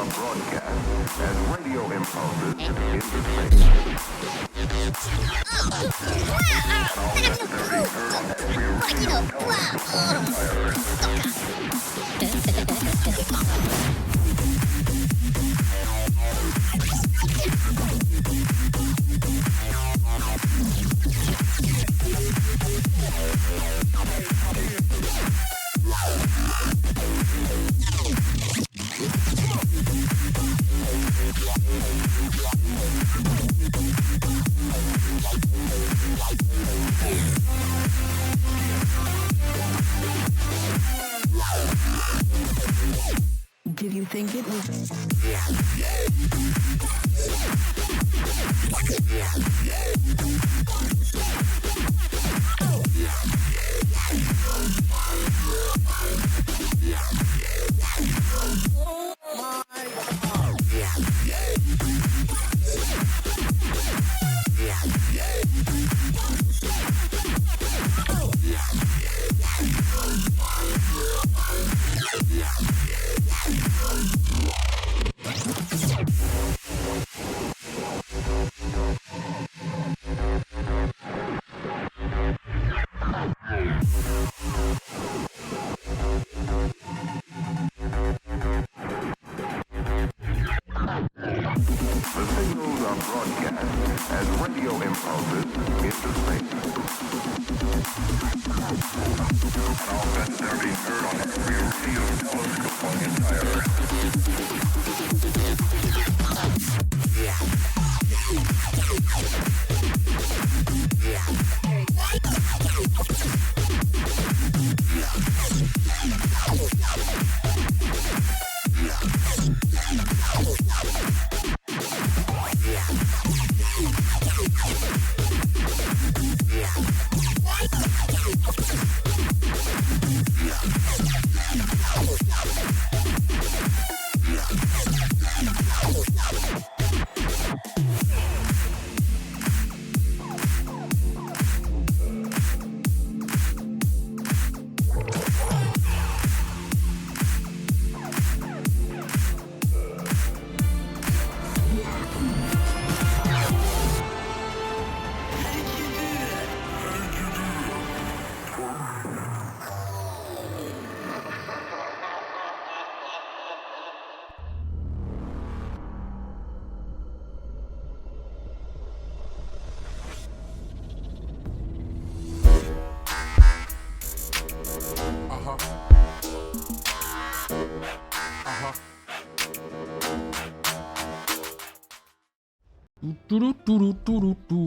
are broadcast as radio impulses into space. Did you think it was?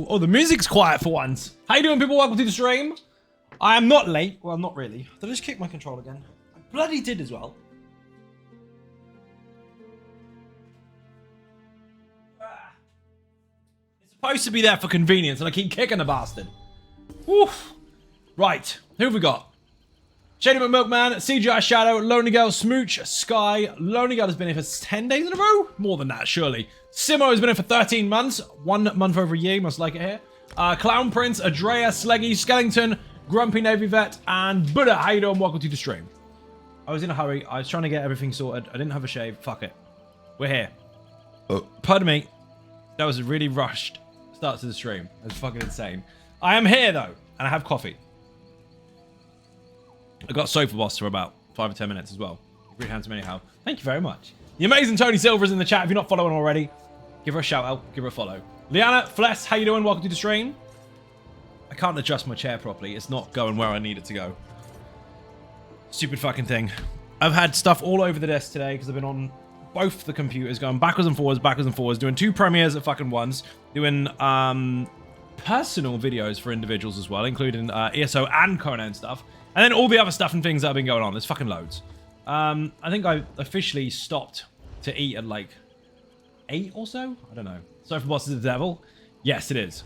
Oh, the music's quiet for once. How you doing, people? Welcome to the stream. I am not late. Well, not really. Did I just kick my control again? I bloody did as well. It's supposed to be there for convenience, and I keep kicking the bastard. Woof. Right. Who have we got? Shady McMilkman, CGI Shadow, Lonely Girl, Smooch, Sky. Lonely Girl has been here for 10 days in a row? More than that, surely. Simo has been here for 13 months. 1 month over a year, must like it here. Clown Prince, Adrea, Sleggy, Skellington, Grumpy Navy Vet, and Buddha. How you doing? Welcome to the stream. I was in a hurry. I was trying to get everything sorted. I didn't have a shave. Fuck it. We're here. Pardon me. That was a really rushed start to the stream. That's fucking insane. I am here, though, and I have coffee. I got Sofa Boss for about 5 or 10 minutes as well. Great hands to me anyhow. Thank you very much. The amazing Tony Silver's in the chat. If you're not following already, give her a shout out. Give her a follow. Liana, Fless, how you doing? Welcome to the stream. I can't adjust my chair properly. It's not going where I need it to go. Stupid fucking thing. I've had stuff all over the desk today because I've been on both the computers going backwards and forwards, doing 2 premieres at fucking once, doing personal videos for individuals as well, including ESO and Conan stuff. And then all the other stuff and things that have been going on. There's fucking loads. I think I officially stopped to eat at like 8 or so. I don't know. Sofa Boss is the devil. Yes, it is.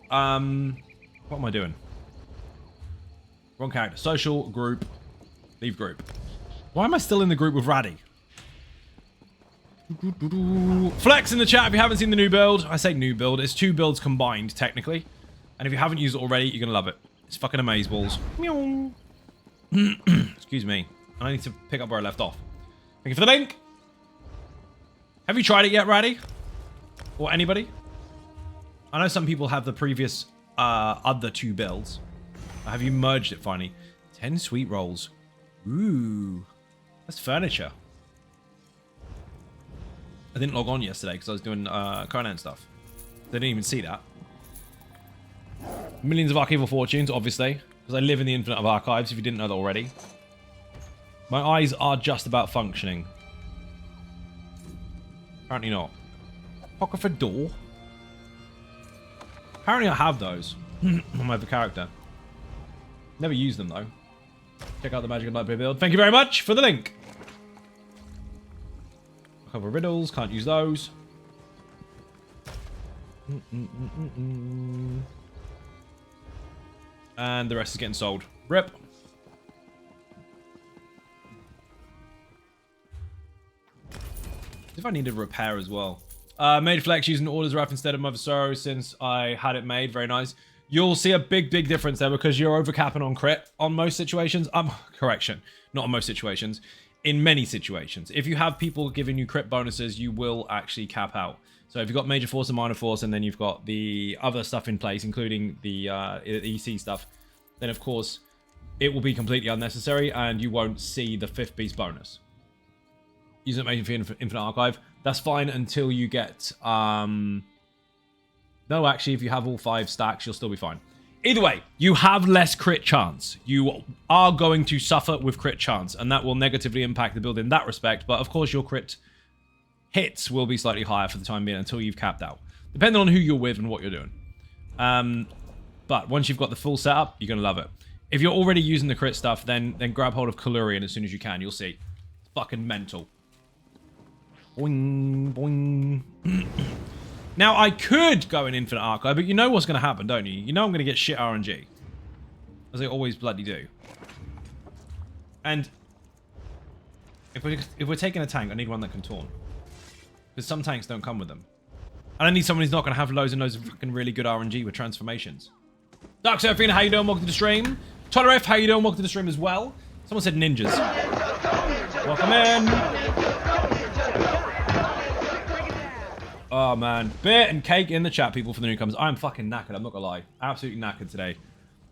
What am I doing? Wrong character. Social, group. Leave group. Why am I still in the group with Raddy? Flex in the chat if you haven't seen the new build. I say new build. It's 2 builds combined, technically. And if you haven't used it already, you're going to love it. It's fucking amazeballs. Excuse me. I need to pick up where I left off. Thank you for the link. Have you tried it yet, Raddy? Or anybody? I know some people have the previous other 2 builds. Have you merged it finally? 10 sweet rolls. Ooh. That's furniture. I didn't log on yesterday because I was doing Conan stuff. They didn't even see that. Millions of archival fortunes, obviously. Because I live in the infinite of archives, if you didn't know that already. My eyes are just about functioning. Apparently not. Apocrypha door? Apparently I have those on my other character. Never use them though. Check out the Magicka Nightblade build. Thank you very much for the link. A couple of riddles, can't use those. And the rest is getting sold. Rip. If I needed repair as well. Made flex using orders wrap instead of Mother Sorrow since I had it made. Very nice. You'll see a big difference there because you're overcapping on crit on most situations. Correction. Not on most situations. In many situations. If you have people giving you crit bonuses, you will actually cap out. So if you've got major force and minor force, and then you've got the other stuff in place, including the EC stuff, then of course it will be completely unnecessary and you won't see the 5th beast bonus. Use it for Infinite Archive. That's fine until you get... No, actually, if you have all 5 stacks, you'll still be fine. Either way, you have less crit chance. You are going to suffer with crit chance, and that will negatively impact the build in that respect. But of course, your crit hits will be slightly higher for the time being until you've capped out, depending on who you're with and what you're doing. But once you've got the full setup, you're going to love it. If you're already using the crit stuff, then grab hold of Kalurian as soon as you can. You'll see. It's fucking mental. Boing, boing. Now, I could go in Infinite Archive, but you know what's going to happen, don't you? You know I'm going to get shit RNG. As I always bloody do. And if we're taking a tank, I need one that can taunt. Because some tanks don't come with them. And I need someone who's not going to have loads and loads of fucking really good RNG with transformations. Dark Seraphina, how you doing? Welcome to the stream. Toleref, how you doing? Welcome to the stream as well. Someone said ninjas. Welcome in. Oh, man. Beer and cake in the chat, people, for the newcomers. I'm fucking knackered, I'm not gonna lie. Absolutely knackered today.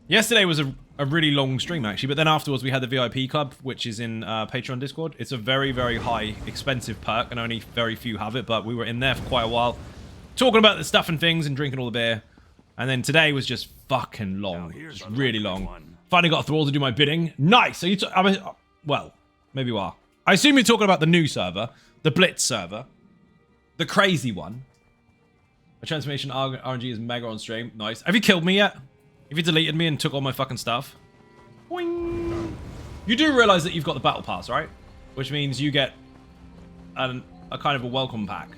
Yesterday was a really long stream, actually, but then afterwards we had the VIP Club, which is in Patreon Discord. It's a very, very high, expensive perk, and only very few have it, but we were in there for quite a while, talking about the stuff and things and drinking all the beer. And then today was just fucking long. Just really long. Finally got a thrall to do my bidding. Nice! Are you well, maybe you are. I assume you're talking about the new server, the Blitz server. The crazy one. A transformation RNG is mega on stream. Nice. Have you killed me yet? Have you deleted me and took all my fucking stuff? Boing. You do realize that you've got the battle pass, right? Which means you get a kind of a welcome pack.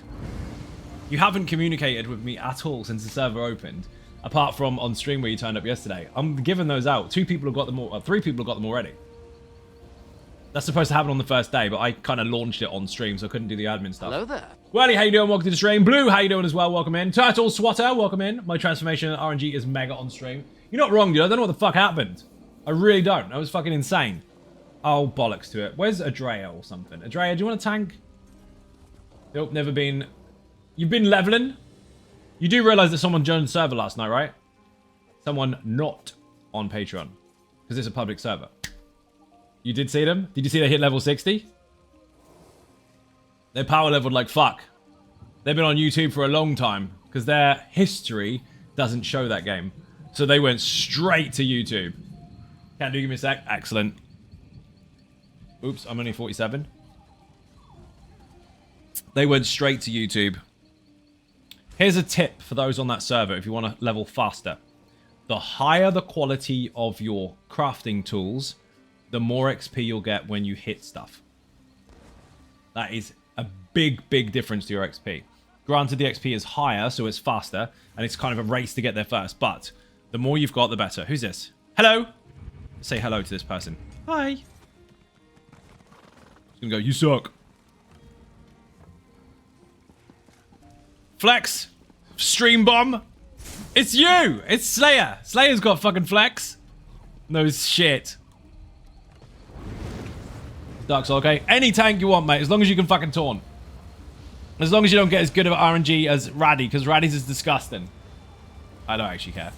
You haven't communicated with me at all since the server opened, apart from on stream where you turned up yesterday. I'm giving those out. 2 people have got them all. 3 people have got them already. That's supposed to happen on the first day, but I kind of launched it on stream, so I couldn't do the admin stuff. Hello there. Welly, how you doing? Welcome to the stream. Blue, how you doing as well? Welcome in. Turtle Swatter, welcome in. My transformation RNG is mega on stream. You're not wrong, dude. I don't know what the fuck happened. I really don't. That was fucking insane. Oh, bollocks to it. Where's Adrea or something? Adrea, do you want a tank? Nope, never been. You've been leveling? You do realize that someone joined the server last night, right? Someone not on Patreon. Because it's a public server. You did see them? Did you see they hit level 60? They're power leveled like fuck. They've been on YouTube for a long time because their history doesn't show that game. So they went straight to YouTube. Can do, give me a sec. Excellent. Oops, I'm only 47. They went straight to YouTube. Here's a tip for those on that server if you want to level faster. The higher the quality of your crafting tools, the more XP you'll get when you hit stuff. That is a big difference to your XP. Granted, the XP is higher, so it's faster, and it's kind of a race to get there first, but the more you've got, the better. Who's this? Hello? Say hello to this person. Hi. He's gonna go, you suck. Flex. Stream bomb. It's you. It's Slayer. Slayer's got fucking flex. No shit. Dark Soul, okay? Any tank you want, mate, as long as you can fucking taunt. As long as you don't get as good of RNG as Raddy, because Raddy's is disgusting. I don't actually care.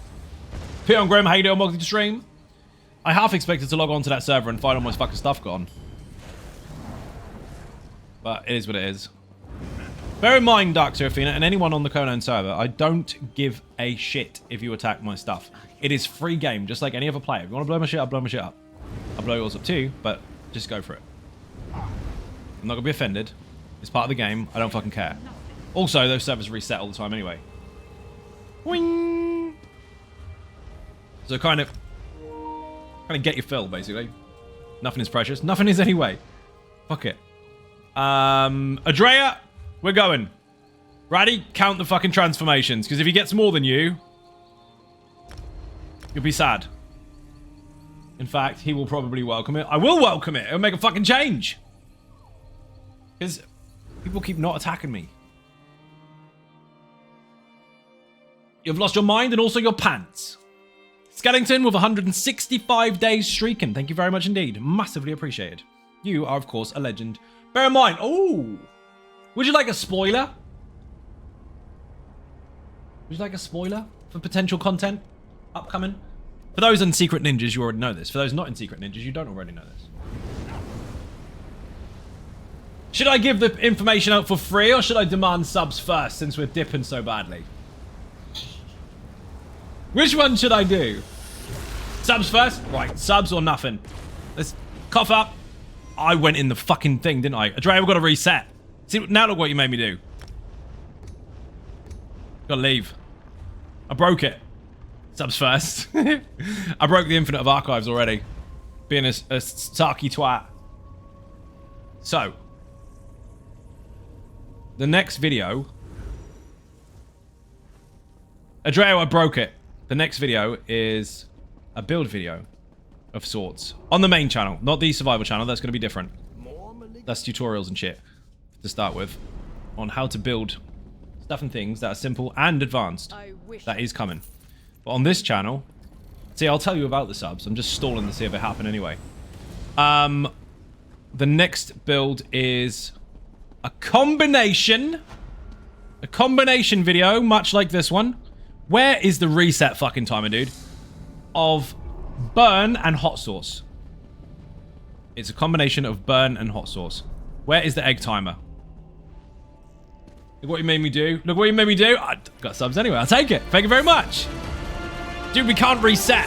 Peter and Grim, how you doing? Welcome to the stream. I half expected to log on to that server and find all my fucking stuff gone. But it is what it is. Bear in mind, Dark Seraphina, and anyone on the Conan server, I don't give a shit if you attack my stuff. It is free game, just like any other player. If you want to blow my shit up, blow my shit up. I'll blow yours up too, but just go for it. I'm not going to be offended. It's part of the game. I don't fucking care. Also, those servers reset all the time anyway. Wing! So kind of get your fill, basically. Nothing is precious. Nothing is anyway. Fuck it. Adrea, we're going. Raddy, count the fucking transformations, because if he gets more than you, you'll be sad. In fact, he will probably welcome it. I will welcome it. It'll make a fucking change. Because people keep not attacking me. You've lost your mind and also your pants. Skellington with 165 days streaking. Thank you very much indeed. Massively appreciated. You are, of course, a legend. Bear in mind. Oh! Would you like a spoiler? Would you like a spoiler for potential content upcoming? For those in Secret Ninjas, you already know this. For those not in Secret Ninjas, you don't already know this. Should I give the information out for free or should I demand subs first since we're dipping so badly? Which one should I do? Subs first? Right, subs or nothing. Let's cough up. I went in the fucking thing, didn't I? Adrea, we've got to reset. See, now look what you made me do. Gotta leave. I broke it. Subs first. I broke the Infinite of Archives already. Being a sarky twat. So. The next video. Adrea, I broke it. The next video is a build video of sorts. On the main channel. Not the survival channel. That's going to be different. That's tutorials and shit. To start with. On how to build stuff and things that are simple and advanced. That is coming. But on this channel... See, I'll tell you about the subs. I'm just stalling to see if it happen anyway. The next build is... a combination video, much like this one. Where is the reset fucking timer, dude? Of burn and hot sauce. It's a combination of burn and hot sauce. Where is the egg timer? Look what you made me do. Look what you made me do. I got subs anyway. I'll take it. Thank you very much. Dude, we can't reset.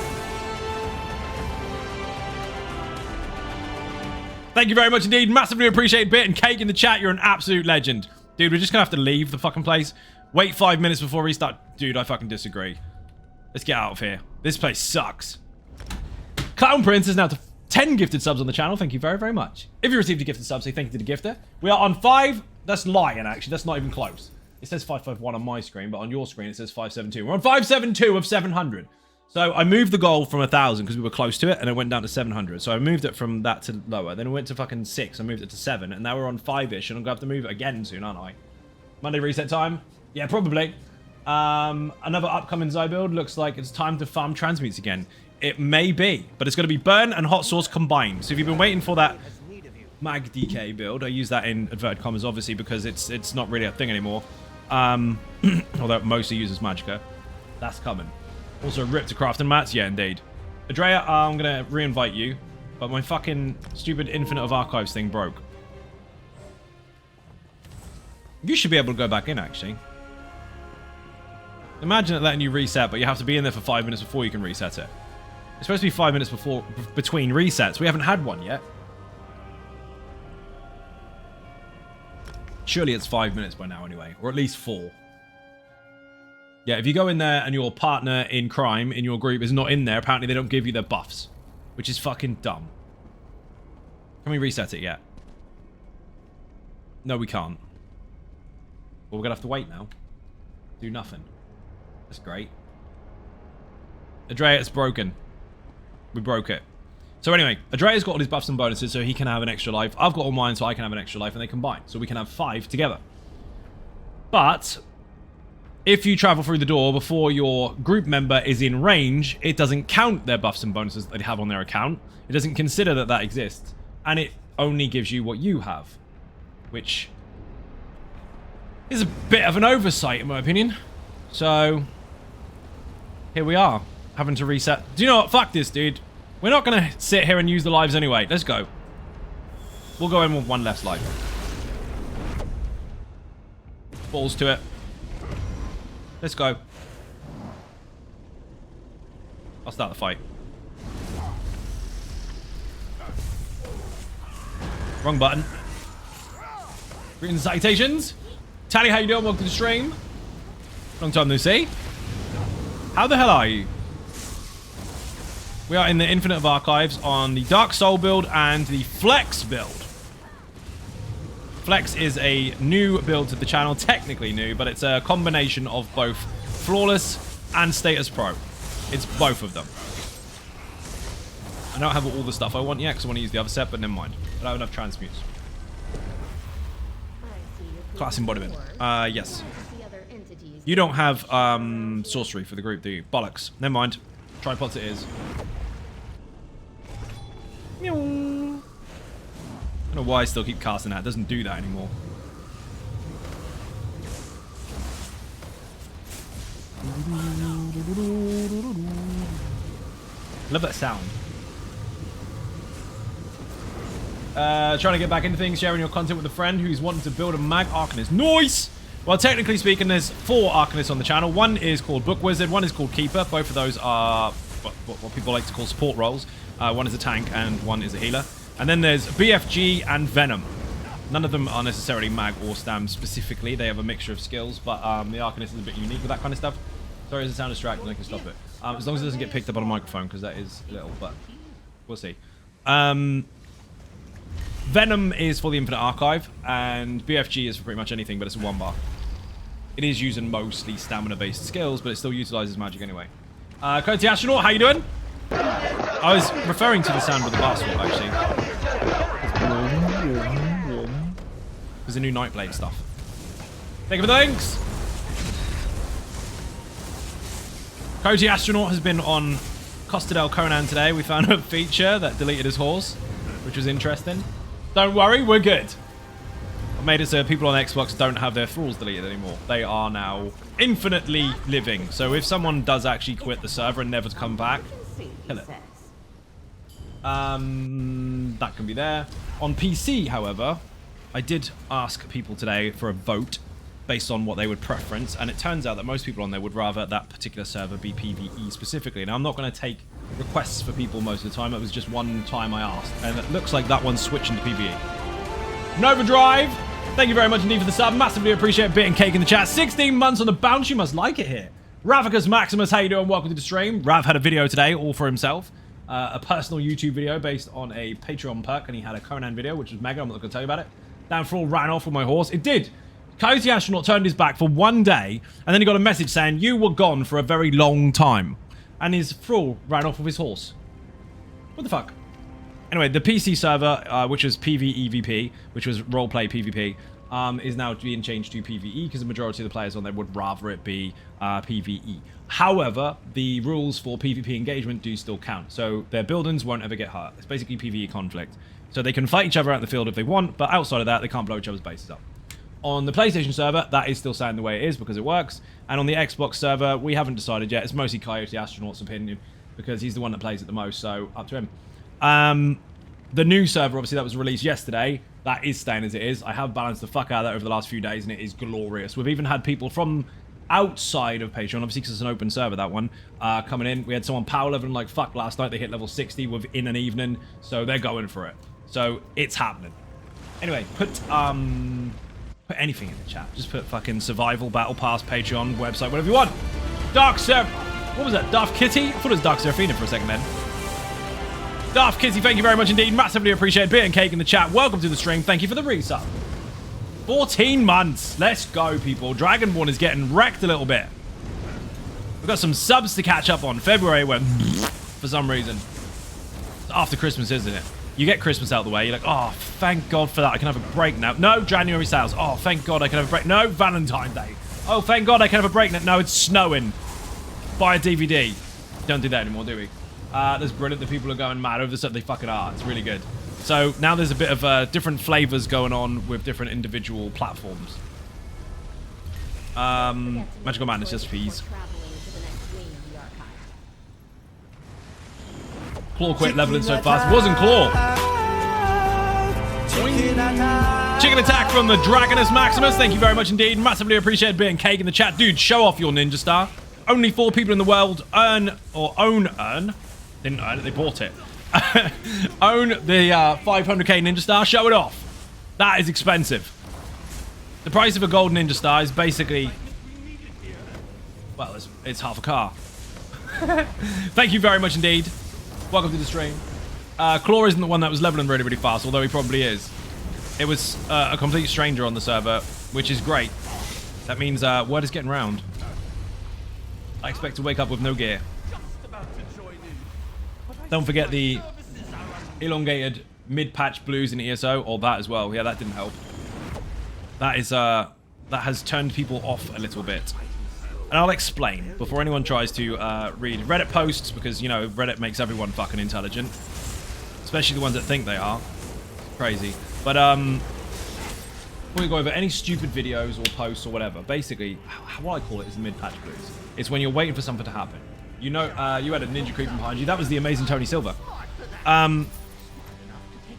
Thank you very much indeed. Massively appreciate Bit and Cake in the chat. You're an absolute legend. Dude, we're just going to have to leave the fucking place. Wait 5 minutes before restart. Dude, I fucking disagree. Let's get out of here. This place sucks. Clown Prince is now to 10 gifted subs on the channel. Thank you very, very much. If you received a gifted sub, say thank you to the gifter. We are on 5. That's lying, actually. That's not even close. It says 551 on my screen, but on your screen it says 572. We're on 572 of 700. So I moved the goal from 1,000 because we were close to it, and it went down to 700. So I moved it from that to lower. Then it went to fucking 6. I moved it to 7, and now we're on 5-ish, and I'm going to have to move it again soon, aren't I? Monday reset time? Yeah, probably. Another upcoming Zy build looks like it's time to farm transmutes again. It may be, but it's going to be burn and hot sauce combined. So if you've been waiting for that Magicka build, I use that in inverted commas, obviously, because it's not really a thing anymore. Although it mostly uses Magicka. That's coming. Also, rip to crafting mats? Yeah, indeed. Adrea, I'm going to re-invite you, but my fucking stupid Infinite of Archives thing broke. You should be able to go back in, actually. Imagine it letting you reset, but you have to be in there for 5 minutes before you can reset it. It's supposed to be 5 minutes between resets. We haven't had one yet. Surely it's 5 minutes by now anyway, or at least 4. Yeah, if you go in there and your partner in crime in your group is not in there, apparently they don't give you their buffs, which is fucking dumb. Can we reset it yet? No, we can't. Well, we're gonna have to wait now. Do nothing. That's great. Adrea, it's broken. We broke it. So anyway, Adrea's got all his buffs and bonuses so he can have an extra life. I've got all mine so I can have an extra life, and they combine. So we can have 5 together. But if you travel through the door before your group member is in range, it doesn't count their buffs and bonuses that they have on their account. It doesn't consider that that exists. And it only gives you what you have. Which is a bit of an oversight, in my opinion. So, here we are, having to reset. Do you know what? Fuck this, dude. We're not going to sit here and use the lives anyway. Let's go. We'll go in with one less life. Balls to it. Let's go. I'll start the fight. Wrong button. Greetings and salutations. Tally, how you doing? Welcome to the stream. Long time no see. How the hell are you? We are in the Infinite of Archives on the Dark Soul build and the Flex build. Flex is a new build to the channel, technically new, but it's a combination of both Flawless and Status Pro. It's both of them. I don't have all the stuff I want yet because I want to use the other set, but never mind. I don't have enough transmutes. Class embodiment. Yes. You don't have sorcery for the group, do you? Bollocks. Never mind. Tripods it is. I don't know why I still keep casting that. It doesn't do that anymore. Love that sound. Trying to get back into things, sharing your content with a friend who's wanting to build a Mag Arcanist. Nice! Well, technically speaking, there's 4 Arcanists on the channel. One is called Book Wizard, one is called Keeper. Both of those are what people like to call support roles. One is a tank and one is a healer. And then there's BFG and Venom. None of them are necessarily Mag or Stam specifically. They have a mixture of skills, but the Arcanist is a bit unique with that kind of stuff. Sorry, does it sound distracting? I can stop it. As long as it doesn't get picked up on a microphone, because that is little, but we'll see. Venom is for the Infinite Archive, and BFG is for pretty much anything, but it's a 1-bar. It is using mostly stamina-based skills, but it still utilizes magic anyway. Coyote Astronaut, how you doing? I was referring to the sound of the bar swap, actually. There's a new Nightblade stuff. Thank you for the thanks! Coyote Astronaut has been on Costadel Conan today. We found a feature that deleted his horse, which was interesting. Don't worry, we're good. I've made it so people on Xbox don't have their thralls deleted anymore. They are now infinitely living. So if someone does actually quit the server and never to come back, kill it. That can be there. On PC, however, I did ask people today for a vote based on what they would preference, and it turns out that most people on there would rather that particular server be PvE specifically. Now, I'm not going to take requests for people most of the time. It was just one time I asked, and it looks like that one's switching to PvE. Nova Drive, thank you very much indeed for the sub. Massively appreciate Bit and Cake in the chat. 16 months on the bounce. You must like it here. Ravicus Maximus, how you doing? Welcome to the stream. Rav had a video today all for himself. A personal YouTube video based on a Patreon perk, and he had a Conan video, which was mega. I'm not going to tell you about it. Down Thrall ran off with my horse. It did. Coyote Astronaut turned his back for one day, and then he got a message saying, you were gone for a very long time. And his thrall ran off with his horse. What the fuck? Anyway, the PC server, which was PvEVP, which was roleplay PvP, is now being changed to PvE because the majority of the players on there would rather it be PvE. However, the rules for PvP engagement do still count, so their buildings won't ever get hurt. It's basically PvE conflict. So they can fight each other out in the field if they want, but outside of that, they can't blow each other's bases up. On the PlayStation server, that is still staying the way it is because it works. And on the Xbox server, we haven't decided yet. It's mostly Coyote Astronaut's opinion because he's the one that plays it the most, so up to him. The new server, obviously, that was released yesterday, that is staying as it is. I have balanced the fuck out of that over the last few days, and it is glorious. We've even had people from outside of Patreon, obviously because it's an open server, that one, coming in. We had someone power leveling like fuck last night. They hit level 60 within an evening, so they're going for it. So it's happening. Anyway, put anything in the chat. Just put fucking survival, battle pass, Patreon, website, whatever you want. Dark Seraph. What was that? Darth Kitty? I thought it was Dark Seraphina for a second then. Darth Kitty, thank you very much indeed. Massively appreciate Beer and Cake in the chat. Welcome to the stream. Thank you for the resub. 14 months. Let's go, people. Dragonborn is getting wrecked a little bit. We've got some subs to catch up on. February went for some reason. It's after Christmas, isn't it? You get Christmas out of the way. You're like, oh, thank God for that. I can have a break now. No, January sales. Oh, thank God I can have a break. No, Valentine's Day. Oh, thank God I can have a break now. No, it's snowing. Buy a DVD. Don't do that anymore, do we? That's brilliant. The people are going mad over the stuff. They fucking are. It's really good. So now there's a bit of different flavors going on with different individual platforms. Magical Madness, just please. Claw quit leveling so fast. Wasn't Claw. Chicken attack from the Dragonus Maximus. Thank you very much indeed. Massively appreciate being Cake in the chat. Dude, show off your ninja star. Only 4 people in the world earn. Didn't earn it, they bought it. Own the 500k ninja star. Show it off. That is expensive. The price of a gold ninja star is basically, well, it's half a car. Thank you very much indeed. Welcome to the stream. Claw isn't the one that was leveling really, really fast, although he probably is. It was a complete stranger on the server, which is great. That means word is getting round. I expect to wake up with no gear. Don't forget the elongated mid-patch blues in ESO, or that as well. Yeah, that didn't help. That is that has turned people off a little bit. And I'll explain before anyone tries to read Reddit posts, because, you know, Reddit makes everyone fucking intelligent. Especially the ones that think they are. Crazy. But, before we go over any stupid videos or posts or whatever, basically, what I call it is the mid-patch blues. It's when you're waiting for something to happen. You know, you had a ninja creeping behind you. That was the amazing Tony Silver.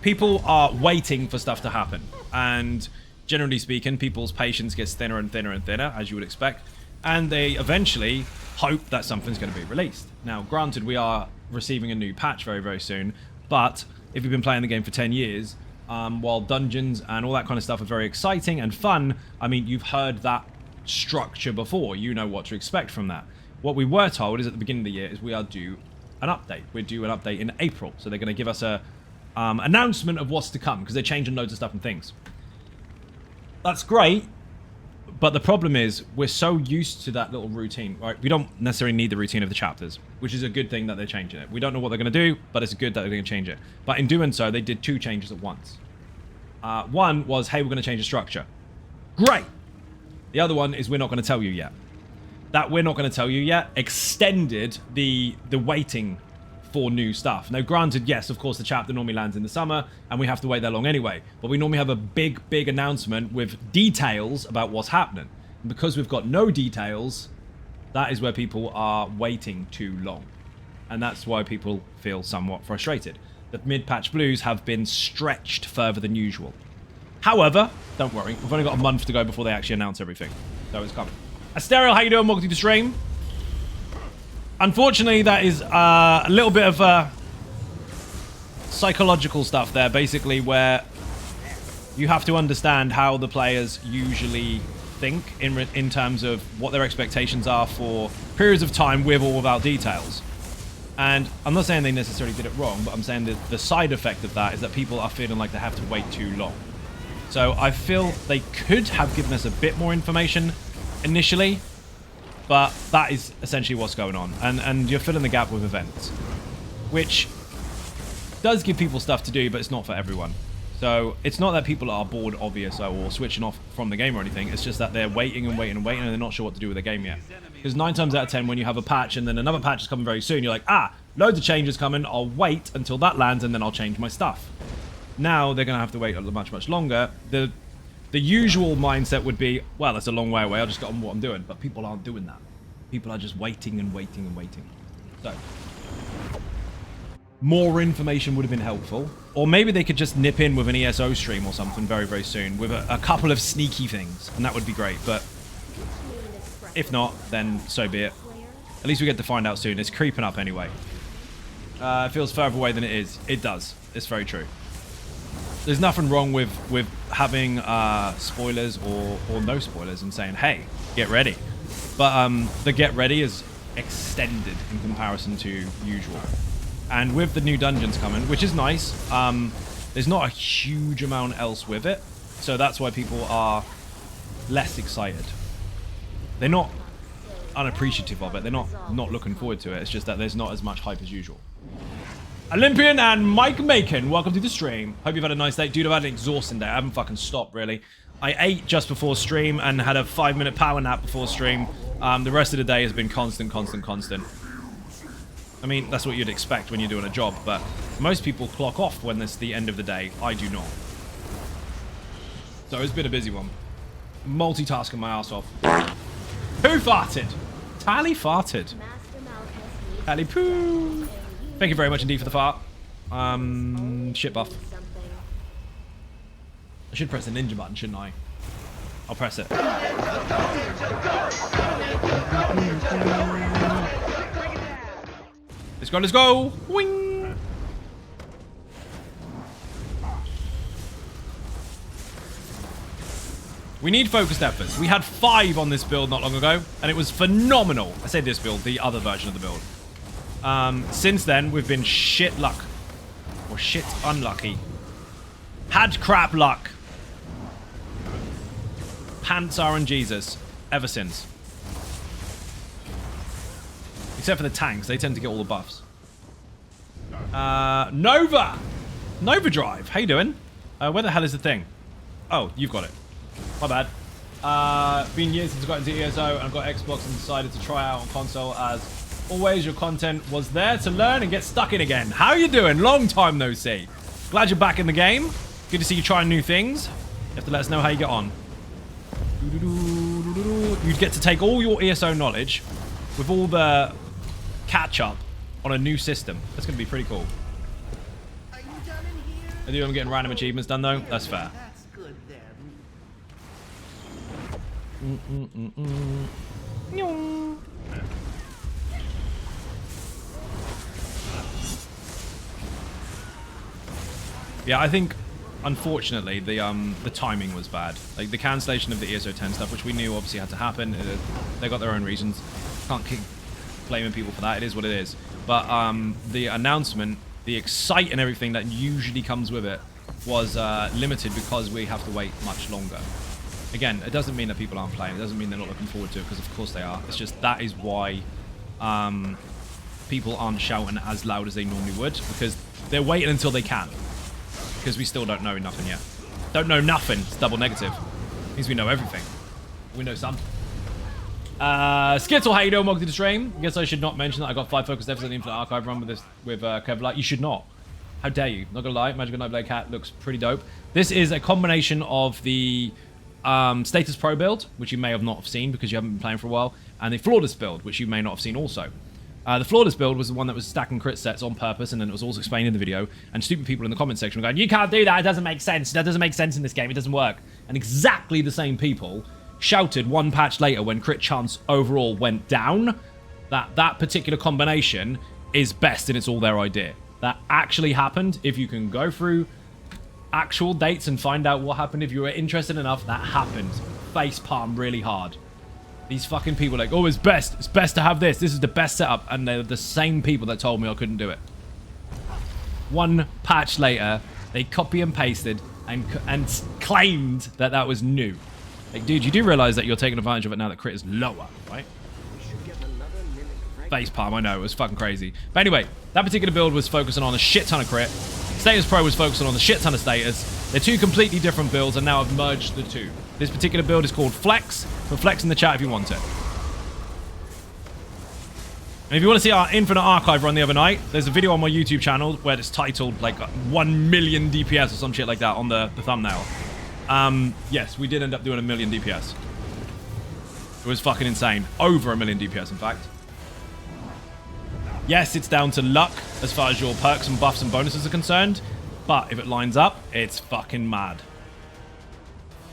People are waiting for stuff to happen. And generally speaking, people's patience gets thinner and thinner and thinner, as you would expect. And they eventually hope that something's going to be released. Now, granted, we are receiving a new patch very, very soon. But if you've been playing the game for 10 years, while dungeons and all that kind of stuff are very exciting and fun, I mean, you've heard that structure before. You know what to expect from that. What we were told is at the beginning of the year is we are due an update. We're due an update in April. So they're going to give us a announcement of what's to come, because they're changing loads of stuff and things. That's great. But the problem is, we're so used to that little routine, right? We don't necessarily need the routine of the chapters, which is a good thing that they're changing it. We don't know what they're going to do, but it's good that they're going to change it. But in doing so, they did 2 changes at once. One was, hey, we're going to change the structure. Great! The other one is, we're not going to tell you yet. That we're not going to tell you yet extended the waiting for new stuff. Now, granted, yes, of course, the chapter normally lands in the summer, and we have to wait that long anyway. But we normally have a big, big announcement with details about what's happening. And because we've got no details, that is where people are waiting too long. And that's why people feel somewhat frustrated. The mid-patch blues have been stretched further than usual. However, don't worry, we've only got a month to go before they actually announce everything. So it's coming. Asterio, how you doing? Welcome to the stream. Unfortunately, that is a little bit of psychological stuff there, basically, where you have to understand how the players usually think in terms of what their expectations are for periods of time with or without details. And I'm not saying they necessarily did it wrong, but I'm saying that the side effect of that is that people are feeling like they have to wait too long. So I feel they could have given us a bit more information initially, but that is essentially what's going on. And you're filling the gap with events, which does give people stuff to do, but it's not for everyone. So it's not that people are bored of ESO or switching off from the game or anything. It's just that they're waiting and waiting and waiting, and they're not sure what to do with the game yet. Because 9 times out of 10, when you have a patch and then another patch is coming very soon, you're like, loads of changes coming. I'll wait until that lands, and then I'll change my stuff. Now they're going to have to wait much, much longer. The usual mindset would be, well, that's a long way away. I'll just get on with what I'm doing. But people aren't doing that. People are just waiting and waiting and waiting. So, more information would have been helpful. Or maybe they could just nip in with an ESO stream or something very, very soon with a couple of sneaky things. And that would be great. But if not, then so be it. At least we get to find out soon. It's creeping up anyway. It feels further away than it is. It does. It's very true. There's nothing wrong with having spoilers or no spoilers and saying, hey, get ready. But the get ready is extended in comparison to usual. And with the new dungeons coming, which is nice, there's not a huge amount else with it. So that's why people are less excited. They're not unappreciative of it. They're not looking forward to it. It's just that there's not as much hype as usual. Olympian and Mike Macon, welcome to the stream. Hope you've had a nice day. Dude, I've had an exhausting day. I haven't fucking stopped, really. I ate just before stream and had a 5-minute power nap before stream. The rest of the day has been constant. I mean, that's what you'd expect when you're doing a job, but most people clock off when it's the end of the day. I do not. So it's been a busy one. Multitasking my ass off. Who farted? Tally farted. Tally poo. Thank you very much indeed for the fart. Shit buff. I should press the ninja button, shouldn't I? I'll press it. Let's go, let's go! Wing! We need focused efforts. We had 5 on this build not long ago, and it was phenomenal. I say this build, the other version of the build. Since then, we've been shit luck. Or shit unlucky. Had crap luck. Pants are on Jesus. Ever since. Except for the tanks. They tend to get all the buffs. Nova! Nova Drive. How you doing? Where the hell is the thing? Oh, you've got it. My bad. Been years since I got into ESO and I've got Xbox and decided to try out on console. As always, your content was there to learn and get stuck in again. How you doing? Long time no see. Glad you're back in the game. Good to see you trying new things. You have to let us know how you get on. You'd get to take all your ESO knowledge with all the catch-up on a new system. That's going to be pretty cool. I do. I'm getting random achievements done, though. That's fair. Yeah, I think unfortunately the timing was bad. Like the cancellation of the ESO 10 stuff, which we knew obviously had to happen. They got their own reasons. Can't keep blaming people for that. It is what it is. But the announcement, the excite and everything that usually comes with it was limited because we have to wait much longer. Again, it doesn't mean that people aren't playing. It doesn't mean they're not looking forward to it, because of course they are. It's just that is why people aren't shouting as loud as they normally would, because they're waiting until they can. Because we still don't know nothing yet. Don't know nothing. It's double negative. It means we know everything. We know something. Skittle, how you doing? Welcome to the stream. I guess I should not mention that I got 5 focused efforts in the Infinite Archive run with Kevlar. You should not. How dare you? Not gonna lie, Magicka Nightblade cat looks pretty dope. This is a combination of the Status Pro build, which you may have not have seen because you haven't been playing for a while, and the Flawless build, which you may not have seen also. The Flawless build was the one that was stacking crit sets on purpose, and then it was also explained in the video, and stupid people in the comment section were going, you can't do that, it doesn't make sense, that doesn't make sense in this game, it doesn't work. And exactly the same people shouted one patch later when crit chance overall went down that that particular combination is best and it's all their idea. That actually happened. If you can go through actual dates and find out what happened, if you were interested enough, that happened. Facepalm really hard. These fucking people are like, oh, it's best to have this. This is the best setup. And they're the same people that told me I couldn't do it. One patch later, they copy and pasted and claimed that that was new. Like, dude, you do realize that you're taking advantage of it now that crit is lower, right? Facepalm, I know, it was fucking crazy. But anyway, that particular build was focusing on a shit ton of crit. Status Pro was focusing on a shit ton of status. They're two completely different builds, and now I've merged the two. This particular build is called Flex. Put Flex in the chat if you want it. And if you want to see our Infinite Archive run the other night, there's a video on my YouTube channel where it's titled like 1 million DPS or some shit like that on the thumbnail. Yes, we did end up doing 1 million DPS. It was fucking insane. Over 1 million DPS, in fact. Yes, it's down to luck as far as your perks and buffs and bonuses are concerned, but if it lines up, it's fucking mad.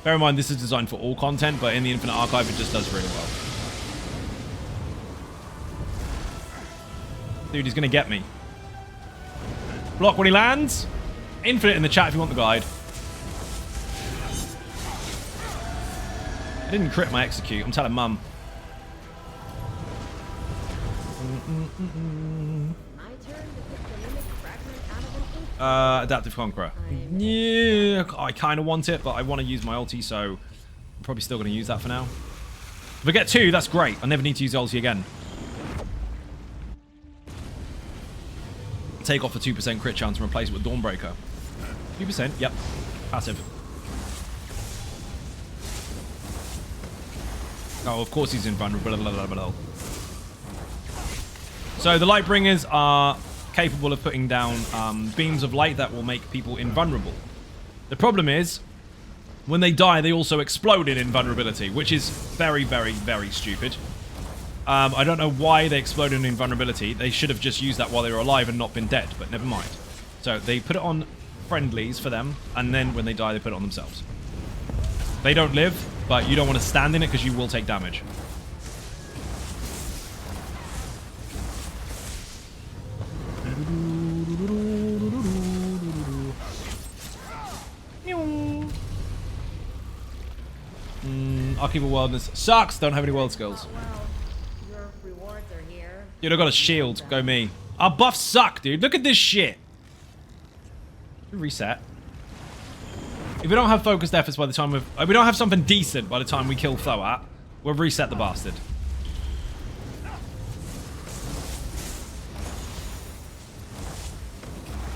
Bear in mind, this is designed for all content, but in the Infinite Archive, it just does really well. Dude, he's gonna get me. Block when he lands. Infinite in the chat if you want the guide. I didn't crit my execute. I'm telling mum. Adaptive Conqueror. Yeah, I kind of want it, but I want to use my ulti, so I'm probably still going to use that for now. If I get 2, that's great. I never need to use the ulti again. Take off a 2% crit chance and replace it with Dawnbreaker. 2%, yep. Passive. Oh, of course he's invulnerable. Blah, blah, blah, blah. So the Lightbringers are capable of putting down beams of light that will make people invulnerable. The problem is, When they die, they also explode in invulnerability, which is very, very, very stupid. I don't know why they exploded in invulnerability. They should have just used that while they were alive and not been dead, but never mind. So they put it on friendlies for them, and then when they die, they put it on themselves. They don't live, but you don't want to stand in it because you will take damage. I'll keep a wildness. Sucks! Don't have any world skills. Your rewards are here. Dude, I got a shield. Go me. Our buffs suck, dude. Look at this shit. Reset. If we don't have focused efforts by the time we don't have something decent by the time we kill Thoat, we'll reset the bastard.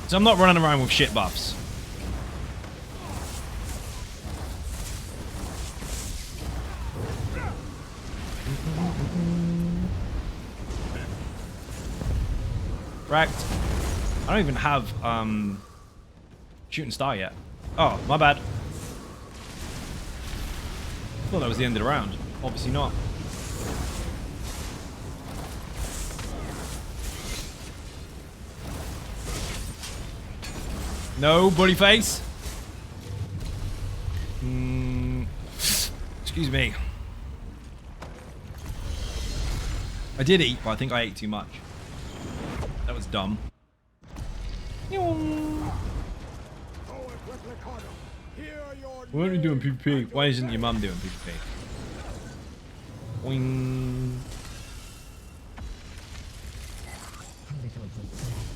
So I'm not running around with shit buffs. Correct. I don't even have shooting star yet. Oh, my bad. Thought that was the end of the round. Obviously not. No, buddy face. Excuse me. I did eat, but I think I ate too much. That was dumb. Why are you doing PvP? Why isn't your mum doing PvP? Boing.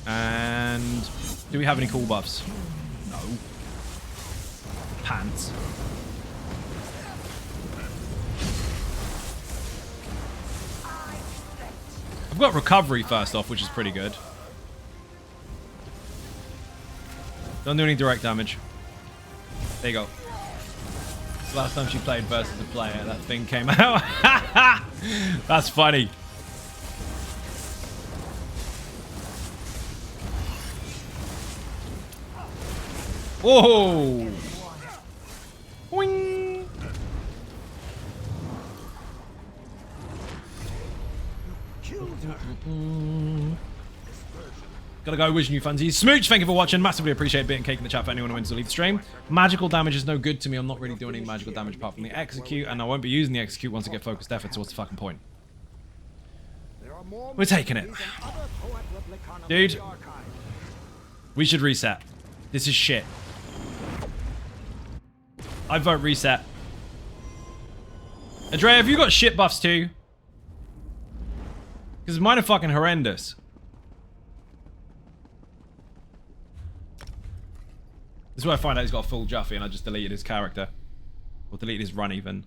And do we have any cool buffs? No. Pants. I've got recovery first off, which is pretty good. Don't do any direct damage. There you go. Last time she played versus a player, that thing came out. That's funny. Whoa! Boing! Gotta go, wishing you funsies. Smooch, thank you for watching. Massively appreciate bit and cake in the chat for anyone who wins to leave the stream. Magical damage is no good to me. I'm not really doing any magical damage apart from the execute, and I won't be using the execute once I get focused effort, so what's the fucking point? We're taking it. Dude, we should reset. This is shit. I vote reset. Andrea, have you got shit buffs too? Because mine are fucking horrendous. This is where I find out he's got a full Juffy and I just deleted his character. Or deleted his run even.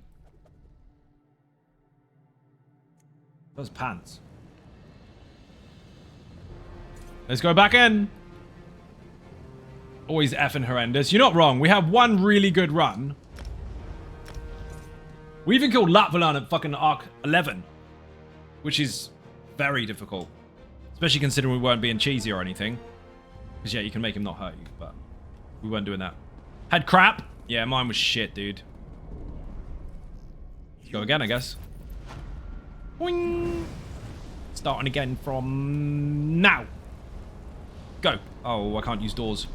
Those pants. Let's go back in. Always effing horrendous. You're not wrong. We have one really good run. We even killed Latvalan at fucking Arc 11. Which is very difficult. Especially considering we weren't being cheesy or anything. Because yeah, you can make him not hurt you, but we weren't doing that. Had crap? Yeah, mine was shit, dude. Let's go again, I guess. Boing. Starting again from now. Go. Oh, I can't use doors.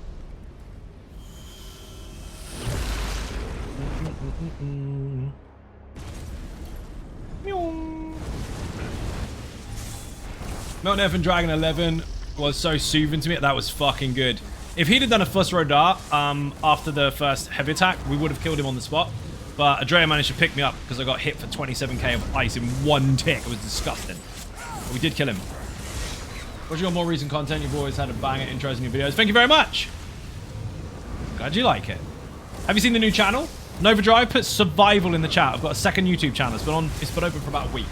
Mount F and Dragon 11 was so soothing to me. That was fucking good. If he'd have done a first row dart after the first heavy attack, we would have killed him on the spot. But Andrea managed to pick me up because I got hit for 27k of ice in one tick. It was disgusting. But we did kill him. Watching your more recent content, you've always had a banger intros in your videos. Thank you very much. Glad you like it. Have you seen the new channel? Nova Drive put survival in the chat. I've got a second YouTube channel. It's been open for about a week.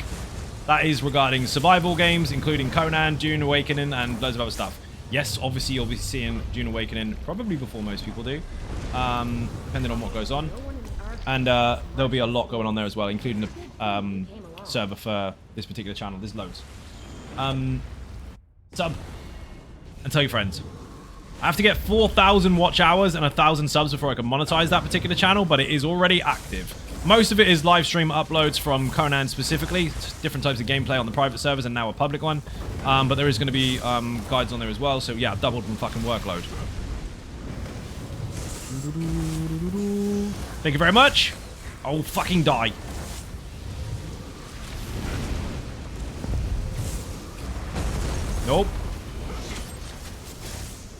That is regarding survival games, including Conan, Dune Awakening, and loads of other stuff. Yes, obviously you'll be seeing Dune Awakening probably before most people do, depending on what goes on. And there'll be a lot going on there as well, including a server for this particular channel. There's loads. Sub and tell your friends. I have to get 4,000 watch hours and 1,000 subs before I can monetize that particular channel, but it is already active. Most of it is live stream uploads from Conan specifically, different types of gameplay on the private servers and now a public one. But there is going to be guides on there as well, so yeah, doubled my fucking workload. Thank you very much. Oh, fucking die. Nope.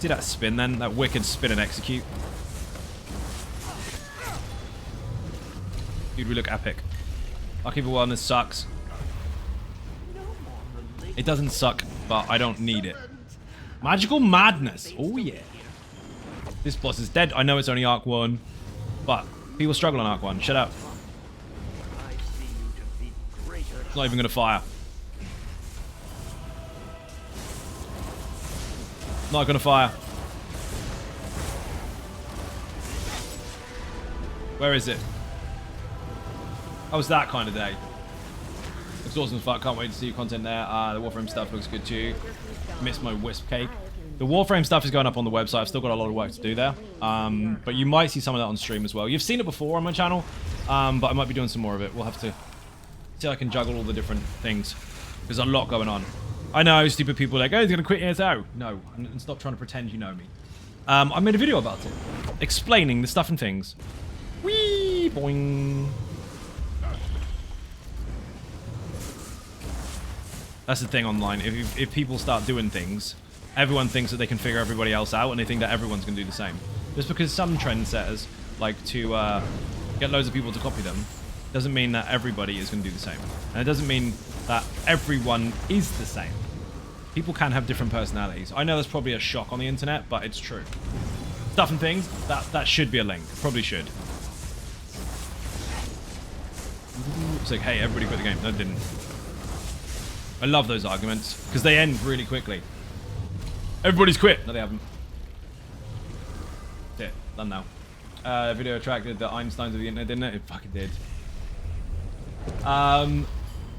See that spin then? That wicked spin and execute. Dude, we look epic. Lucky for Wellness sucks. It doesn't suck, but I don't need it. Magical Madness. Oh, yeah. This boss is dead. I know it's only Arc 1, but people struggle on Arc 1. Shut up. It's not even going to fire. Not going to fire. Where is it? How was that kind of day? It's awesome as fuck. Can't wait to see your content there. The Warframe stuff looks good too. Missed my wisp cake. The Warframe stuff is going up on the website. I've still got a lot of work to do there. But you might see some of that on stream as well. You've seen it before on my channel, but I might be doing some more of it. We'll have to see how I can juggle all the different things. There's a lot going on. I know, stupid people are like, oh, he's going to quit ESO. No, and stop trying to pretend you know me. I made a video about it, explaining the stuff and things. Whee! Boing. That's the thing online. If people start doing things, everyone thinks that they can figure everybody else out, and they think that everyone's going to do the same. Just because some trendsetters like to get loads of people to copy them, doesn't mean that everybody is going to do the same. And it doesn't mean that everyone is the same. People can have different personalities. I know that's probably a shock on the internet, but it's true. Stuff and things, that should be a link. Probably should. It's like, hey, everybody quit the game. No, it didn't. I love those arguments, because they end really quickly. Everybody's quit. No, they haven't. That's it. Done now. Video attracted the Einsteins of the internet, didn't it? It fucking did.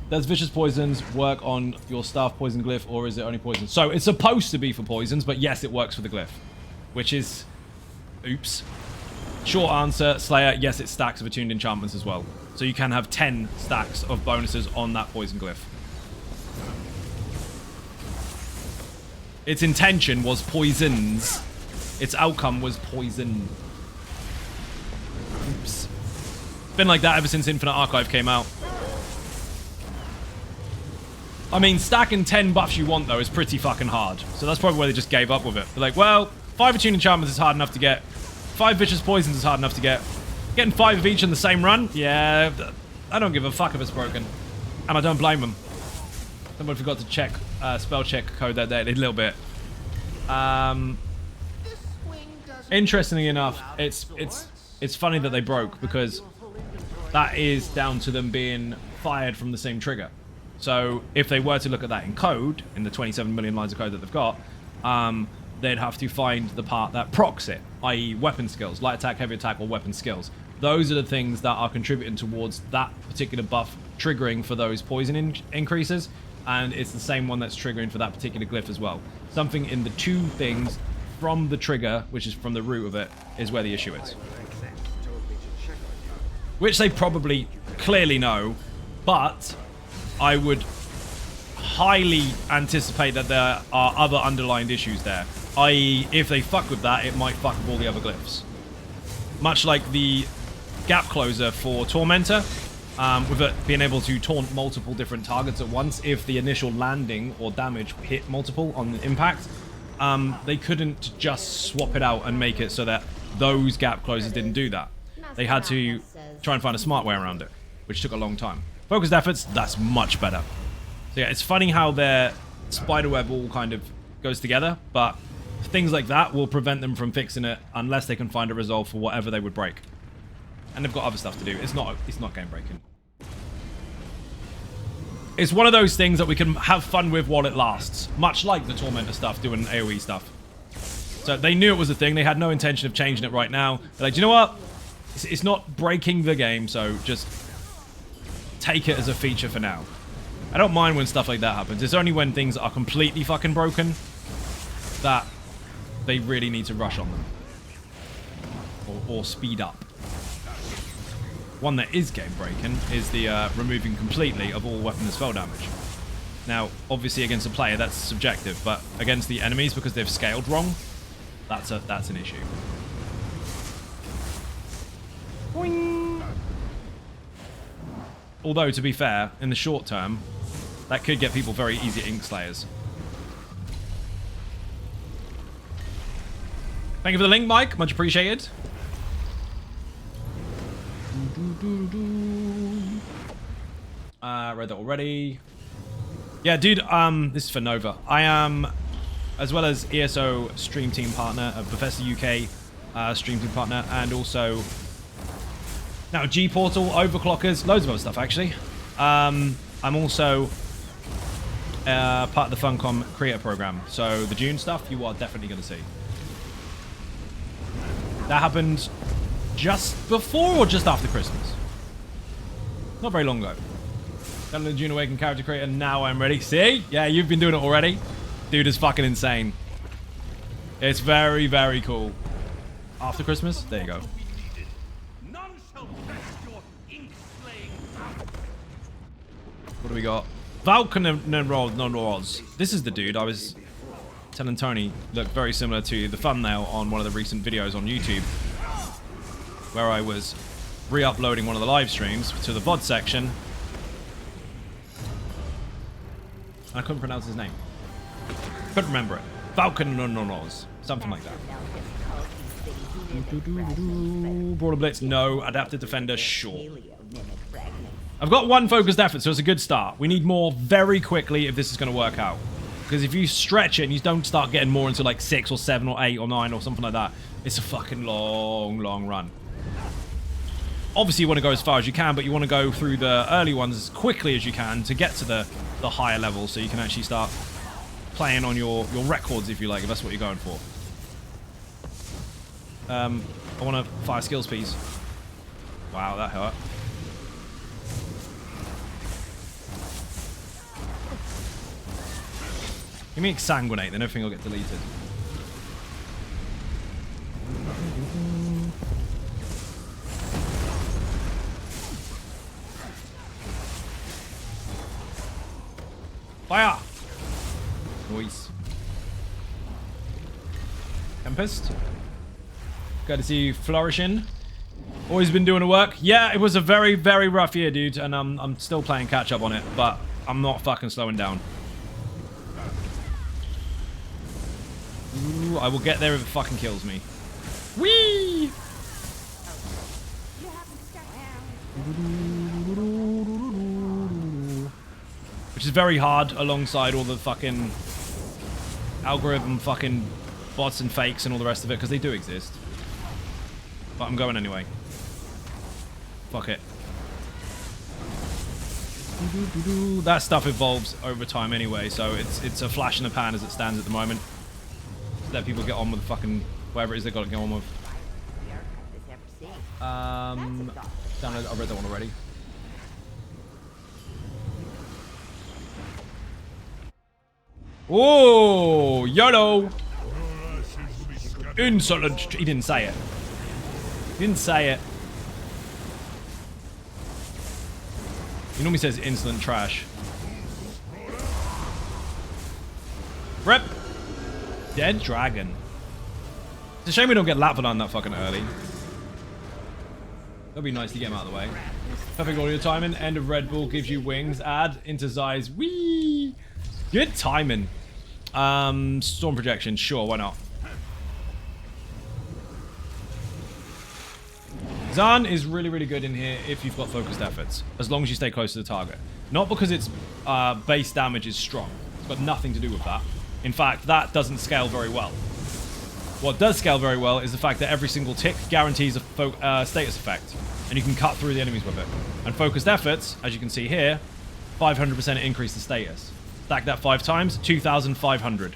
Does vicious poisons work on your staff poison glyph, or is it only poison? So it's supposed to be for poisons, but yes, it works for the glyph, which is, oops. Short answer, Slayer, yes, it stacks of attuned enchantments as well. So you can have 10 stacks of bonuses on that poison glyph. Its intention was poisons. Its outcome was poison. Oops. It's been like that ever since Infinite Archive came out. I mean, stacking 10 buffs you want, though, is pretty fucking hard. So that's probably why they just gave up with it. They're like, well, 5 attuned enchantments is hard enough to get. 5 vicious poisons is hard enough to get. Getting 5 of each in the same run? Yeah, I don't give a fuck if it's broken. And I don't blame them. Somebody forgot to check, spell check code that day a little bit. Interestingly enough, it's funny that they broke, because that is down to them being fired from the same trigger. So if they were to look at that in code, in the 27 million lines of code that they've got, they'd have to find the part that procs it, i.e. weapon skills, light attack, heavy attack, or weapon skills. Those are the things that are contributing towards that particular buff triggering for those poison increases, and it's the same one that's triggering for that particular glyph as well. Something in the 2 things from the trigger, which is from the root of it, is where the issue is. Which they probably clearly know, but I would highly anticipate that there are other underlying issues there. I.e., if they fuck with that, it might fuck with all the other glyphs. Much like the gap closer for Tormentor, with it being able to taunt multiple different targets at once if the initial landing or damage hit multiple on the impact, they couldn't just swap it out and make it so that those gap closers didn't do that. They had to try and find a smart way around it, which took a long time. Focused efforts, that's much better. So yeah, it's funny how their spiderweb all kind of goes together, but things like that will prevent them from fixing it unless they can find a resolve for whatever they would break. And they've got other stuff to do. It's not game breaking. It's one of those things that we can have fun with while it lasts, much like the Tormentor stuff doing AoE stuff. So they knew it was a thing. They had no intention of changing it right now. They're like, do you know what? It's not breaking the game, so just take it as a feature for now. I don't mind when stuff like that happens. It's only when things are completely fucking broken that they really need to rush on them. Or speed up. One that is game-breaking is the removing completely of all weapon and spell damage. Now, obviously against a player, that's subjective, but against the enemies, because they've scaled wrong, that's an issue. Boing. Although, to be fair, in the short term, that could get people very easy Ink Slayers. Thank you for the link, Mike. Much appreciated. Read that already. Yeah, dude, this is for Nova. I am, as well as ESO Stream Team Partner of Bethesda UK Stream Team Partner, and also now G-Portal, Overclockers, loads of other stuff, actually. I'm also part of the Funcom Creator Program, so the June stuff you are definitely going to see. That happened just before or just after Christmas? Not very long ago. Done the June Awaken character creator, now I'm ready. See? Yeah, you've been doing it already. Dude is fucking insane. It's very, very cool. After Christmas? There you go. What do we got? Valkenenroz. This is the dude I was telling Tony looked very similar to the thumbnail on one of the recent videos on YouTube, where I was re-uploading one of the live streams to the VOD section. I couldn't pronounce his name. Couldn't remember it. Valkenenroz. Something like that. Brawler Blitz, no. Adapted Defender, sure. I've got one focused effort, so it's a good start. We need more very quickly if this is going to work out. Because if you stretch it and you don't start getting more until like 6 or 7 or 8 or 9 or something like that, it's a fucking long, long run. Obviously, you want to go as far as you can, but you want to go through the early ones as quickly as you can to get to the higher levels, so you can actually start playing on your records, if you like, if that's what you're going for. I want a fire skills piece. Wow, that hurt. Give me Exsanguinate, then everything will get deleted. Fire! Nice. Tempest. Good to see you flourishing. Always been doing the work. Yeah, it was a very, very rough year, dude, and I'm still playing catch up on it, but I'm not fucking slowing down. Ooh, I will get there if it fucking kills me. Whee! Which is very hard alongside all the fucking algorithm fucking bots and fakes and all the rest of it, because they do exist. But I'm going anyway. Fuck it. That stuff evolves over time anyway, so it's a flash in the pan as it stands at the moment. Let people get on with the fucking whatever it is they got to get on with. I read that one already. Oh, YOLO! Insolent. He didn't say it. He didn't say it. He normally says insolent trash. Rep. Dead dragon. It's a shame we don't get Latvalon that fucking early. That'd be nice to get him out of the way. Perfect audio timing. End of Red Bull gives you wings. Add into Zai's. Whee! Good timing. Storm projection. Sure, why not? Zan is really, really good in here if you've got focused efforts. As long as you stay close to the target. Not because its base damage is strong. It's got nothing to do with that. In fact, that doesn't scale very well. What does scale very well is the fact that every single tick guarantees a status effect. And you can cut through the enemies with it. And focused efforts, as you can see here, 500% increase the status. Stack that 5 times, 2,500.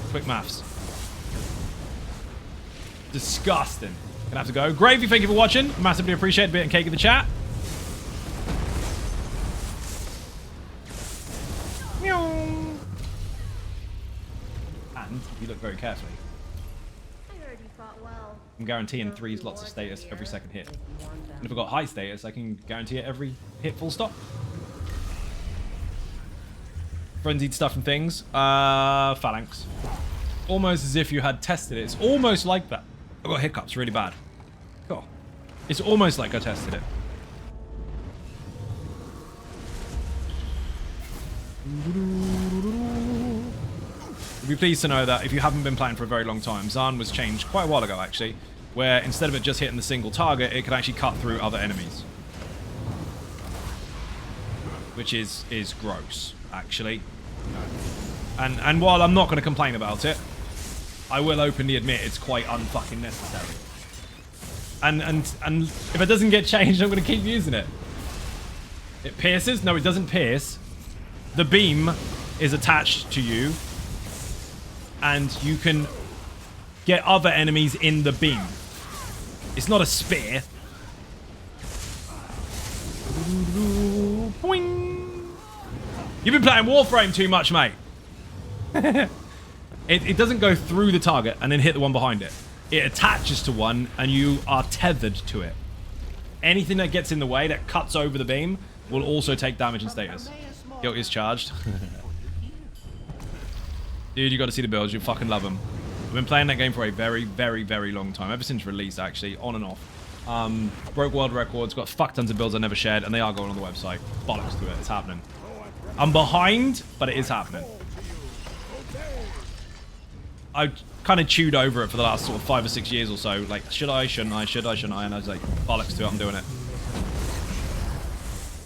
Quick maths. Disgusting. Gonna have to go. Gravy, thank you for watching. Massively appreciate a bit and cake in the chat. And you look very carefully. I heard you fought well. I'm guaranteeing 3 slots of status every second hit. And if I've got high status, I can guarantee it every hit full stop. Frenzied stuff and things. Phalanx. Almost as if you had tested it. It's almost like that. I've got hiccups really bad. Cool. It's almost like I tested it. You'll be pleased to know that if you haven't been playing for a very long time, Zaan was changed quite a while ago actually, where instead of it just hitting the single target, it can actually cut through other enemies. Which is gross, actually. And while I'm not going to complain about it, I will openly admit it's quite unfucking necessary. And if it doesn't get changed, I'm going to keep using it. It pierces? No, it doesn't pierce. The beam is attached to you, and you can get other enemies in the beam. It's not a spear. Boing. You've been playing Warframe too much, mate. It doesn't go through the target and then hit the one behind it. It attaches to one, and you are tethered to it. Anything that gets in the way, that cuts over the beam, will also take damage and status. Guilt is charged. Dude, you got to see the builds. You fucking love them. I've been playing that game for a very, very, very long time. Ever since release, actually. On and off. Broke world records. Got fuck tons of builds I never shared. And they are going on the website. Bollocks to it. It's happening. I'm behind, but it is happening. I kind of chewed over it for the last sort of 5 or 6 years or so. Like, should I, shouldn't I, should I, shouldn't I? And I was like, bollocks to it. I'm doing it.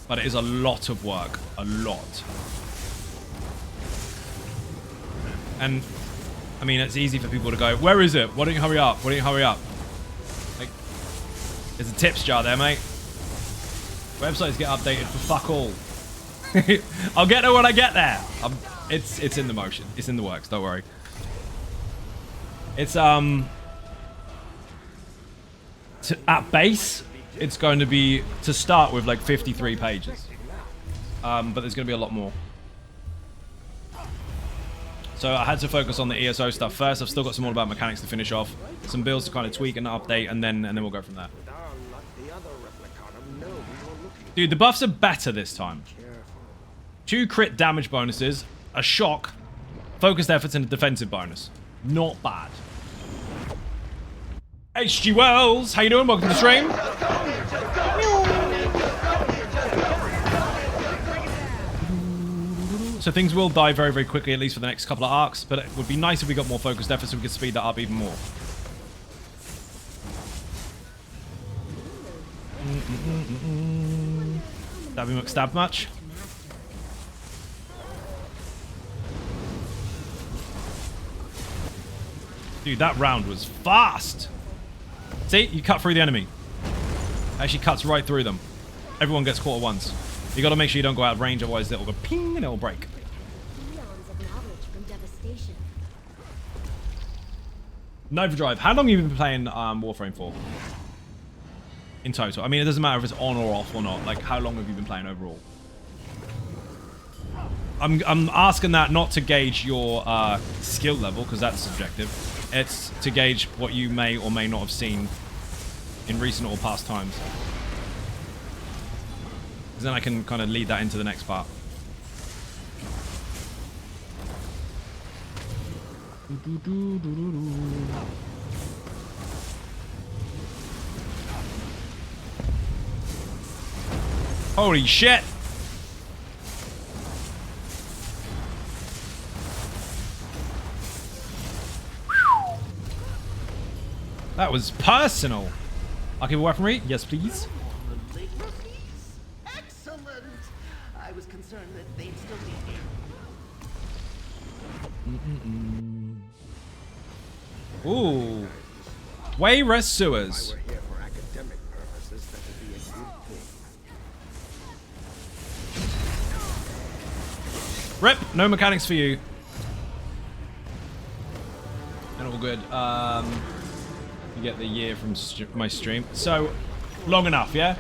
But it is a lot of work. A lot. And, I mean, it's easy for people to go, where is it? Why don't you hurry up? Why don't you hurry up? Like, there's a tips jar there, mate. Websites get updated for fuck all. I'll get there when I get there. It's in the motion. It's in the works. Don't worry. It's, at base, it's going to be, to start with, like 53 pages. But there's going to be a lot more. So I had to focus on the ESO stuff first. I've still got some all about mechanics to finish off. Some builds to kind of tweak and update, and then we'll go from there. Dude, the buffs are better this time. 2 crit damage bonuses, a shock, focused efforts, and a defensive bonus. Not bad. HG Wells, how you doing? Welcome to the stream. So things will die very, very quickly, at least for the next couple of arcs, but it would be nice if we got more focused efforts so we could speed that up even more. Stabby McStab much? Dude, that round was fast. See, you cut through the enemy. Actually cuts right through them. Everyone gets caught at once. You got to make sure you don't go out of range, otherwise it'll go ping and it'll break. Novadrive, how long have you been playing Warframe for? In total. I mean, it doesn't matter if it's on or off or not. Like, how long have you been playing overall? I'm asking that not to gauge your skill level, because that's subjective. It's to gauge what you may or may not have seen in recent or past times. Because then I can kind of lead that into the next part. Holy shit! That was personal. I'll give a weaponry. Yes, please. Excellent. I was concerned that they'd still be here. Ooh. Wayrest Sewers. We're here for academic purposes. That would be a good thing. Rip. No mechanics for you. And all good. You get the year from my stream. So, long enough, yeah?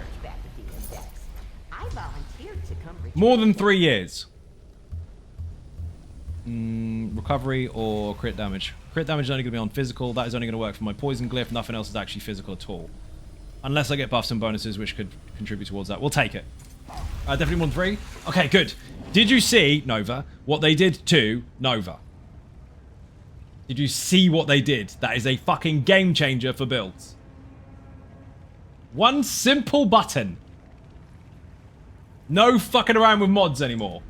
I volunteered to come More than 3 years. Recovery or crit damage? Crit damage is only going to be on physical. That is only going to work for my poison glyph. Nothing else is actually physical at all. Unless I get buffs and bonuses, which could contribute towards that. We'll take it. Definitely more than 3. Okay, good. Did you see, Nova, what they did to Nova? Did you see what they did? That is a fucking game changer for builds. One simple button. No fucking around with mods anymore.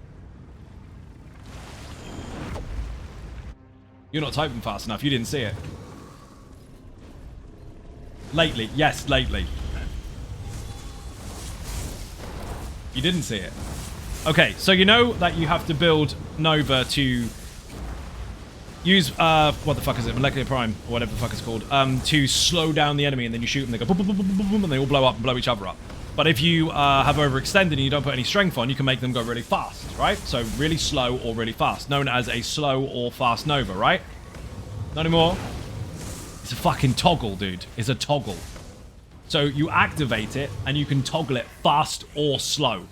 You're not typing fast enough. You didn't see it. Lately. Yes, lately. You didn't see it. Okay, so you know that you have to build Nova to use, what the fuck is it? Molecular Prime, or whatever the fuck it's called, to slow down the enemy, and then you shoot them, they go boom, boom, boom, boom, boom, boom, and they all blow up and blow each other up. But if you have overextended and you don't put any strength on, you can make them go really fast, right? So really slow or really fast, known as a slow or fast Nova, right? Not anymore. It's a fucking toggle, dude. It's a toggle. So you activate it, and you can toggle it fast or slow.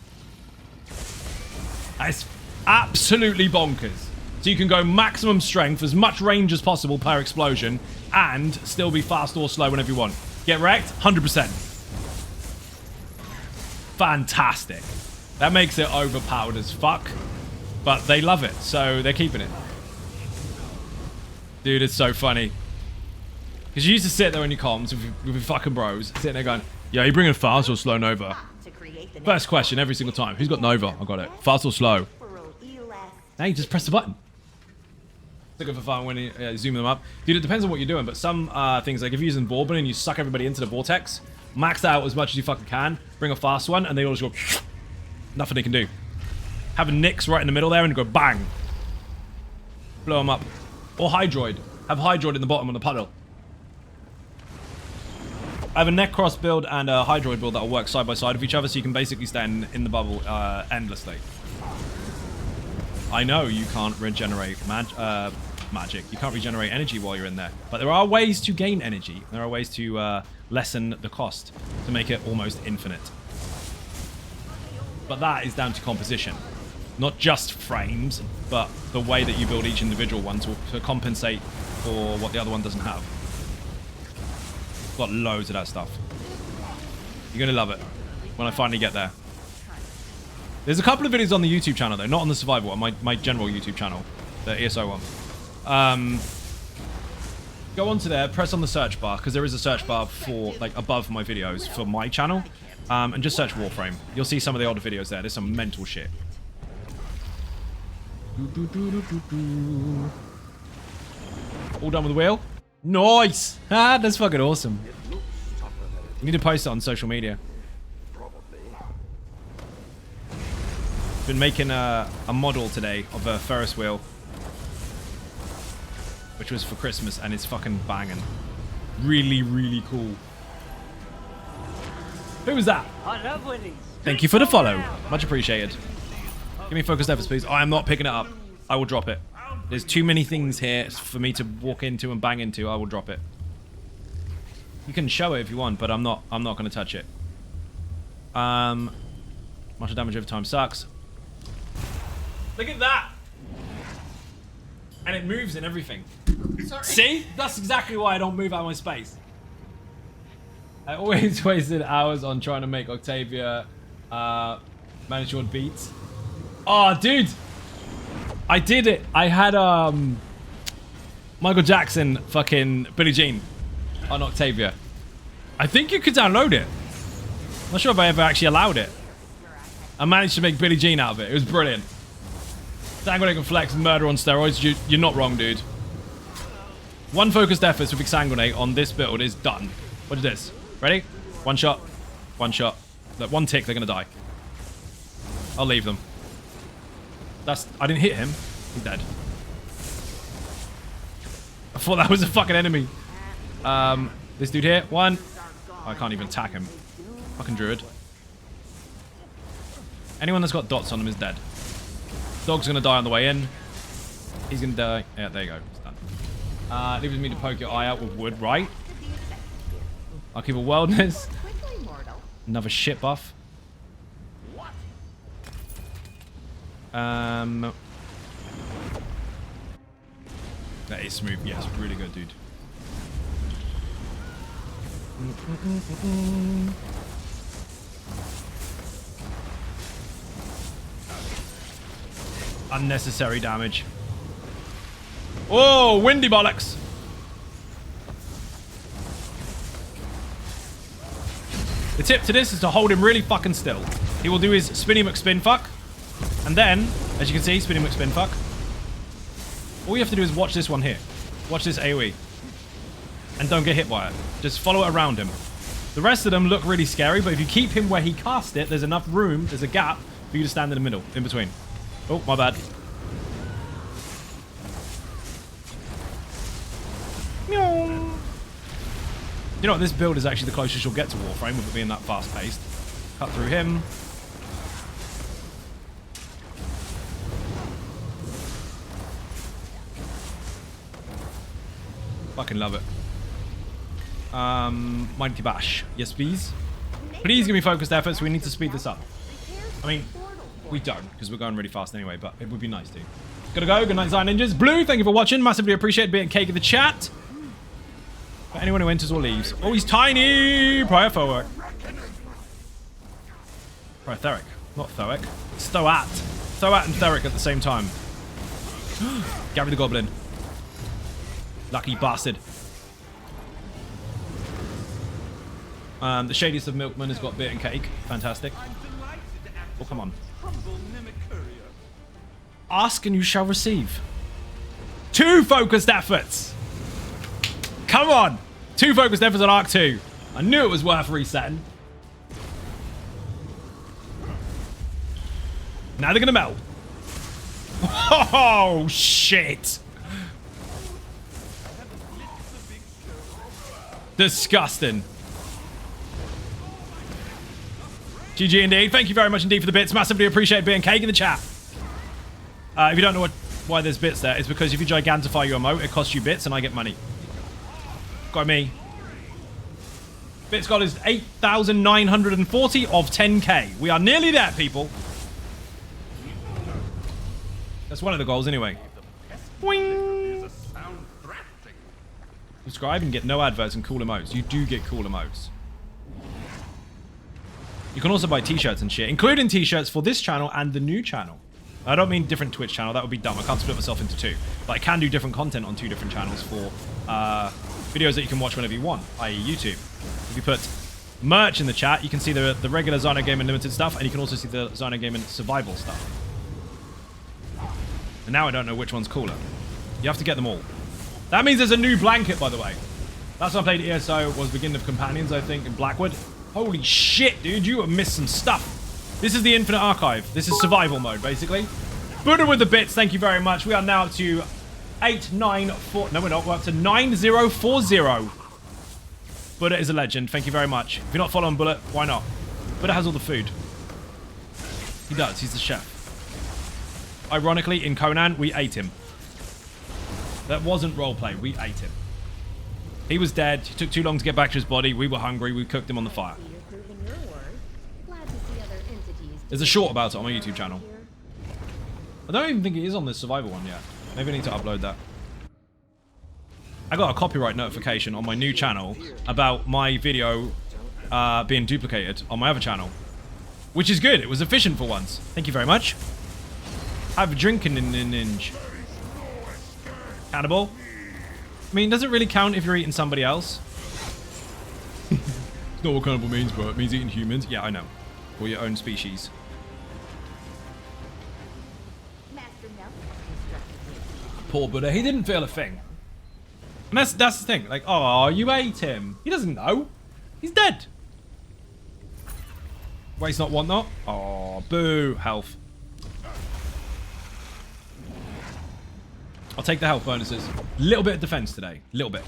That's absolutely bonkers. So you can go maximum strength, as much range as possible per explosion, and still be fast or slow whenever you want. Get wrecked? 100%. Fantastic. That makes it overpowered as fuck, but they love it, so they're keeping it. Dude, it's so funny. Because you used to sit there on your comms with your fucking bros, sitting there going, yeah, you bringing fast or slow Nova? First question every single time. Who's got Nova? I got it. Fast or slow? Now you just press the button. It's good for fun when you zoom them up. Dude, it depends on what you're doing, but some things, like if you're using Bourbon and you suck everybody into the vortex, max out as much as you fucking can, bring a fast one, and they all just go, nothing they can do. Have a Nyx right in the middle there and go bang. Blow them up. Or Hydroid. Have Hydroid in the bottom on the puddle. I have a Necros build and a Hydroid build that will work side by side of each other, so you can basically stand in the bubble endlessly. I know you can't regenerate magic. You can't regenerate energy while you're in there. But there are ways to gain energy. There are ways to lessen the cost to make it almost infinite. But that is down to composition. Not just frames, but the way that you build each individual one to compensate for what the other one doesn't have. Got loads of that stuff. You're going to love it when I finally get there. There's a couple of videos on the YouTube channel, though. Not on the survival one, my general YouTube channel. The ESO one. Go onto there, press on the search bar, because there is a search bar for, like, above my videos for my channel. And just search Warframe. You'll see some of the older videos there. There's some mental shit. All done with the wheel? Nice! Ah, that's fucking awesome. You need to post it on social media. Been making a model today of a Ferris wheel, which was for Christmas, and it's fucking banging. Really, really cool. Who was that? Thank you for the follow. Much appreciated. Give me focused efforts, please. I am not picking it up. I will drop it. There's too many things here for me to walk into and bang into. I will drop it. You can show it if you want, but I'm not going to touch it. Martial damage over time sucks. Look at that! And it moves and everything. Sorry. See? That's exactly why I don't move out of my space. I always wasted hours on trying to make Octavia manicured beats. Oh, dude! I did it. I had Michael Jackson fucking Billie Jean on Octavia. I think you could download it. I'm not sure if I ever actually allowed it. I managed to make Billie Jean out of it. It was brilliant. Sanguinate and Flex, murder on steroids. You're not wrong, dude. One focused effort with Sanguinate on this build is done. What is this? Ready? One shot. One shot. Look, one tick, they're going to die. I'll leave them. I didn't hit him. He's dead. I thought that was a fucking enemy. This dude here. One. I can't even attack him. Fucking druid. Anyone that's got dots on them is dead. Dog's gonna die on the way in. He's gonna die. Yeah, there you go. It's done. Leaves me to poke your eye out with wood, right? I'll keep a wildness. Another shit buff. That is smooth. Yes, really good, dude. Unnecessary damage. Oh, windy bollocks. The tip to this is to hold him really fucking still. He will do his spinny McSpin fuck. And then, as you can see, spinny McSpin fuck. All you have to do is watch this one here. Watch this AoE. And don't get hit by it. Just follow it around him. The rest of them look really scary, but if you keep him where he cast it, there's enough room, there's a gap for you to stand in the middle, in between. Oh, my bad. Meow. You know what? This build is actually the closest you'll get to Warframe with it being that fast-paced. Cut through him. Fucking love it. Mighty Bash. Yes, please. Please give me focused efforts. We need to speed this up. I mean, we don't, because we're going really fast anyway, but it would be nice to. Gotta go. Good night, Zion Ninjas. Blue, thank you for watching. Massively appreciate being cake in the chat. For anyone who enters or leaves. Oh, he's tiny! Prior forward. Theric. Not Thoic. It's Thoat. Thoat and Theric at the same time. Gary the Goblin. Lucky bastard. The Shadiest of Milkman has got beer and cake. Fantastic. Oh, come on. Ask and you shall receive. 2 focused efforts. Come on. 2 focused efforts on Arc 2. I knew it was worth resetting. Now they're going to melt. Oh, shit. Disgusting. GG indeed. Thank you very much indeed for the bits. Massively appreciate being cake in the chat. If you don't know why there's bits there, it's because if you gigantify your emote, it costs you bits and I get money. Got me. Bits got is 8,940 of 10k. We are nearly there, people. That's one of the goals anyway. Boing. Subscribe and get no adverts and cool emotes. You do get cool emotes. You can also buy t-shirts and shit, including t-shirts for this channel and the new channel. I don't mean different Twitch channel. That would be dumb. I can't split myself into 2. But I can do different content on 2 different channels for videos that you can watch whenever you want, i.e. YouTube. If you put merch in the chat, you can see the regular Zyno Gaming Limited stuff, and you can also see the Zyno Gaming Survival stuff. And now I don't know which one's cooler. You have to get them all. That means there's a new blanket, by the way. Last time I played ESO was Beginning of Companions, I think, in Blackwood. Holy shit, dude, you have missed some stuff. This is the Infinite Archive. This is survival mode, basically. Buddha with the bits, thank you very much. We are now up to 894. No, we're not. We're up to 9040. Buddha is a legend. Thank you very much. If you're not following Bullet, why not? Buddha has all the food. He does. He's the chef. Ironically, in Conan, we ate him. That wasn't roleplay. We ate him. He was dead. It took too long to get back to his body. We were hungry. We cooked him on the fire. There's a short about it on my YouTube channel. I don't even think it is on this survival one yet. Maybe I need to upload that. I got a copyright notification on my new channel about my video being duplicated on my other channel. Which is good. It was efficient for once. Thank you very much. Have a drink in ninja. Cannibal. I mean, does it really count if you're eating somebody else? It's not what cannibal means, bro. It means eating humans. Yeah, I know. Or your own species. Poor Buddha. He didn't feel a thing. And that's the thing. Like, oh, you ate him. He doesn't know. He's dead. Waste not, want not. Oh, boo. Health. I'll take the health bonuses. A little bit of defense today. A little bit.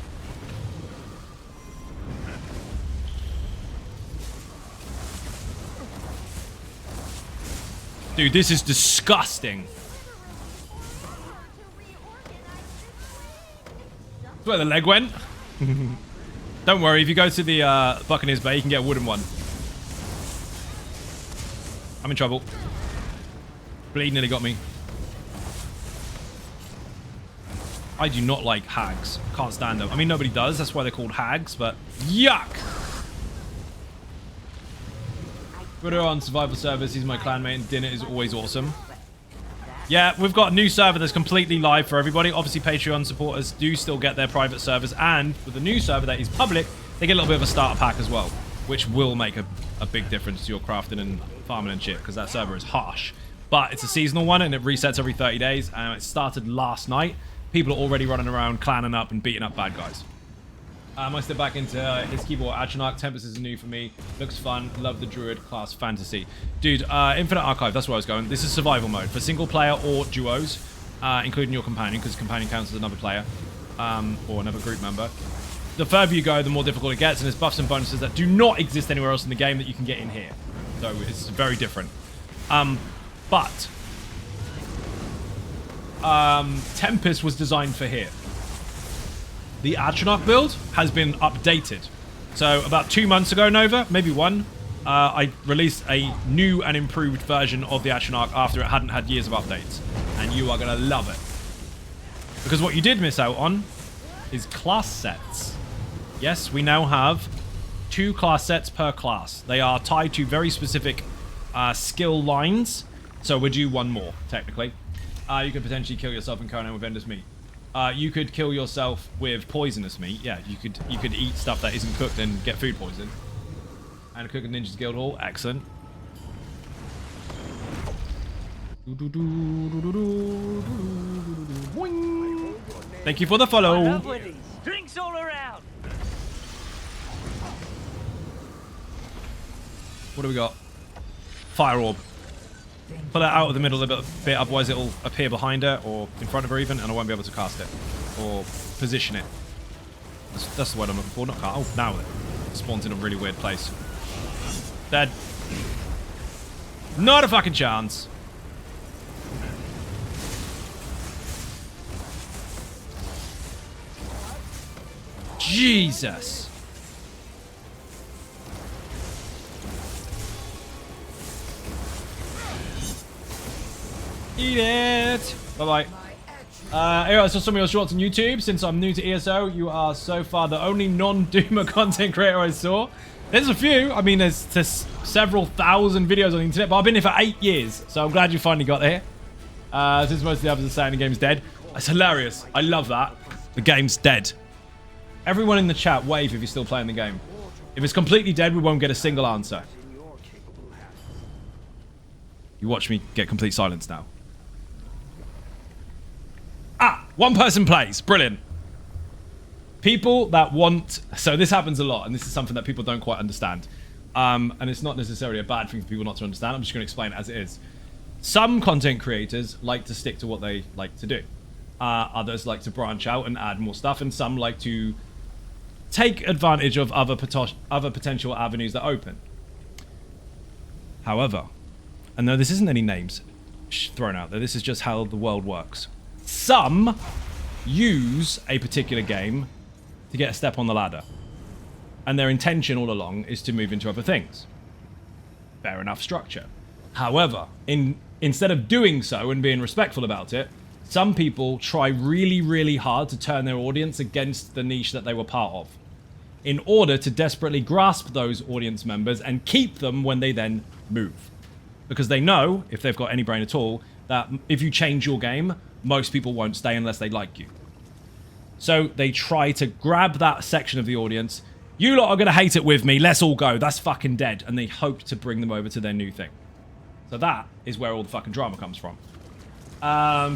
Dude, this is disgusting. That's where the leg went. Don't worry, if you go to the Buccaneers Bay, you can get a wooden one. I'm in trouble. Bleed nearly got me. I do not like hags. Can't stand them. I mean, nobody does. That's why they're called hags, but yuck. Put her on survival service. He's my clanmate, and dinner is always awesome. Yeah, we've got a new server that's completely live for everybody. Obviously, Patreon supporters do still get their private servers, and with the new server that is public, they get a little bit of a starter pack as well, which will make a big difference to your crafting and farming and shit, because that server is harsh. But it's a seasonal one, and it resets every 30 days, and it started last night. People are already running around, clanning up and beating up bad guys. I step back into his keyboard. Atronach. Tempest is new for me. Looks fun. Love the druid class fantasy. Dude, Infinite Archive, that's where I was going. This is survival mode for single player or duos, including your companion, because companion counts as another player or another group member. The further you go, the more difficult it gets, and there's buffs and bonuses that do not exist anywhere else in the game that you can get in here. So it's very different. Tempest was designed for here. The Atronach build has been updated. So about 2 months ago, Nova, maybe one, I released a new and improved version of the Atronach after it hadn't had years of updates. And you are going to love it. Because what you did miss out on is class sets. Yes, we now have 2 class sets per class. They are tied to very specific skill lines. So we're due 1 more, technically. You could potentially kill yourself in Conan with Ender's meat. You could kill yourself with poisonous meat. Yeah, you could eat stuff that isn't cooked and get food poison. And cook at Ninja's Guild Hall. Excellent. Thank you for the follow. Drinks all around. What do we got? Fire orb. Pull it out of the middle a bit, otherwise it'll appear behind her or in front of her even, and I won't be able to cast it or position it. That's the word I'm looking for. Not cast. Oh, now it spawns in a really weird place. Dead. Not a fucking chance. Jesus. Eat it. Bye-bye. Anyway, I saw some of your shorts on YouTube. Since I'm new to ESO, you are so far the only non-Doomer content creator I saw. There's a few. I mean, there's several thousand videos on the internet, but I've been here for 8 years, so I'm glad you finally got here. Since most of the others are saying the game's dead. That's hilarious. I love that. The game's dead. Everyone in the chat, wave if you're still playing the game. If it's completely dead, we won't get a single answer. You watch me get complete silence now. Ah, 1 person plays. Brilliant. People that want... So this happens a lot, and this is something that people don't quite understand. And it's not necessarily a bad thing for people not to understand. I'm just going to explain it as it is. Some content creators like to stick to what they like to do. Others like to branch out and add more stuff, and some like to take advantage of other potential avenues that open. However, and no, this isn't any names thrown out there. This is just how the world works. Some use a particular game to get a step on the ladder, and their intention all along is to move into other things. Fair enough structure. However, instead of doing so and being respectful about it, some people try really, really hard to turn their audience against the niche that they were part of, in order to desperately grasp those audience members and keep them when they then move. Because they know, if they've got any brain at all, that if you change your game, most people won't stay unless they like you. So they try to grab that section of the audience. You lot are going to hate it with me. Let's all go. That's fucking dead. And they hope to bring them over to their new thing. So that is where all the fucking drama comes from.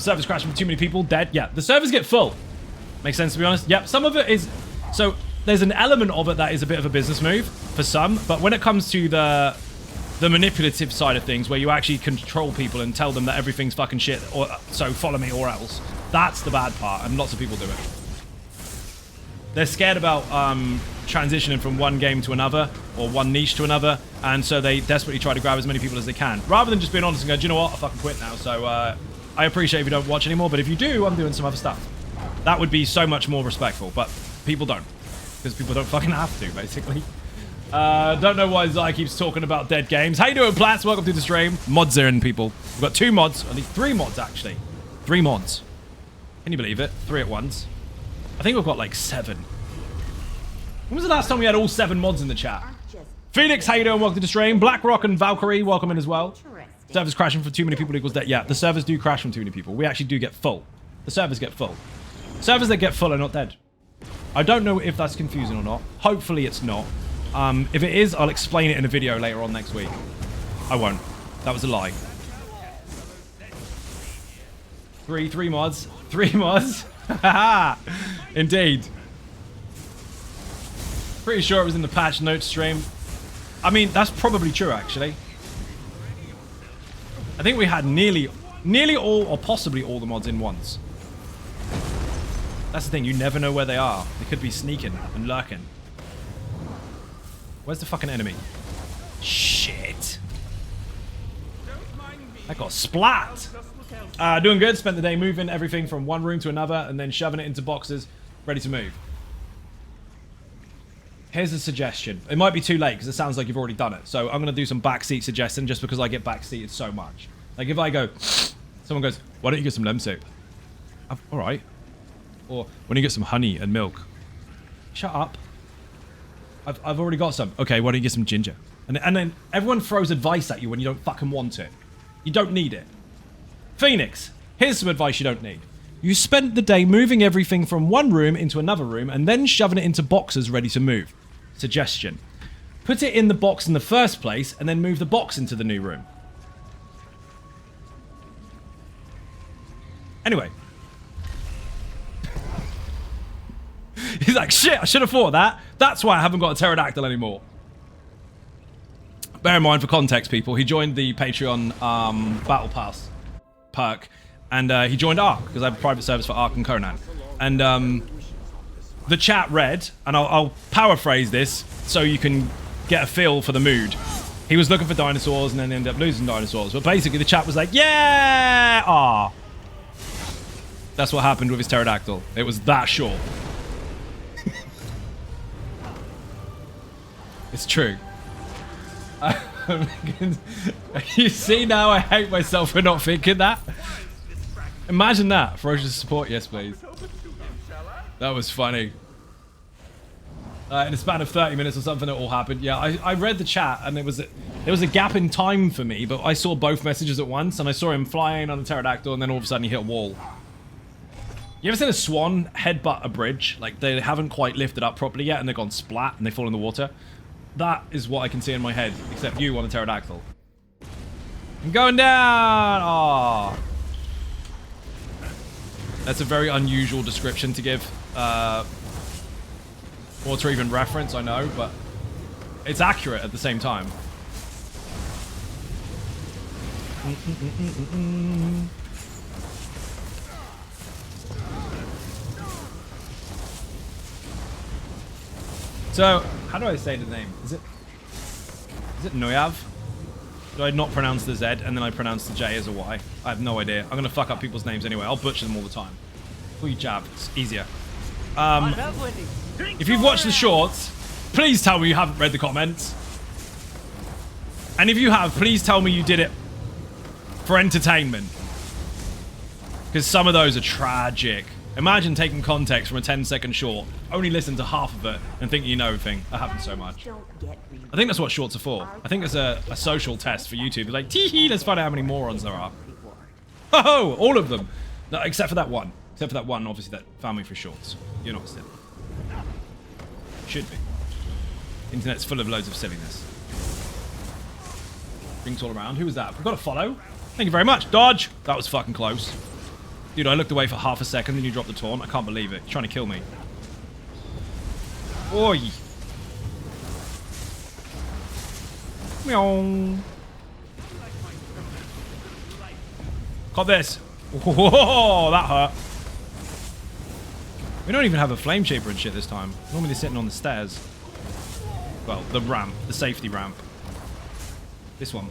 Servers crashing with too many people. Dead. Yeah, the servers get full. Makes sense, to be honest. Yep, some of it is... So there's an element of it that is a bit of a business move for some. But when it comes to the manipulative side of things, where you actually control people and tell them that everything's fucking shit, or so follow me or else, that's the bad part, and lots of people do it. They're scared about transitioning from one game to another, or one niche to another, and so they desperately try to grab as many people as they can, rather than just being honest and go, do you know what, I fucking quit now, so I appreciate if you don't watch anymore, but if you do, I'm doing some other stuff. That would be so much more respectful, but people don't, because people don't fucking have to, basically. Don't know why Zai keeps talking about dead games. How you doing, Plats? Welcome to the stream. Mods are in, people. We've got 2 mods. I think 3 mods, actually. 3 mods. Can you believe it? 3 at once. I think we've got like 7. When was the last time we had all 7 mods in the chat? Phoenix, how you doing? Welcome to the stream. BlackRock and Valkyrie, welcome in as well. Servers crashing for too many people equals dead. Yeah, the servers do crash from too many people. We actually do get full. The servers get full. Servers that get full are not dead. I don't know if that's confusing or not. Hopefully it's not. If it is, I'll explain it in a video later on next week. I won't. That was a lie. 3 mods. 3 mods. Haha. Indeed. Pretty sure it was in the patch notes stream. I mean, that's probably true, actually. I think we had nearly all, or possibly all the mods in once. That's the thing, you never know where they are. They could be sneaking and lurking. Where's the fucking enemy? Shit. That got splat. Doing good. Spent the day moving everything from one room to another and then shoving it into boxes ready to move. Here's a suggestion. It might be too late because it sounds like you've already done it. So I'm going to do some backseat suggestion just because I get backseated so much. Like if I go, someone goes, why don't you get some lemon soup? All right. Or when you get some honey and milk. Shut up. I've already got some. Okay, why don't you get some ginger? And then everyone throws advice at you when you don't fucking want it. You don't need it. Phoenix, here's some advice you don't need. You spent the day moving everything from one room into another room and then shoving it into boxes ready to move. Suggestion. Put it in the box in the first place and then move the box into the new room. Anyway. He's like, shit, I should have thought of that. That's why I haven't got a pterodactyl anymore. Bear in mind, for context, people, he joined the Patreon Battle Pass perk. And he joined Ark, because I have a private service for Ark and Conan. And the chat read, and I'll paraphrase this so you can get a feel for the mood. He was looking for dinosaurs and then ended up losing dinosaurs. But basically, the chat was like, yeah! Ah. That's what happened with his pterodactyl. It was that short. It's true. You see now I hate myself for not thinking that. Imagine that. Ferocious support, yes please. That was funny. In a span of 30 minutes or something, it all happened. Yeah, I read the chat and there was a gap in time for me, but I saw both messages at once and I saw him flying on the pterodactyl and then all of a sudden he hit a wall. You ever seen a swan headbutt a bridge? Like they haven't quite lifted up properly yet and they've gone splat and they fall in the water? That is what I can see in my head, except you on a pterodactyl. I'm going down! Aww. That's a very unusual description to give. Or to even reference, I know, but it's accurate at the same time. So, how do I say the name? Is it Noyav? Do I not pronounce the Z and then I pronounce the J as a Y? I have no idea. I'm going to fuck up people's names anyway. I'll butcher them all the time. Call you Jab. It's easier. If you've watched the shorts, please tell me you haven't read the comments. And if you have, please tell me you did it for entertainment. Because some of those are tragic. Imagine taking context from a 10-second short, only listen to half of it, and think you know everything. That happens so much. I think that's what shorts are for. I think it's a social test for YouTube. They're like, tee-hee, let's find out how many morons there are. Oh, all of them. No, except for that one. Except for that one, obviously, that found me for shorts. You're not silly. Should be. Internet's full of loads of silliness. Rings all around. Who was that? We've got a follow. Thank you very much. Dodge. That was fucking close. Dude, I looked away for half a second, then you dropped the taunt. I can't believe it. You're trying to kill me. Oi. Meow. Got this. Whoa, that hurt. We don't even have a flame shaper and shit this time. Normally they're sitting on the stairs. Well, the ramp. The safety ramp. This one.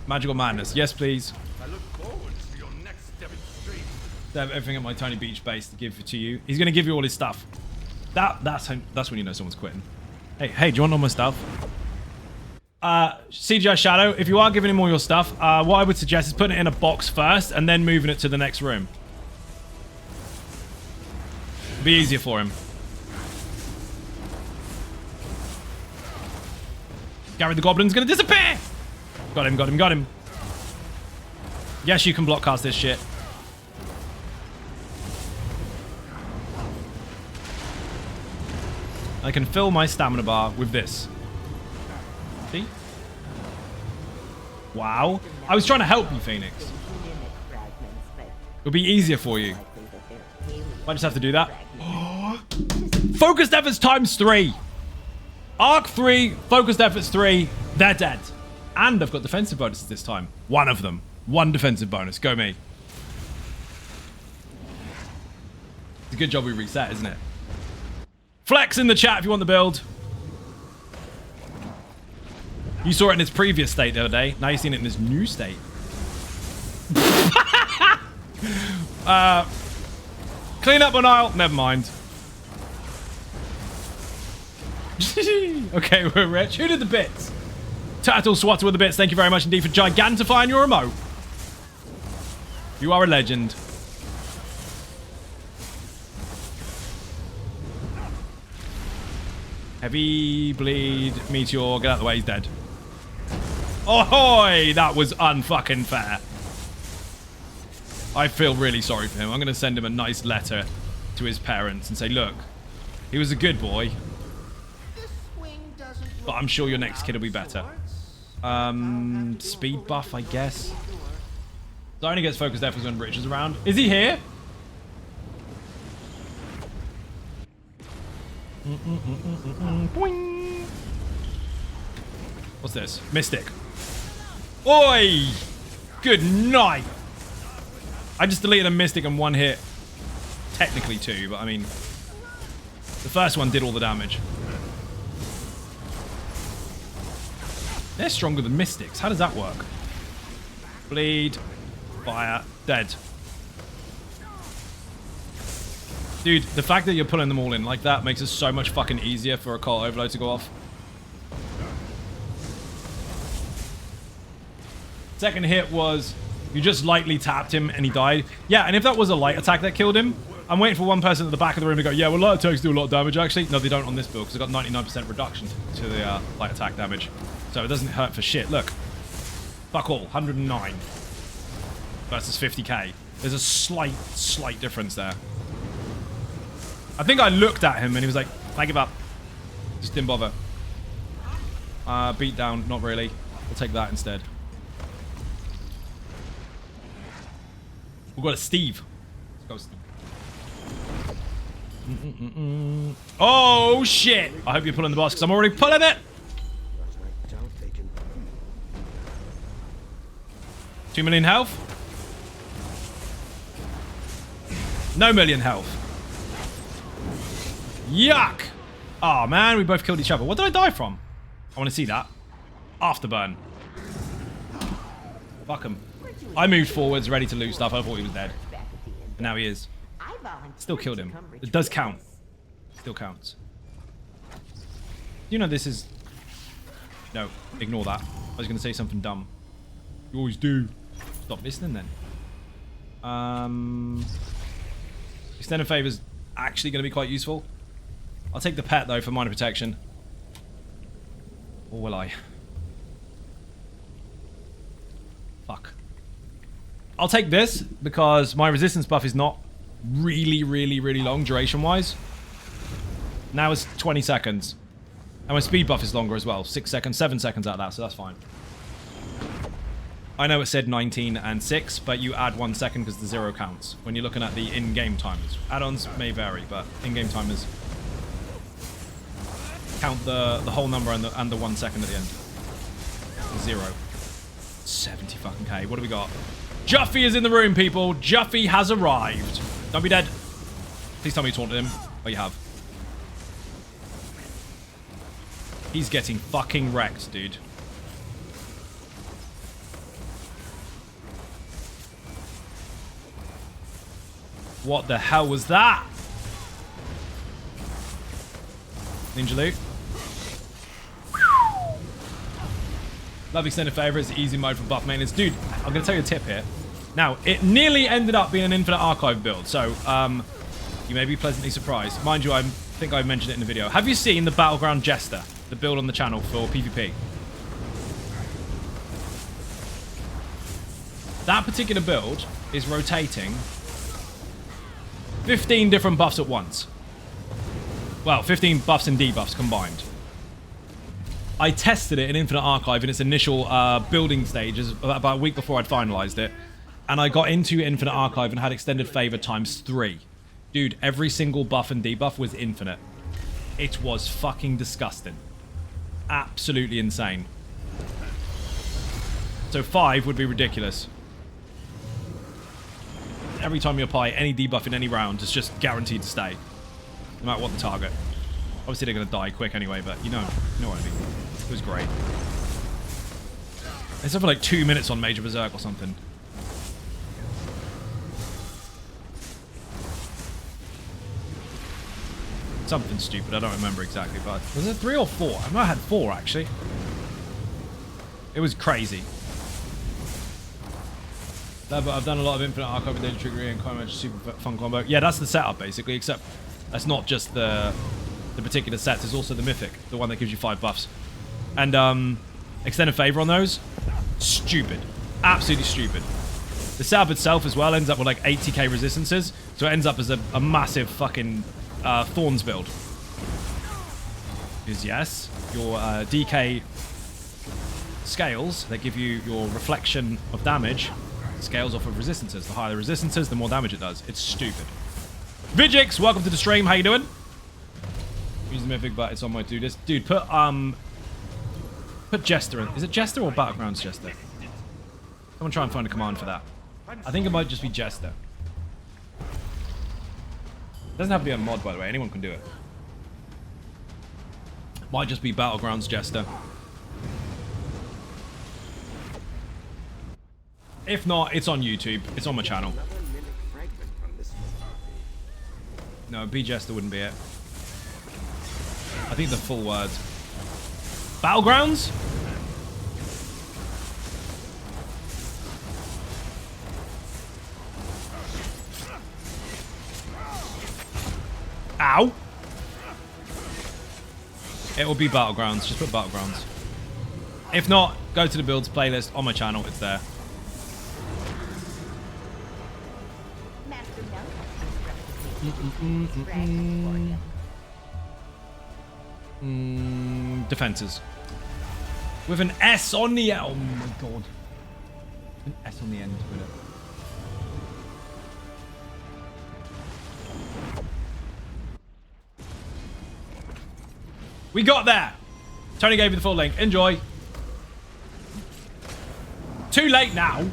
Magical madness. Yes, please. I look forward to your next demonstration. I have everything at my tiny beach base to give to you. He's going to give you all his stuff. That's when you know someone's quitting. Hey, do you want all my stuff? CGI Shadow, if you are giving him all your stuff, what I would suggest is putting it in a box first and then moving it to the next room. It'd be easier for him. Gary the Goblin's gonna disappear! Got him, got him, got him. Yes, you can block cast this shit. I can fill my stamina bar with this. See? Wow. I was trying to help you, Phoenix. It'll be easier for you. I just have to do that. Focused efforts times 3. Arc 3, focused efforts 3. They're dead. And I've got defensive bonuses this time. One of them. 1 defensive bonus. Go me. It's a good job we reset, isn't it? Flex in the chat if you want the build. You saw it in its previous state the other day. Now you've seen it in its new state. Clean up on aisle. Never mind. Okay, we're rich. Who did the bits? Turtle Swatter with the bits. Thank you very much indeed for gigantifying your remote. You are a legend. Heavy bleed meteor. Get out of the way. He's dead. Ahoy! That was unfucking fair. I feel really sorry for him. I'm going to send him a nice letter to his parents and say, look, he was a good boy, but I'm sure your next kid will be better. Speed buff, I guess. So only gets focused efforts when Rich is around. Is he here? Boing. What's this? Mystic. Oi! Good night. I just deleted a Mystic in 1 hit. Technically 2, but I mean, the first one did all the damage. They're stronger than Mystics. How does that work? Bleed. Fire. Dead. Dude, the fact that you're pulling them all in like that makes it so much fucking easier for a call overload to go off. Second hit was you just lightly tapped him and he died. Yeah, and if that was a light attack that killed him, I'm waiting for one person at the back of the room to go, yeah, well, light attacks do a lot of damage, actually. No, they don't on this build, because I've got 99% reduction to the light attack damage. So it doesn't hurt for shit. Look. Fuck all. 109 versus 50k. There's a slight difference there. I think I looked at him and he was like, I give up. Just didn't bother. Beat down, not really. We'll take that instead. We've got a Steve. Let's go, Steve. Oh, shit. I hope you're pulling the boss because I'm already pulling it. 2 million health. No million health. Yuck. Oh, man. We both killed each other. What did I die from? I want to see that. Afterburn. Fuck him. I moved forwards, ready to loot stuff. I thought he was dead. And now he is. Still killed him. It does count. Still counts. You know this is... No, ignore that. I was going to say something dumb. You always do. Stop listening then. Extended Favor's actually going to be quite useful. I'll take the pet though for minor protection. Or will I? Fuck. I'll take this because my resistance buff is not really long duration-wise. Now it's 20 seconds. And my speed buff is longer as well. 6 seconds, 7 seconds out of that, so that's fine. I know it said 19 and 6, but you add 1 second because the 0 counts when you're looking at the in-game timers. Add-ons may vary, but in-game timers count the whole number and the 1 second at the end. 0. 70 fucking K. What do we got? Juffy is in the room, people. Juffy has arrived. Don't be dead. Please tell me you taunted him. Oh, you have. He's getting fucking wrecked, dude. What the hell was that? Ninja loot. Love extended favorites, easy mode for buff maintenance. Dude, I'm going to tell you a tip here. Now, it nearly ended up being an infinite archive build, so you may be pleasantly surprised. Mind you, I think I mentioned it in the video. Have you seen the Battleground Jester, the build on the channel for PvP? That particular build is rotating 15 different buffs at once. Well, 15 buffs and debuffs combined. I tested it in Infinite Archive in its initial building stages about a week before I'd finalized it. And I got into Infinite Archive and had extended favor ×3. Dude, every single buff and debuff was infinite. It was fucking disgusting. Absolutely insane. So 5 would be ridiculous. Every time you apply any debuff in any round, it's just guaranteed to stay. No matter what the target. Obviously they're going to die quick anyway, but you know what I mean. It was great. It's for like 2 minutes on Major Berserk or something. Something stupid, I don't remember exactly, but was it 3 or 4? I might have had 4 actually. It was crazy. But I've done a lot of Infinite Archive and Daily Trickery and Combat super fun combo. Yeah, that's the setup basically, except that's not just the particular sets, it's also the Mythic, the one that gives you 5 buffs. And extended favor on those, stupid. Absolutely stupid. The setup itself as well ends up with like 80k resistances, so it ends up as a massive fucking Thorns build. Because yes, your DK scales that give you your reflection of damage scales off of resistances. The higher the resistances, the more damage it does. It's stupid. Vigix, welcome to the stream. How you doing? Use the Mythic, but it's on my to-do list. Dude, put Jester in. Is it Jester or Battlegrounds Jester? Someone try and find a command for that. I think it might just be Jester. Doesn't have to be a mod, by the way. Anyone can do it. Might just be Battlegrounds Jester. If not, it's on YouTube. It's on my channel. No, B Jester wouldn't be it. I think the full words. Battlegrounds? Ow! It will be Battlegrounds. Just put Battlegrounds. If not, go to the builds playlist on my channel. It's there. Defenses. With an S on the end. Oh my god. An S on the end with it. We got there. Tony gave you the full link. Enjoy. Too late now. You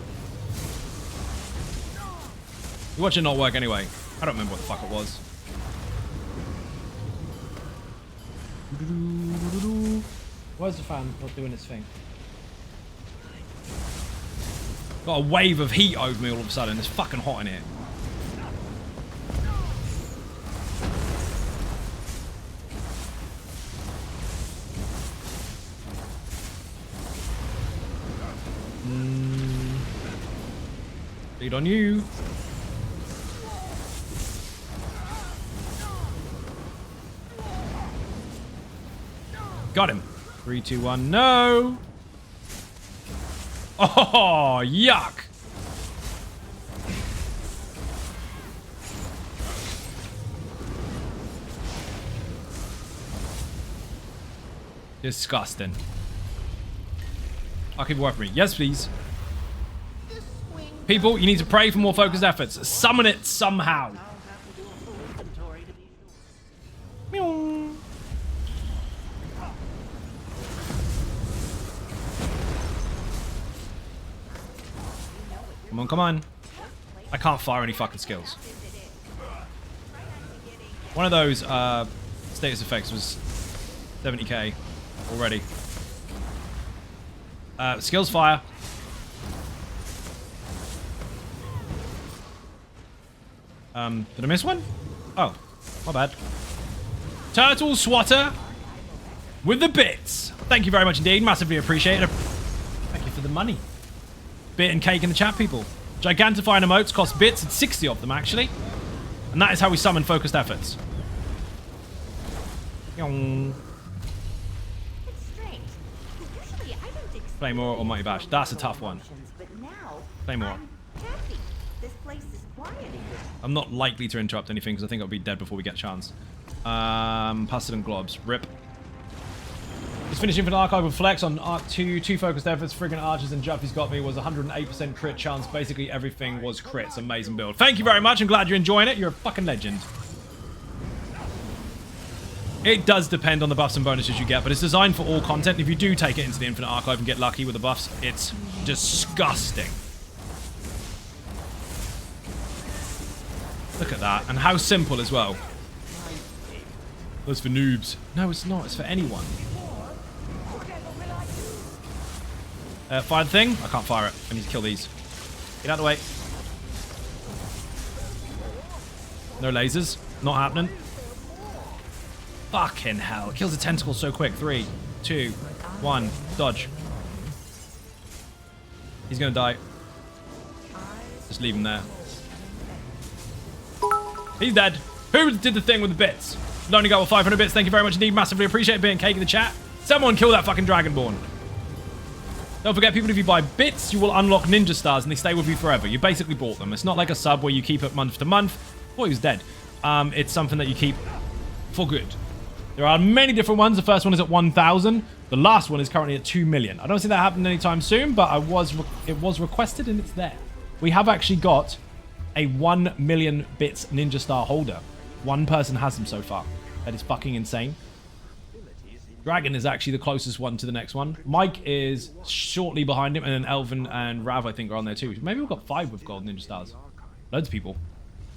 watch it not work anyway. I don't remember what the fuck it was. Why is the fan not doing its thing? Got a wave of heat over me all of a sudden. It's fucking hot in here. Lead on you. Got him. 3, 2, 1, no. Oh, yuck. Disgusting. I'll keep working for me. Yes, please. People, you need to pray for more focused efforts. Summon it somehow. Meow. Come on, come on. I can't fire any fucking skills. One of those status effects was 70k already. Skills fire. Did I miss one? Oh, my bad. Turtle Swatter with the bits. Thank you very much indeed. Massively appreciate it. the money. Bit and cake in the chat, people. Gigantifying emotes cost bits, and 60 of them, actually. And that is how we summon focused efforts. Yong. It's strange. Usually I don't expect Claymore or Mighty Bash. That's a tough one. but now Claymore. I'm happy. This place is quiet again. I'm not likely to interrupt anything because I think I'll be dead before we get a chance. Pestilent Globs. Rip. Just finished Infinite Archive with Flex on Arc 2. 2 focused efforts, friggin' archers, and Juffy's got me. Was 108% crit chance. Basically everything was crits. Amazing build. Thank you very much. I'm glad you're enjoying it. You're a fucking legend. It does depend on the buffs and bonuses you get, but it's designed for all content. If you do take it into the Infinite Archive and get lucky with the buffs, it's disgusting. Look at that. And how simple as well. That's for noobs. No, it's not. It's for anyone. Fire the thing? I can't fire it. I need to kill these. Get out of the way. No lasers. Not happening. Fucking hell. It kills the tentacle so quick. 3, 2, 1. Dodge. He's gonna die. Just leave him there. He's dead. Who did the thing with the bits? Lonely Guy with 500 bits. Thank you very much indeed. Massively appreciate it. Being cake in the chat. Someone kill that fucking Dragonborn. Don't forget, people, if you buy bits, you will unlock ninja stars and they stay with you forever. You basically bought them. It's not like a sub where you keep it month to month. Boy, he was dead. It's something that you keep for good. There are many different ones. The first one is at 1,000. The last one is currently at 2 million. I don't see that happening anytime soon, but it was requested and it's there. We have actually got a 1 million bits ninja star holder. One person has them so far. That is fucking insane. Dragon is actually the closest one to the next one. Mike is shortly behind him, and then Elvin and Rav, I think, are on there too. Maybe we've got 5 with gold ninja stars. Loads of people.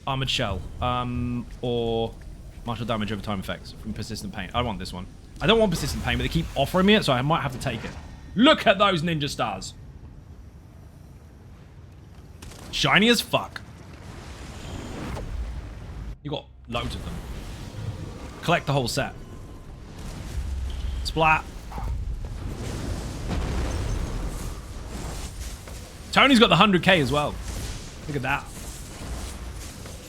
Armored Shell. Or martial damage over time effects from Persistent Pain. I want this one. I don't want Persistent Pain, but they keep offering me it, so I might have to take it. Look at those ninja stars. Shiny as fuck. You got loads of them. Collect the whole set. Splat. Tony's got the 100k as well. Look at that.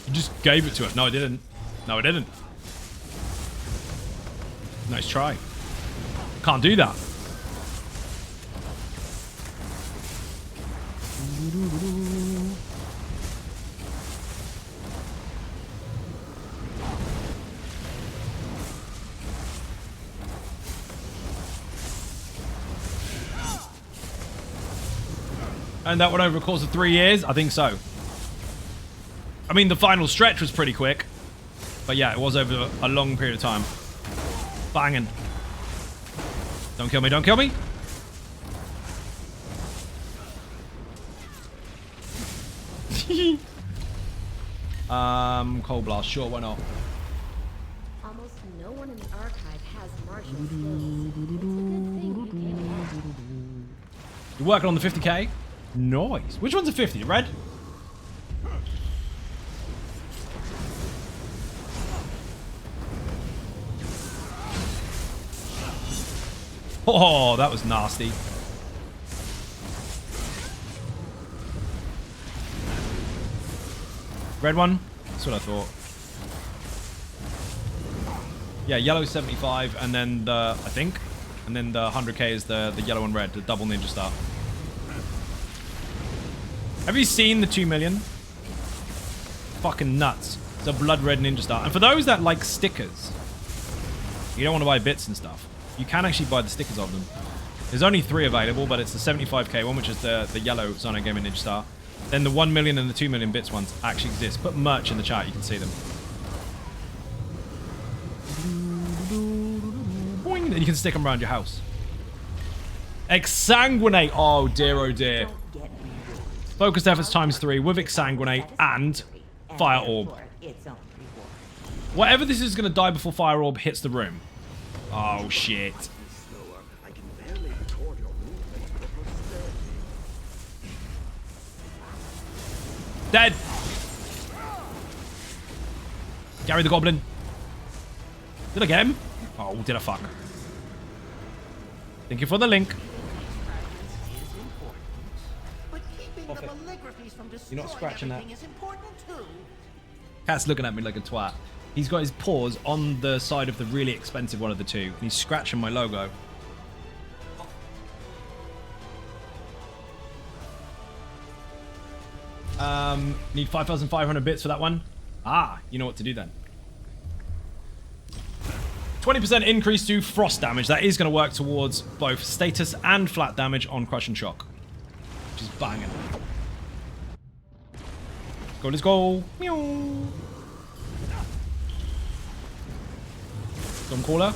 You just gave it to it. No, I didn't. No, I didn't. Nice try. Can't do that. And that went over a course of 3 years? I think so. I mean, the final stretch was pretty quick. But yeah, it was over a long period of time. Banging. Don't kill me, don't kill me. Cold Blast, sure, why not? Almost no one in the archive has martial skills. It's a good thing you came along. You're working on the 50k? Nice. Which one's a 50? Red? Oh, that was nasty. Red one? That's what I thought. Yeah, yellow 75, and then the, I think, and then the 100k is the yellow and red, the double ninja star. Have you seen the 2 million? Fucking nuts. It's a blood red ninja star. And for those that like stickers, you don't want to buy bits and stuff, you can actually buy the stickers of them. There's only 3 available, but it's the 75k one, which is the yellow Sonic Gaming Ninja Star. Then the 1 million and the 2 million bits ones actually exist. Put merch in the chat, you can see them. Boing, and you can stick them around your house. Exsanguinate. Oh dear, oh dear. Focused efforts ×3 with Exsanguinate and Fire Orb. Whatever this is going to die before Fire Orb hits the room. Oh shit. Dead. Gary the Goblin. Did I get him? Oh, did I fuck? Thank you for the link. calligraphies from You're not destroying scratching that. everything is important too. Cat's looking at me like a twat. He's got his paws on the side of the really expensive one of the two, and he's scratching my logo. Need 5,500 bits for that one. Ah, you know what to do then. 20% increase to frost damage. That is going to work towards both status and flat damage on Crush and Shock. Which is banging. Let's go, let's go. Meow. Stormcaller.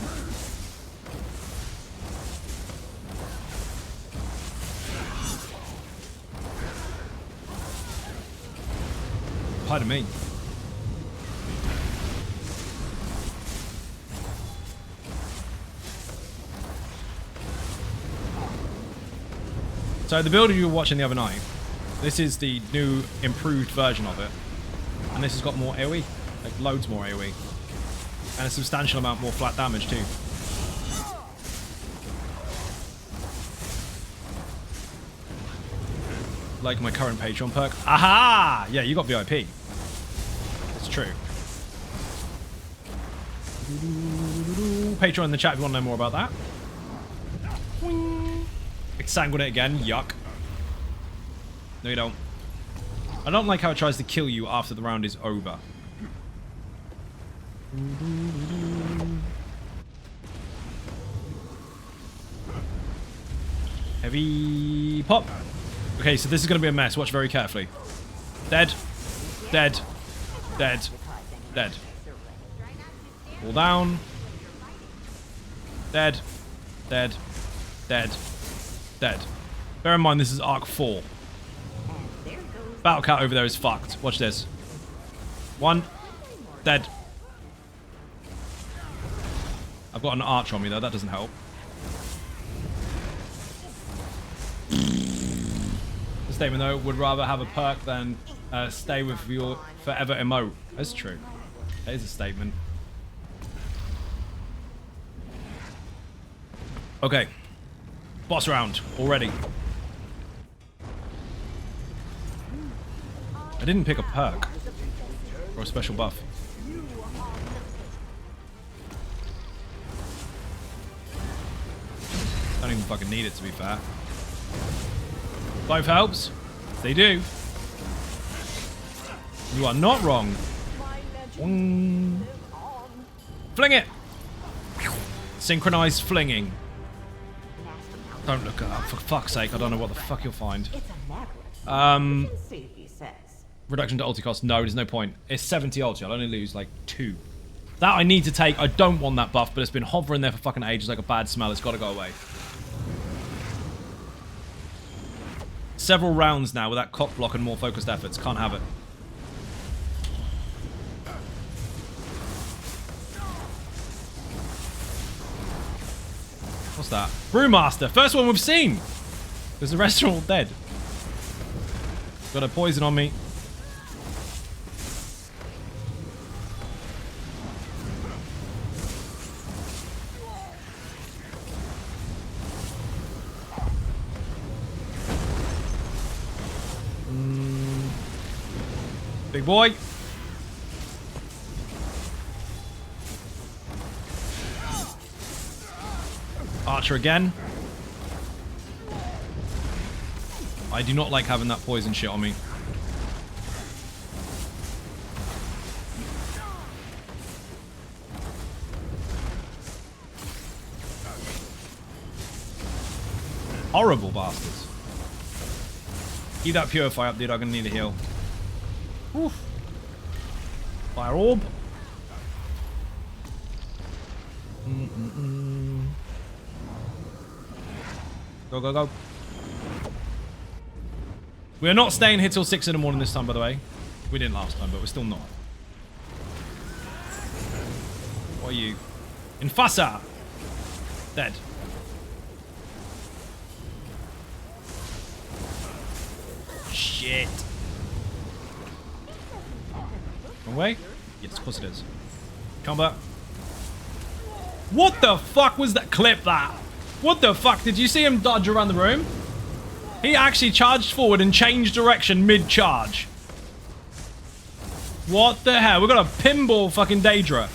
Pardon me. So the build you were watching the other night, this is the new improved version of it. And this has got more AoE, like loads more AoE. And a substantial amount more flat damage too. Like my current Patreon perk. Aha! Yeah, you got VIP. It's true. Patreon in the chat if you want to know more about that. Exsanguinate again. Yuck. No, you don't. I don't like how it tries to kill you after the round is over. Heavy pop. Okay, so this is going to be a mess. Watch very carefully. Dead. Dead. Dead. Dead. Fall down. Dead. Dead. Dead. Dead. Bear in mind, this is Arc 4. Battle Cat over there is fucked. Watch this. One. Dead. I've got an arch on me, though. That doesn't help. The statement, though, would rather have a perk than stay with your forever emote. That's true. That is a statement. Okay. Boss round. Already. I didn't pick a perk. Or a special buff. Don't even fucking need it, to be fair. Both helps. They do. You are not wrong. Fling it! Synchronized flinging. Don't look it up, for fuck's sake. I don't know what the fuck you'll find. Reduction to ulti cost. No, there's no point. It's 70 ulti. I'll only lose like 2. That I need to take. I don't want that buff, but it's been hovering there for fucking ages like a bad smell. It's got to go away. Several rounds now with that cock block and more focused efforts. Can't have it. What's that? Brewmaster. First one we've seen. Because the rest are all dead. Got a poison on me. Big boy. Archer again. I do not like having that poison shit on me. Horrible bastards. Keep that purify up, dude. I'm gonna need a heal. Oof. Fire orb. Go, go, go. We are not staying here till 6 in the morning this time, by the way. We didn't last time, but we're still not. What are you? Infasa! Dead. Shit. Wrong way? Yes, of course it is. Combat. What the fuck was that? Clip that. What the fuck? Did you see him dodge around the room? He actually charged forward and changed direction mid-charge. What the hell? We've got a pinball fucking Daedra.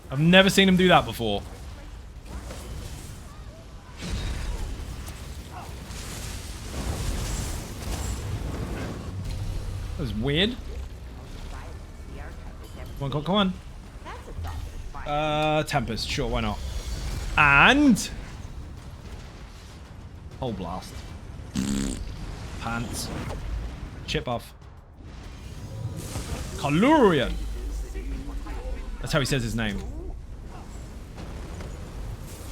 I've never seen him do that before. That was weird. Come on, come on. Tempest, sure, why not? And Hull Blast. Pants. Chip off. Kalurian. That's how he says his name.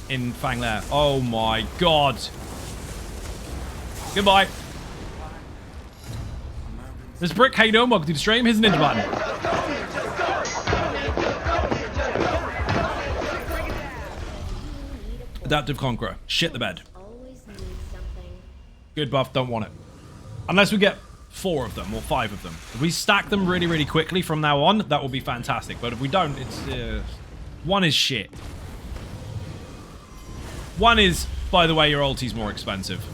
In Fang Lair. Oh my god. Goodbye. This Brick, how you doing? Welcome to the stream. Here's the ninja button. Adaptive Conqueror. Shit the bed. Always need something. Good buff, don't want it. Unless we get 4 of them or 5 of them. If we stack them really, really quickly from now on, that will be fantastic. But if we don't, it's... 1 is shit. 1 is, by the way, your ulti's more expensive.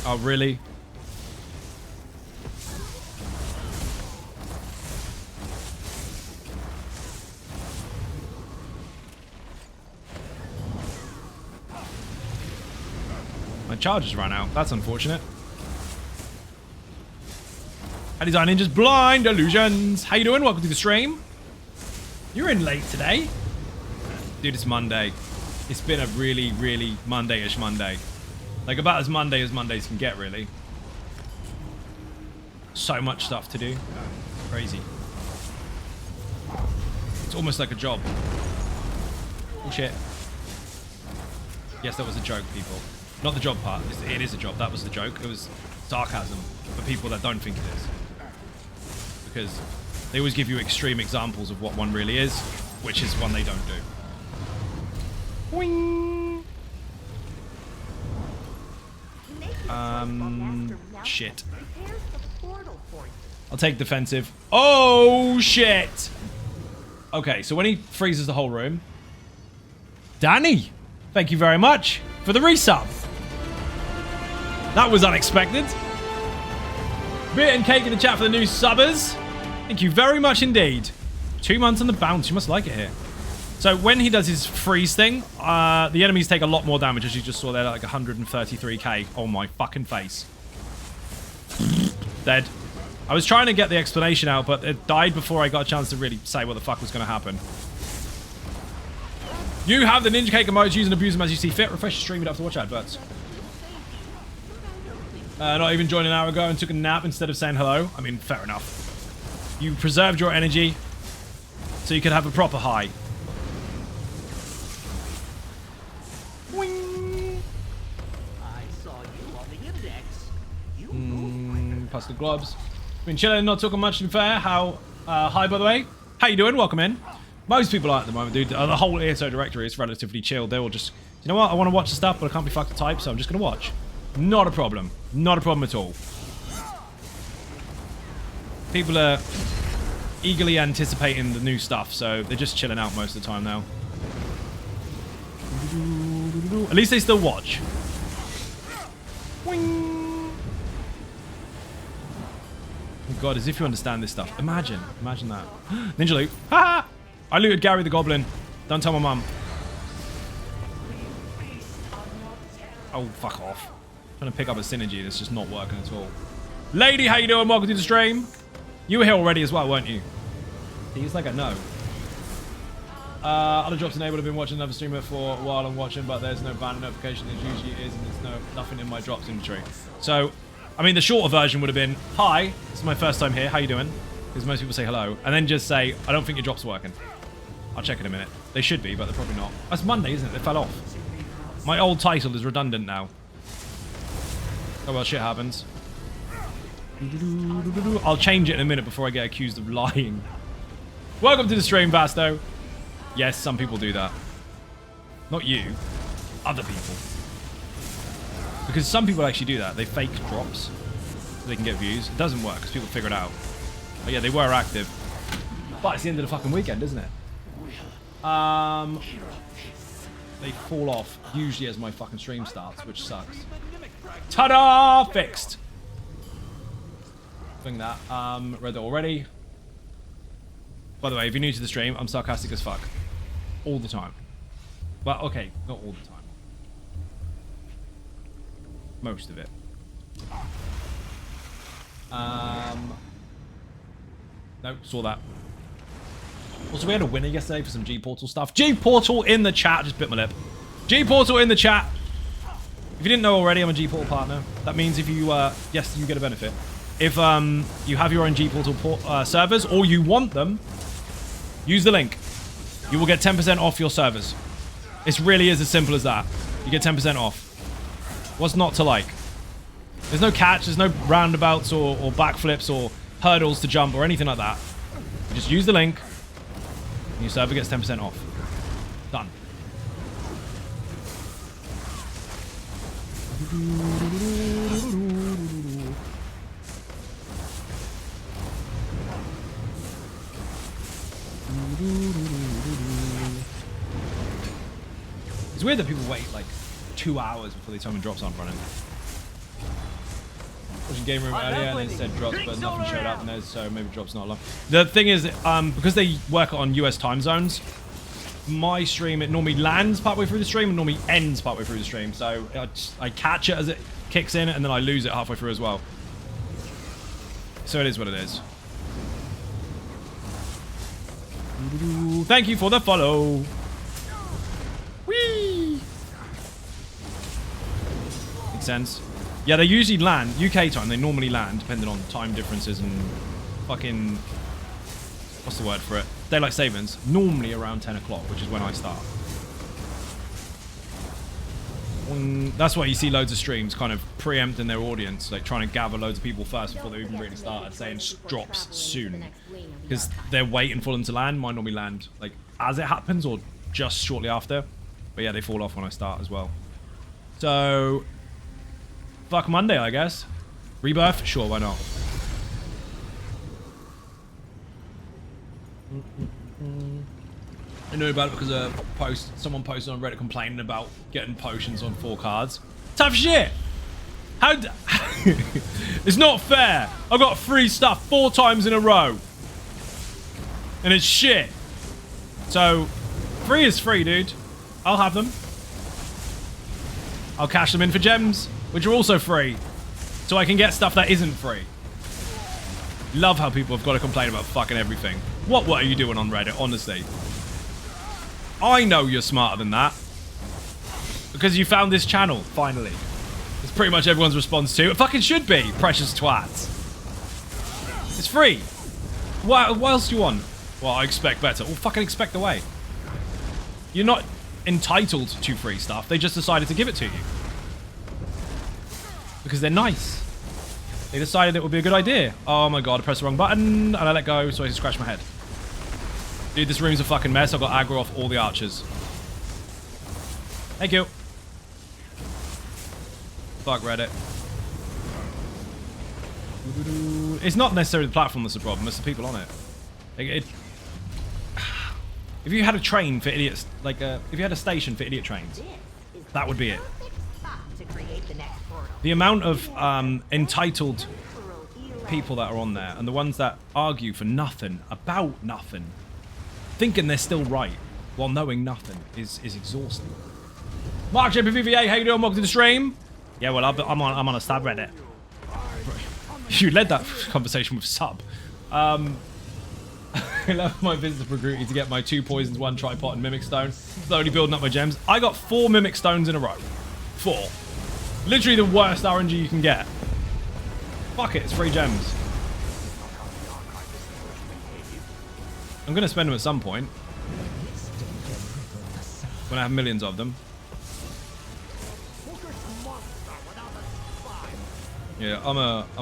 Oh, really? My charges ran out. That's unfortunate. I design ninjas blind illusions. How you doing? Welcome to the stream. You're in late today. Dude, it's Monday. It's been a really, really Monday-ish Monday. Like about as Monday as Mondays can get, really. So much stuff to do. Crazy. It's almost like a job. Oh shit. Yes, that was a joke, people. Not the job part. It is a job. That was the joke. It was sarcasm for people that don't think it is. Because they always give you extreme examples of what one really is, which is one they don't do. Boing. Shit. I'll take defensive. Oh, shit. Okay, so when he freezes the whole room. Danny, thank you very much for the resub. That was unexpected. Beer and cake in the chat for the new subbers. Thank you very much indeed. 2 months on the bounce. You must like it here. So when he does his freeze thing, the enemies take a lot more damage, as you just saw there, like 133k. Oh my fucking face. Dead. I was trying to get the explanation out, but it died before I got a chance to really say what the fuck was going to happen. You have the Ninja Cake emotes, use and abuse them as you see fit. Refresh your stream, you don't have to watch adverts. Not even joined an hour ago and took a nap instead of saying hello. I mean, fair enough. You preserved your energy so you could have a proper high. I saw you on the index. You moved Pass the globs. Been chilling, not talking much to be fair. How, hi by the way. How you doing? Welcome in. Most people are at the moment, dude. The whole ESO directory is relatively chill. They will just, you know what? I want to watch the stuff, but I can't be fucked to type, so I'm just going to watch. Not a problem. Not a problem at all. People are eagerly anticipating the new stuff, so they're just chilling out most of the time now. At least they still watch. Wing. Oh God, as if you understand this stuff. Imagine that. Ninja loot. Ha! I looted Gary the Goblin. Don't tell my mum. Oh, fuck off. Trying to pick up a synergy that's just not working at all. Lady, how you doing? Welcome to the stream. You were here already as well, weren't you? He's like a no. Other drops enabled. I've been watching another streamer for a while. I'm watching, but there's no ban notification. There usually is, and there's nothing in my drops inventory. So, I mean, the shorter version would have been, hi, this is my first time here. How you doing? Because most people say hello, and then just say, I don't think your drop's working. I'll check in a minute. They should be, but they're probably not. That's Monday, isn't it? They fell off. My old title is redundant now. Oh well, shit happens. I'll change it in a minute before I get accused of lying. Welcome to the stream, Vasto. Yes, some people do that. Not you. Other people. Because some people actually do that. They fake drops so they can get views. It doesn't work because people figure it out. But yeah, they were active. But it's the end of the fucking weekend, isn't it? They fall off usually as my fucking stream starts, which sucks. Ta-da! Fixed. Thing that. Read that already. By the way, if you're new to the stream, I'm sarcastic as fuck. All the time. Well, okay, not all the time. Most of it. No, saw that. Also, we had a winner yesterday for some G-Portal stuff. G-Portal in the chat. Just bit my lip. G-Portal in the chat. If you didn't know already, I'm a G-Portal partner. That means if you, yes, you get a benefit. If you have your own G-Portal servers, or you want them, use the link. You will get 10% off your servers. It really is as simple as that. You get 10% off. What's not to like? There's no catch, there's no roundabouts or backflips or hurdles to jump or anything like that. You just use the link, and your server gets 10% off. Done. It's weird that people wait like 2 hours before they tell me drops aren't running. Watching Game Room earlier and they said drops, but nothing showed up in there, so maybe drops not long. The thing is, because they work on US time zones, my stream, it normally lands partway through the stream and normally ends partway through the stream. So I catch it as it kicks in and then I lose it halfway through as well. So it is what it is. Thank you for the follow. Whee! Makes sense. Yeah, they usually land. UK time, they normally land, depending on time differences and fucking... What's the word for it? Daylight savings. Normally around 10 o'clock, which is when I start. That's why you see loads of streams kind of preempting their audience, like trying to gather loads of people first before they even really started, saying drops soon. Because they're waiting for them to land. Might normally land like as it happens or just shortly after. But yeah, they fall off when I start as well. So... Fuck Monday, I guess. Rebirth? Sure, why not? I know about it because someone posted on Reddit complaining about getting potions on 4 cards. Tough shit! It's not fair! I got free stuff 4 times in a row. And it's shit. So, free is free, dude. I'll have them. I'll cash them in for gems, which are also free, so I can get stuff that isn't free. Love how people have got to complain about fucking everything. What are you doing on Reddit, honestly? I know you're smarter than that. Because you found this channel, finally. It's pretty much everyone's response to. It fucking should be, precious twats. It's free. What else do you want? Well, I expect better. Well, fucking expect away. You're not entitled to free stuff. They just decided to give it to you. Because they're nice. They decided it would be a good idea. Oh my god, I pressed the wrong button and I let go, so I scratched my head. Dude, this room's a fucking mess. I've got aggro off all the archers. Thank you. Fuck Reddit. It's not necessarily the platform that's the problem, it's the people on it. If you had a train for idiots, like if you had a station for idiot trains, that would be it. The amount of entitled people that are on there and the ones that argue for nothing, about nothing, thinking they're still right while knowing nothing is exhausting. Mark JPVVA, how you doing? Welcome to the stream. Yeah, well, I'm on a stab Reddit. You led that conversation with sub. I left my visit to Pregruti to get my 2 poisons, 1 tripod and mimic stone. Slowly building up my gems. I got 4 mimic stones in a row. 4. Literally the worst RNG you can get. Fuck it, it's free gems. I'm gonna spend them at some point. When I have millions of them. Yeah, I'm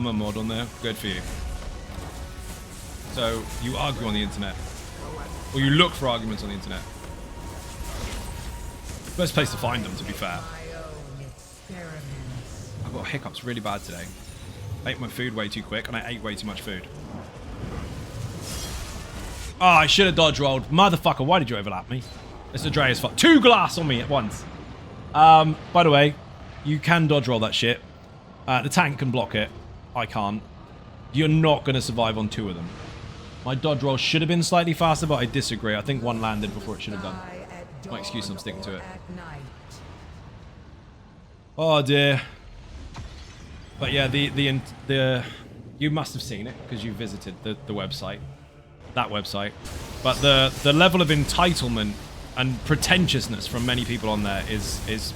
a mod on there. Good for you. So you argue on the internet, or you look for arguments on the internet. Best place to find them, to be fair. hiccups really bad today. I ate my food way too quick, and I ate way too much food. Oh, I should have dodge rolled. Motherfucker, why did you overlap me? It's a Dre as fuck. 2 glass on me at once. By the way, you can dodge roll that shit. The tank can block it. I can't. You're not going to survive on 2 of them. My dodge roll should have been slightly faster, but I disagree. I think 1 landed before it should have done. My excuse, I'm sticking to it. Oh dear. But yeah, the you must have seen it because you visited the website. That website. But the level of entitlement and pretentiousness from many people on there is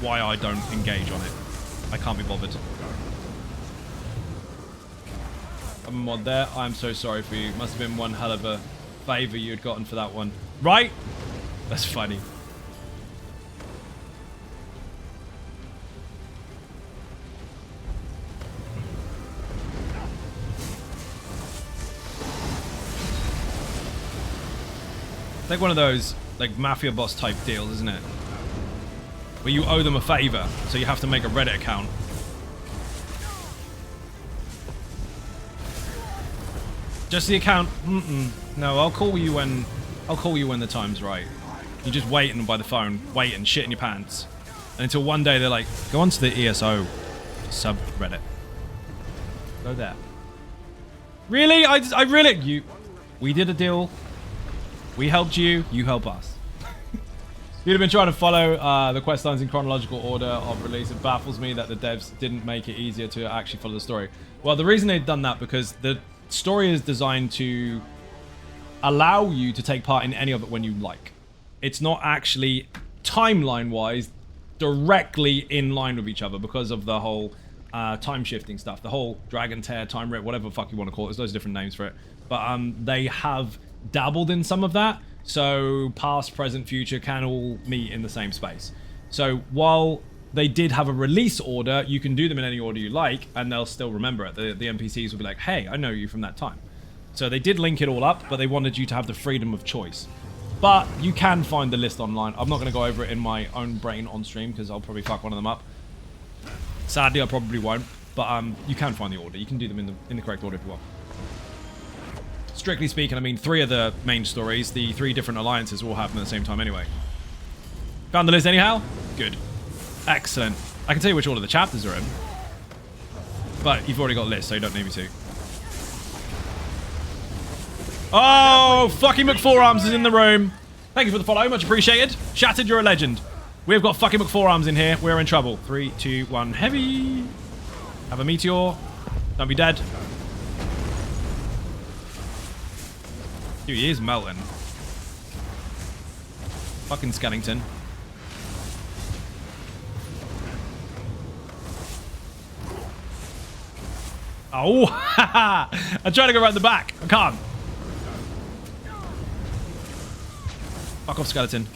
why I don't engage on it. I can't be bothered. I'm a mod there. I'm so sorry for you. Must have been one hell of a favor you had gotten for that one. Right? That's funny. It's like one of those like mafia boss type deals, isn't it? Where you owe them a favor, so you have to make a Reddit account. Just the account. No, I'll call you when the time's right. You're just waiting by the phone, waiting, shit in your pants. And until one day they're like, go onto the ESO subreddit. Go there. Really? I really we did a deal. We helped you, you help us. You'd have been trying to follow the quest lines in chronological order of release. It baffles me that the devs didn't make it easier to actually follow the story. Well, the reason they've done that because the story is designed to allow you to take part in any of it when you like. It's not actually timeline-wise directly in line with each other because of the whole time shifting stuff, the whole Dragon Tear, Time Rip, whatever the fuck you want to call it. There's loads of different names for it, but they have dabbled in some of that, so past, present, future can all meet in the same space. So while they did have a release order, you can do them in any order you like, and they'll still remember it. The NPCs will be like, hey, I know you from that time. So they did link it all up, but they wanted you to have the freedom of choice. But you can find the list online. I'm not going to go over it in my own brain on stream, because I'll probably fuck one of them up. Sadly, I probably won't, but you can find the order. You can do them in the correct order if you want. Strictly speaking, I mean, 3 of the main stories, the 3 different alliances will happen at the same time anyway. Found the list anyhow? Good. Excellent. I can tell you which order the chapters are in. But you've already got a list, so you don't need me to. Oh, fucking McForearms is in the room. Thank you for the follow, much appreciated. Shattered, you're a legend. We've got fucking McForearms in here. We're in trouble. 3, 2, 1, heavy. Have a meteor. Don't be dead. Dude, he is melting. Fucking Skellington. Oh, I'm trying to go around the back. I can't. Fuck off, skeleton.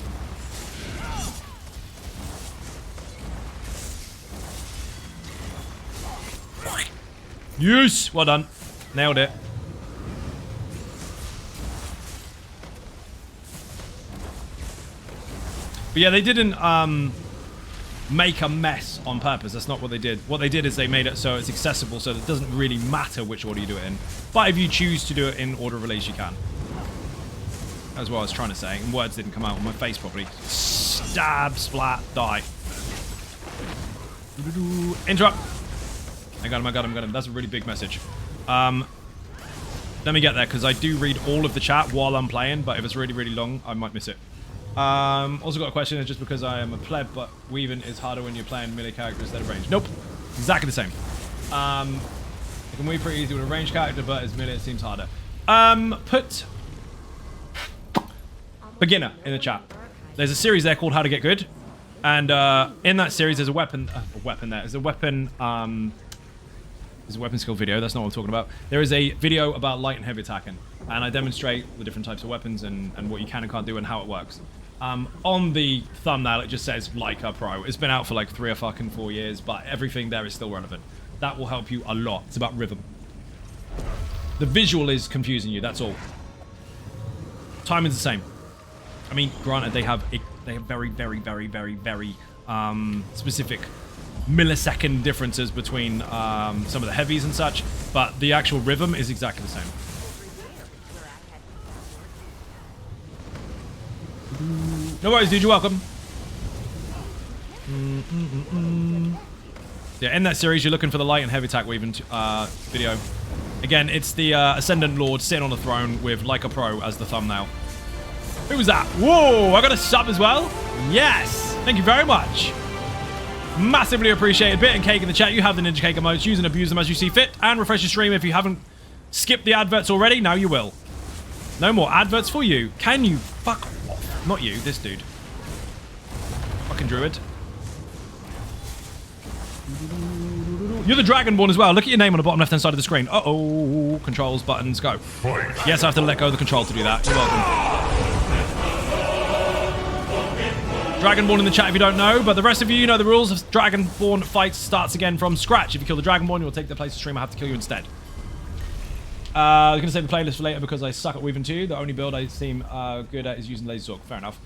Yes, well done. Nailed it. But yeah, they didn't make a mess on purpose. That's not what they did. What they did is they made it so it's accessible, so it doesn't really matter which order you do it in. But if you choose to do it in order of release, you can. That's what I was trying to say, and words didn't come out on my face properly. Stab, splat, die. Interrupt. I got him. That's a really big message. Let me get there, because I do read all of the chat while I'm playing, but if it's really, really long, I might miss it. Also got a question, is just because I am a pleb, but weaving is harder when you're playing melee character instead of range. Nope. Exactly the same. You can weave pretty easy with a range character, but as melee it seems harder. Put beginner in the chat. There's a series there called How to Get Good, and in that series there's a weapon there. There's a weapon skill video. That's not what I'm talking about. There is a video about light and heavy attacking, and I demonstrate the different types of weapons and what you can and can't do and how it works. On the thumbnail it just says Leica Pro. It's been out for like 3 or fucking 4 years, but everything there is still relevant. That will help you a lot. It's about rhythm. The visual is confusing you, that's all. Timing's the same. I mean, granted, they have very, very, very, very, very specific millisecond differences between some of the heavies and such, but the actual rhythm is exactly the same. No worries, dude. You're welcome. Yeah, in that series, you're looking for the light and heavy attack weaving video. Again, it's the Ascendant Lord sitting on the throne with Like a Pro as the thumbnail. Who was that? Whoa, I got a sub as well? Yes! Thank you very much. Massively appreciated. Bit and cake in the chat. You have the Ninja Cake emotes. Use and abuse them as you see fit. And refresh your stream if you haven't skipped the adverts already. Now you will. No more adverts for you. Can you fuck off? Not you, this dude. Fucking druid. You're the Dragonborn as well. Look at your name on the bottom left-hand side of the screen. Uh-oh. Controls, buttons, go. Yes, I have to let go of the control to do that. You're welcome. Dragonborn in the chat if you don't know, but the rest of you know the rules of Dragonborn fights starts again from scratch. If you kill the Dragonborn, you'll take the place of stream. I have to kill you instead. I'm going to save the playlist for later because I suck at weaving too. The only build I seem good at is using laser sword. Fair enough.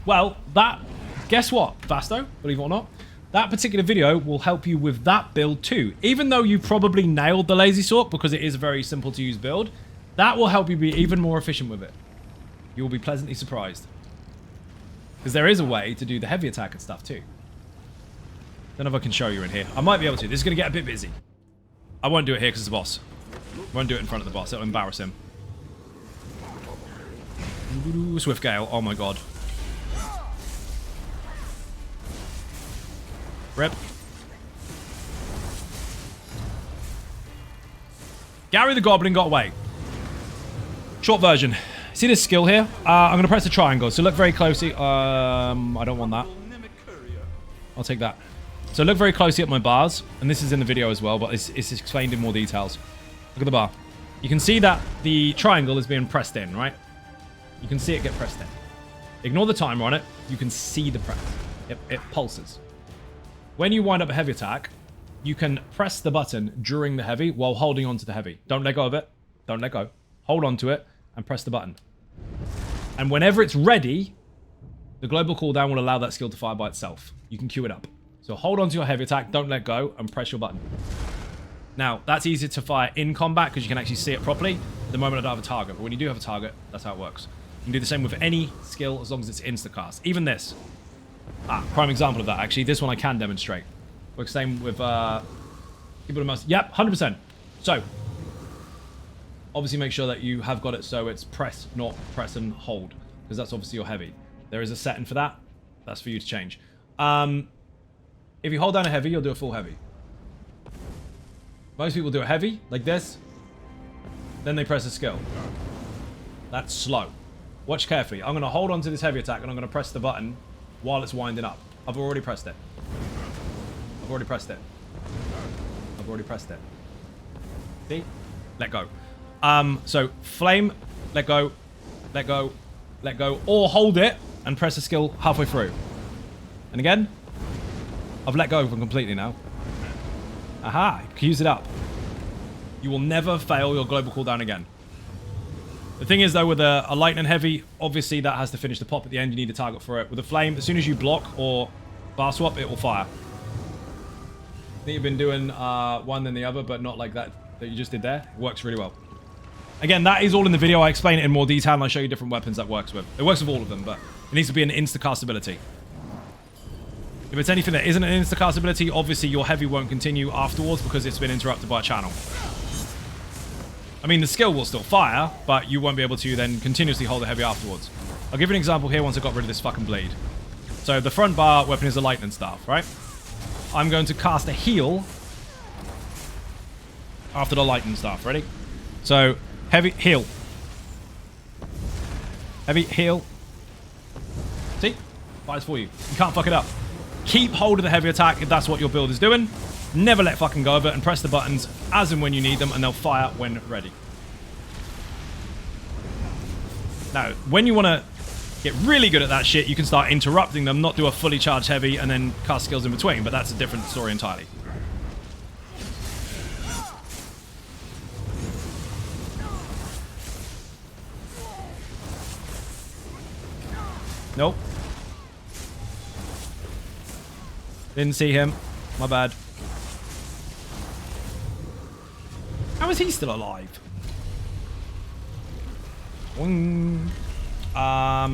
Well, guess what, Vasto? Believe it or not, that particular video will help you with that build too. Even though you probably nailed the lazy sword because it is a very simple to use build, that will help you be even more efficient with it. You will be pleasantly surprised. Because there is a way to do the heavy attack and stuff too. Don't know if I can show you in here. I might be able to. This is going to get a bit busy. I won't do it here because it's the boss. Won't do it in front of the boss. It'll embarrass him. Swift Gale. Oh my god. Rip. Gary the Goblin got away. Short version. See this skill here? I'm going to press the triangle. So look very closely. I don't want that. I'll take that. So look very closely at my bars. And this is in the video as well, but it's explained in more details. Look at the bar. You can see that the triangle is being pressed in, right? You can see it get pressed in. Ignore the timer on it. You can see the press. It pulses. When you wind up a heavy attack, you can press the button during the heavy while holding on to the heavy. Don't let go of it. Don't let go. Hold on to it and press the button. And whenever it's ready, the global cooldown will allow that skill to fire by itself. You can queue it up. So hold on to your heavy attack, don't let go, and press your button. Now, that's easier to fire in combat because you can actually see it properly. At the moment, I don't have a target, but when you do have a target, that's how it works. You can do the same with any skill as long as it's insta-cast. Even this. Prime example of that, actually. This one I can demonstrate. Works same with keyboard and mouse. Yep, 100%. So, obviously make sure that you have got it so it's press, not press and hold, because that's obviously your heavy. There is a setting for that. That's for you to change. If you hold down a heavy, you'll do a full heavy. Most people do a heavy, like this. Then they press a skill. That's slow. Watch carefully. I'm going to hold on to this heavy attack, and I'm going to press the button while it's winding up. I've already pressed it. I've already pressed it. I've already pressed it. See? Let go. So, flame, let go, let go, let go, or hold it and press a skill halfway through. And again, I've let go of them completely now. Aha, use it up. You will never fail your global cooldown again. The thing is, though, with a lightning heavy, obviously that has to finish the pop at the end. You need a target for it. With a flame, as soon as you block or bar swap, it will fire. I think you've been doing one then the other, but not like that you just did there. It works really well. Again, that is all in the video. I explain it in more detail, and I show you different weapons that works with. It works with all of them, but it needs to be an insta-cast ability. If it's anything that isn't an insta-cast ability, obviously your heavy won't continue afterwards because it's been interrupted by a channel. I mean, the skill will still fire, but you won't be able to then continuously hold the heavy afterwards. I'll give you an example here once I got rid of this fucking blade. So the front bar weapon is a lightning staff, right? I'm going to cast a heal after the lightning staff. Ready? So, heavy, heal. Heavy, heal. See? Fires for you. You can't fuck it up. Keep hold of the heavy attack if that's what your build is doing. Never let fucking go of it, and press the buttons as and when you need them, and they'll fire when ready. Now, when you want to get really good at that shit, you can start interrupting them, not do a fully charged heavy, and then cast skills in between, but that's a different story entirely. Nope. Didn't see him. My bad. How is he still alive?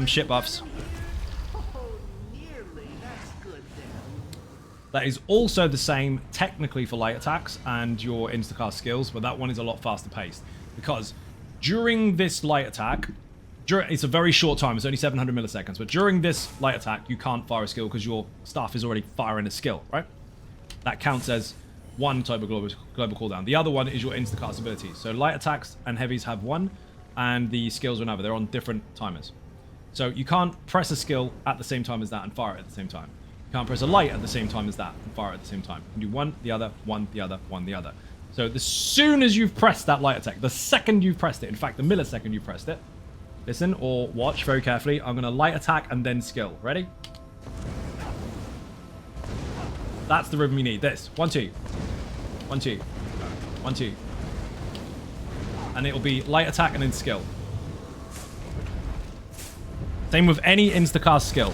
Shit buffs. Oh, nearly. That's good then. That is also the same technically for light attacks and your instacast skills, but that one is a lot faster paced. Because during this light attack, it's a very short time, it's only 700 milliseconds, but during this light attack, you can't fire a skill because your staff is already firing a skill, right? That counts as one type of global cooldown. The other one is your instacast abilities. So light attacks and heavies have one, and the skills are another. They're on different timers. So you can't press a skill at the same time as that and fire it at the same time. You can't press a light at the same time as that and fire it at the same time. You can do one, the other, one, the other, one, the other. So as soon as you've pressed that light attack, the second you've pressed it, in fact, the millisecond you've pressed it, listen or watch very carefully. I'm going to light attack and then skill. Ready? That's the rhythm you need. This. 1, 2. 1, 2. 1, 2. And it'll be light attack and then skill. Same with any instacast skill.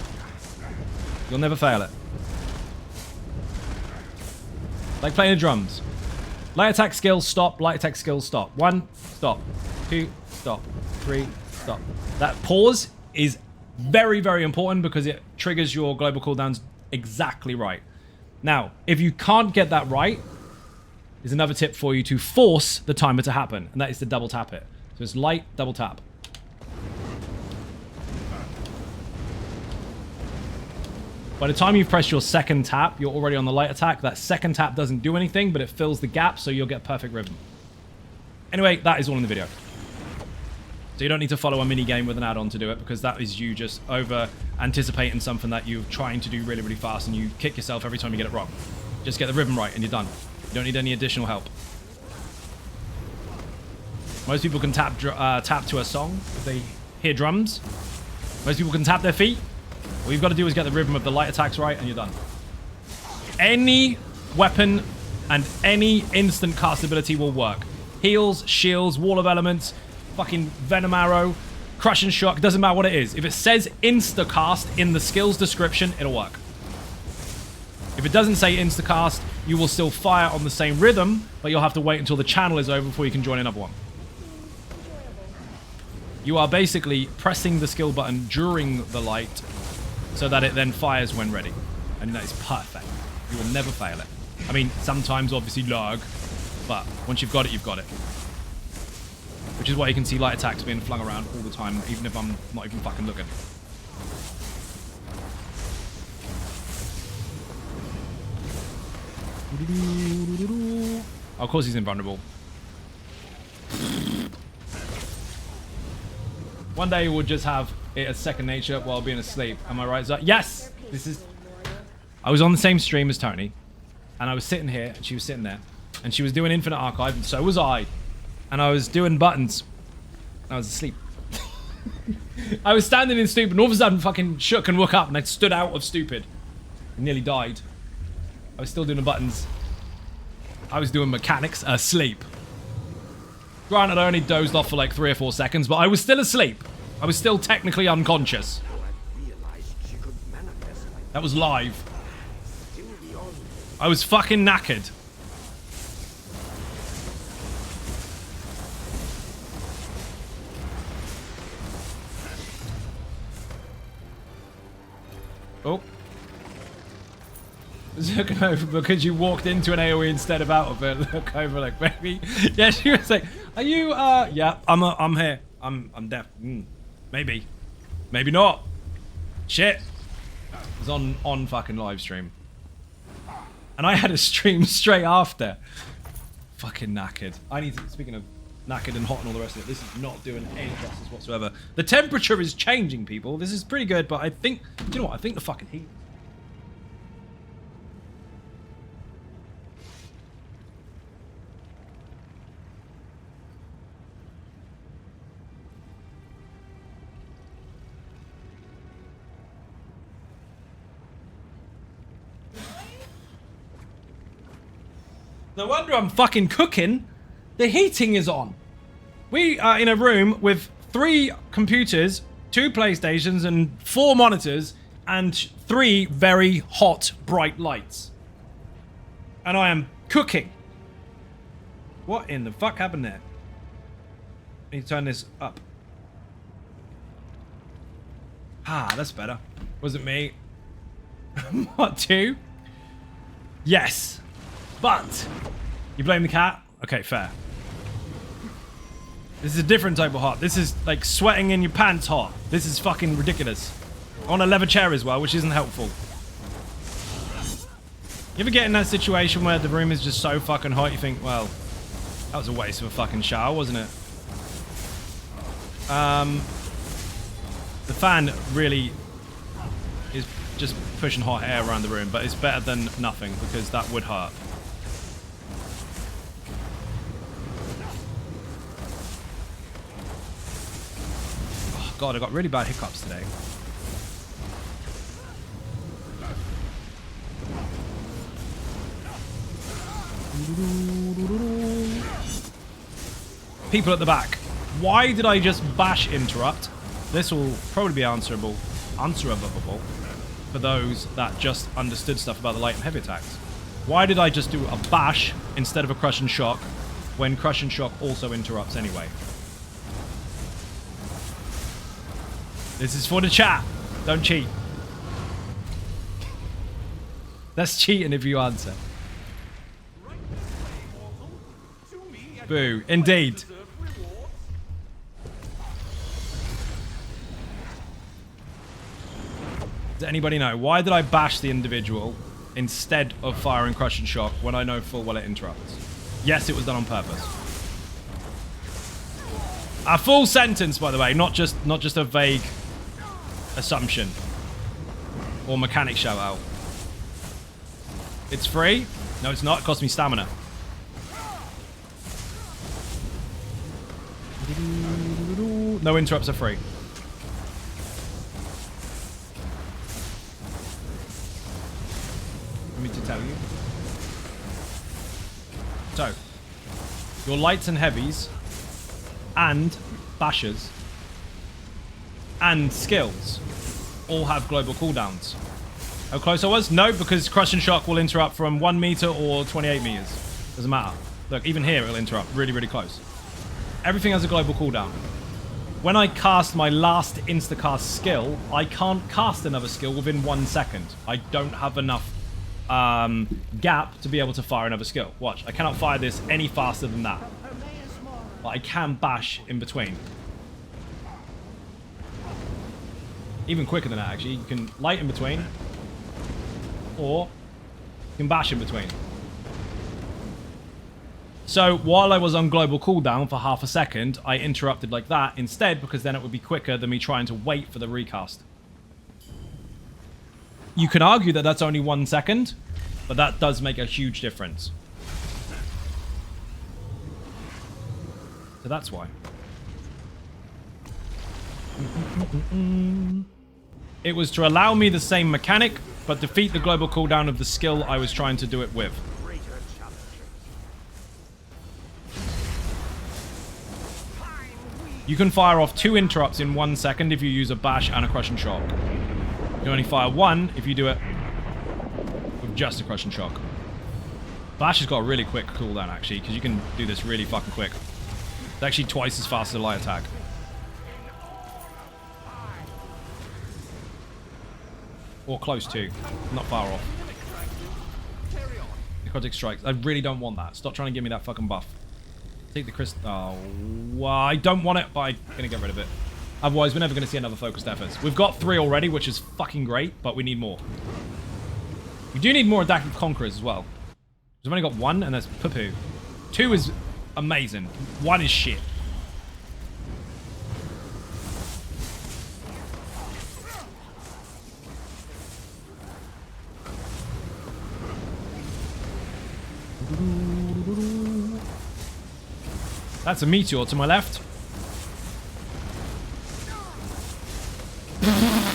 You'll never fail it. Like playing the drums. Light attack skill, stop. Light attack skill, stop. 1, stop. 2, stop. 3, stop. That pause is very, very important because it triggers your global cooldowns exactly right. Now, if you can't get that right, there's another tip for you to force the timer to happen, and that is to double tap it. So it's light, double tap. By the time you've pressed your second tap, you're already on the light attack. That second tap doesn't do anything, but it fills the gap, so you'll get perfect rhythm. Anyway, that is all in the video. So you don't need to follow a mini game with an add-on to do it, because that is you just over-anticipating something that you're trying to do really, really fast, and you kick yourself every time you get it wrong. Just get the rhythm right, and you're done. You don't need any additional help. Most people can tap to a song if they hear drums. Most people can tap their feet. All you've got to do is get the rhythm of the light attacks right, and you're done. Any weapon and any instant cast ability will work. Heals, shields, wall of elements, fucking venom arrow, crush and shock, doesn't matter what it is. If it says insta-cast in the skills description, it'll work. If it doesn't say insta-cast, you will still fire on the same rhythm, but you'll have to wait until the channel is over before you can join another one. You are basically pressing the skill button during the light so that it then fires when ready. And that is perfect. You will never fail it. I mean, sometimes obviously lag, but once you've got it, you've got it. Which is why you can see light attacks being flung around all the time, even if I'm not even fucking looking. Oh, of course he's invulnerable. One day we'll just have it as second nature while being asleep. Am I right, Zach? Yes! This is... I was on the same stream as Tony, and I was sitting here, and she was sitting there, and she was doing Infinite Archive, and so was I. And I was doing buttons. I was asleep. I was standing in stupid, and all of a sudden fucking shook and woke up, and I stood out of stupid. I nearly died. I was still doing the buttons. I was doing mechanics asleep. Granted, I only dozed off for like 3 or 4 seconds, but I was still asleep. I was still technically unconscious. That was live. I was fucking knackered. Oh. Look over because you walked into an AoE instead of out of it. Look over like, maybe. Yeah, she was like, are you, yeah, I'm here. I'm deaf. Maybe. Maybe not. Shit. It was on fucking live stream. And I had a stream straight after. Fucking knackered. I need to, speaking of knackered and hot and all the rest of it, this is not doing any justice whatsoever. The temperature is changing, people. This is pretty good, but I think, do you know what? I think the fucking heat. No wonder I'm fucking cooking. The heating is on. We are in a room with 3 computers, 2 PlayStations, and 4 monitors, and 3 very hot, bright lights. And I am cooking. What in the fuck happened there? I need to turn this up. Ah, that's better. Wasn't me. What, 2? Yes. But you blame the cat? Okay, fair. This is a different type of hot. This is like sweating in your pants hot. This is fucking ridiculous. On a leather chair as well, which isn't helpful. You ever get in that situation where the room is just so fucking hot you think, well, that was a waste of a fucking shower, wasn't it? The fan really is just pushing hot air around the room, but it's better than nothing because that would hurt. Oh god, I got really bad hiccups today. People at the back. Why did I just bash interrupt? This will probably be answerable for those that just understood stuff about the light and heavy attacks. Why did I just do a bash instead of a crush and shock when crush and shock also interrupts anyway? This is for the chat. Don't cheat. That's cheating if you answer. Boo. Indeed. Does anybody know? Why did I bash the individual instead of firing crush and shock when I know full well it interrupts? Yes, it was done on purpose. A full sentence, by the way, not just a vague assumption or mechanic shout out. It's free? No, it's not. It cost me stamina. No interrupts are free. Let me to tell you. So, your lights and heavies and bashers and skills all have global cooldowns. How close I was? No, because crush and shock will interrupt from 1 meter or 28 meters. Doesn't matter. Look, even here it'll interrupt really, really close. Everything has a global cooldown. When I cast my last insta-cast skill, I can't cast another skill within 1 second. I don't have enough gap to be able to fire another skill. Watch, I cannot fire this any faster than that. But I can bash in between. Even quicker than that, actually. You can light in between. Or you can bash in between. So while I was on global cooldown for half a second, I interrupted like that instead because then it would be quicker than me trying to wait for the recast. You can argue that that's only 1 second, but that does make a huge difference. So that's why. It was to allow me the same mechanic, but defeat the global cooldown of the skill I was trying to do it with. You can fire off 2 interrupts in 1 second if you use a bash and a crush and shock. You can only fire 1 if you do it with just a crush and shock. Bash has got a really quick cooldown actually, because you can do this really fucking quick. It's actually twice as fast as a light attack. Or close to. Not far off. Necrotic strikes. I really don't want that. Stop trying to give me that fucking buff. Take the crystal. Oh, well, I don't want it, but I'm going to get rid of it. Otherwise, we're never going to see another focused efforts. We've got 3 already, which is fucking great, but we need more. We do need more adaptive conquerors as well. We've only got 1, and that's poo-poo. 2 is amazing. 1 is shit. That's a meteor to my left.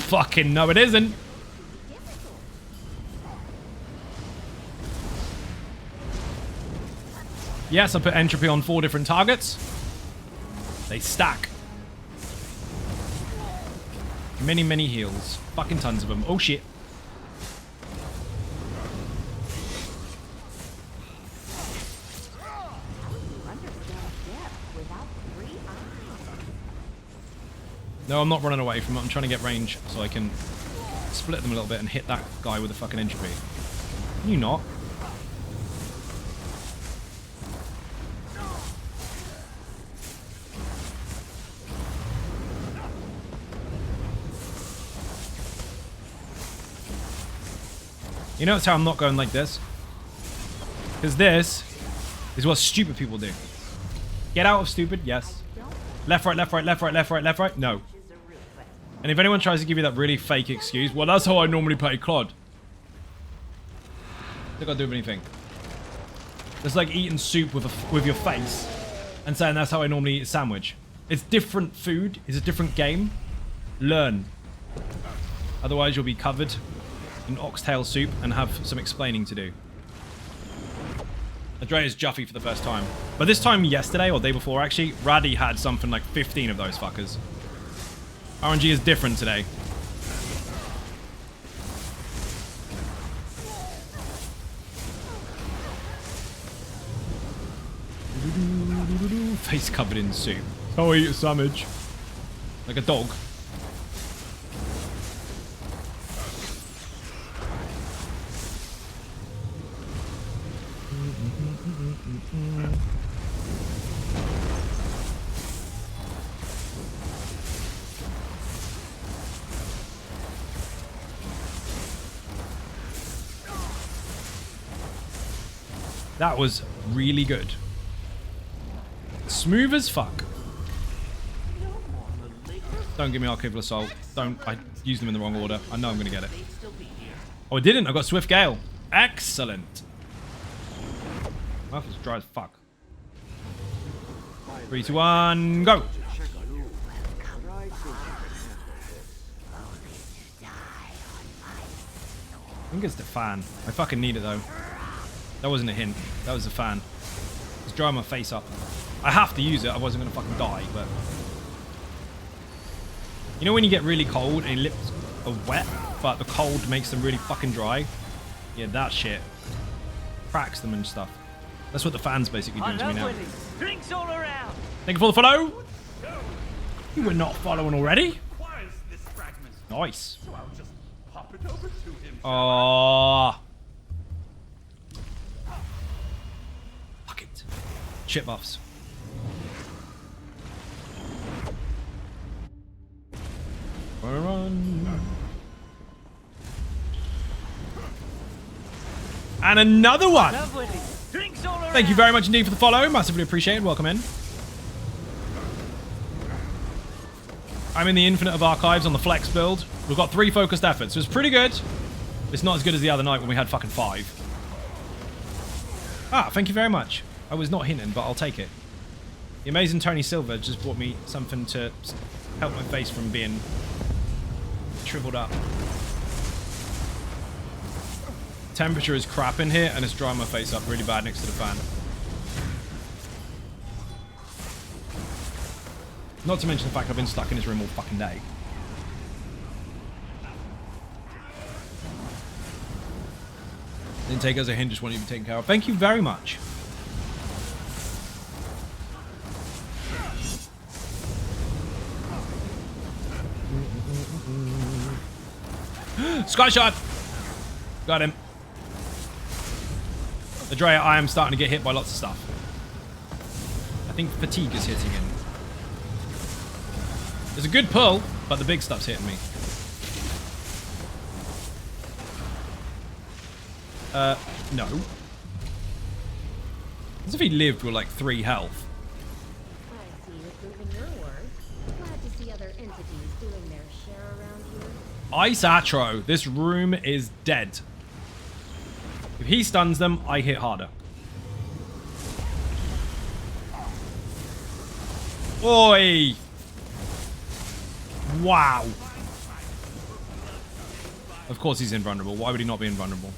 Fucking no, it isn't. Yes, I put entropy on 4 different targets. They stack. Many, many heals. Fucking tons of them. Oh, shit. No, I'm not running away from it. I'm trying to get range so I can split them a little bit and hit that guy with a fucking entropy. Can you not? You notice how I'm not going like this? Because this is what stupid people do. Get out of stupid, yes. Left, right, left, right, left, right, left, right, left, right, no. And if anyone tries to give you that really fake excuse, well, that's how I normally play CLOD. Don't gotta do anything. It's like eating soup with your face and saying that's how I normally eat a sandwich. It's different food. It's a different game. Learn. Otherwise, you'll be covered in oxtail soup and have some explaining to do. Andrea's Juffy for the first time. But this time yesterday, or day before actually, Raddy had something like 15 of those fuckers. RNG is different today. Face covered in soup. Oh, I eat a sandwich. Like a dog. That was really good. Smooth as fuck. Don't give me Archival Assault. Don't. I used them in the wrong order. I know I'm going to get it. Oh, I didn't. I got Swift Gale. Excellent. Mouth is dry as fuck. 3, 2, 1, go. I think it's the fan. I fucking need it though. That wasn't a hint. That was the fan. It's drying my face up. I have to use it, otherwise I'm gonna fucking die, but... You know when you get really cold and your lips are wet, but the cold makes them really fucking dry? Yeah, that shit. Cracks them and stuff. That's what the fan's basically doing to me now. Drinks all around. Thank you for the follow! You were not following already? Nice. Oh. Fuck it. Shit buffs. Run. And another one! Drinks all around. Thank you very much indeed for the follow. Massively appreciated. Welcome in. I'm in the Infinite of Archives on the Flex build. We've got 3 focused efforts, so it's pretty good. It's not as good as the other night when we had fucking 5. Ah, thank you very much. I was not hinting, but I'll take it. The amazing Tony Silver just brought me something to help my face from being shriveled up. Temperature is crap in here, and it's drying my face up really bad next to the fan. Not to mention the fact I've been stuck in this room all fucking day. Didn't take it as a hint, just wanted to be taken care of. Thank you very much. Sky shot! Got him. Adrea, I am starting to get hit by lots of stuff. I think fatigue is hitting him. There's a good pull, but the big stuff's hitting me. No. As if he lived with like 3 health. I see you're proving your worth. Glad to see other entities doing their share around here. Ice Atro. This room is dead. If he stuns them, I hit harder. Oi! Wow. Of course he's invulnerable. Why would he not be invulnerable?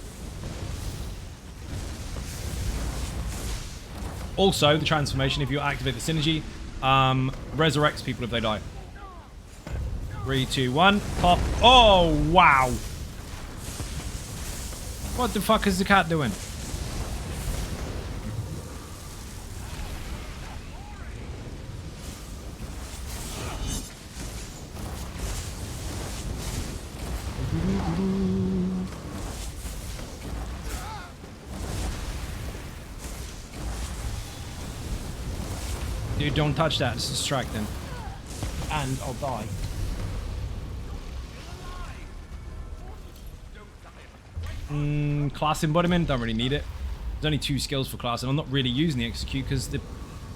Also, the transformation, if you activate the synergy, resurrects people if they die. 3, 2, 1. Pop. Oh, wow. What the fuck is the cat doing? Dude, don't touch that. It's distracting. And I'll die. Class embodiment, don't really need it. There's only 2 skills for class, and I'm not really using the execute because the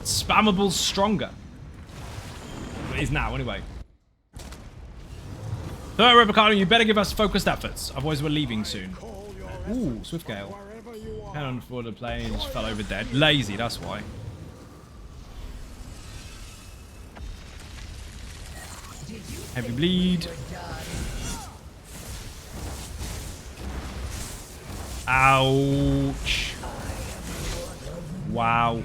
spammable's stronger. It is now, anyway. Third Replicano, you better give us focused efforts, otherwise we're leaving soon. Ooh, Swift Gale. Hand on for the plane, just fell over dead. Lazy, that's why. Heavy bleed. Ouch. Wow.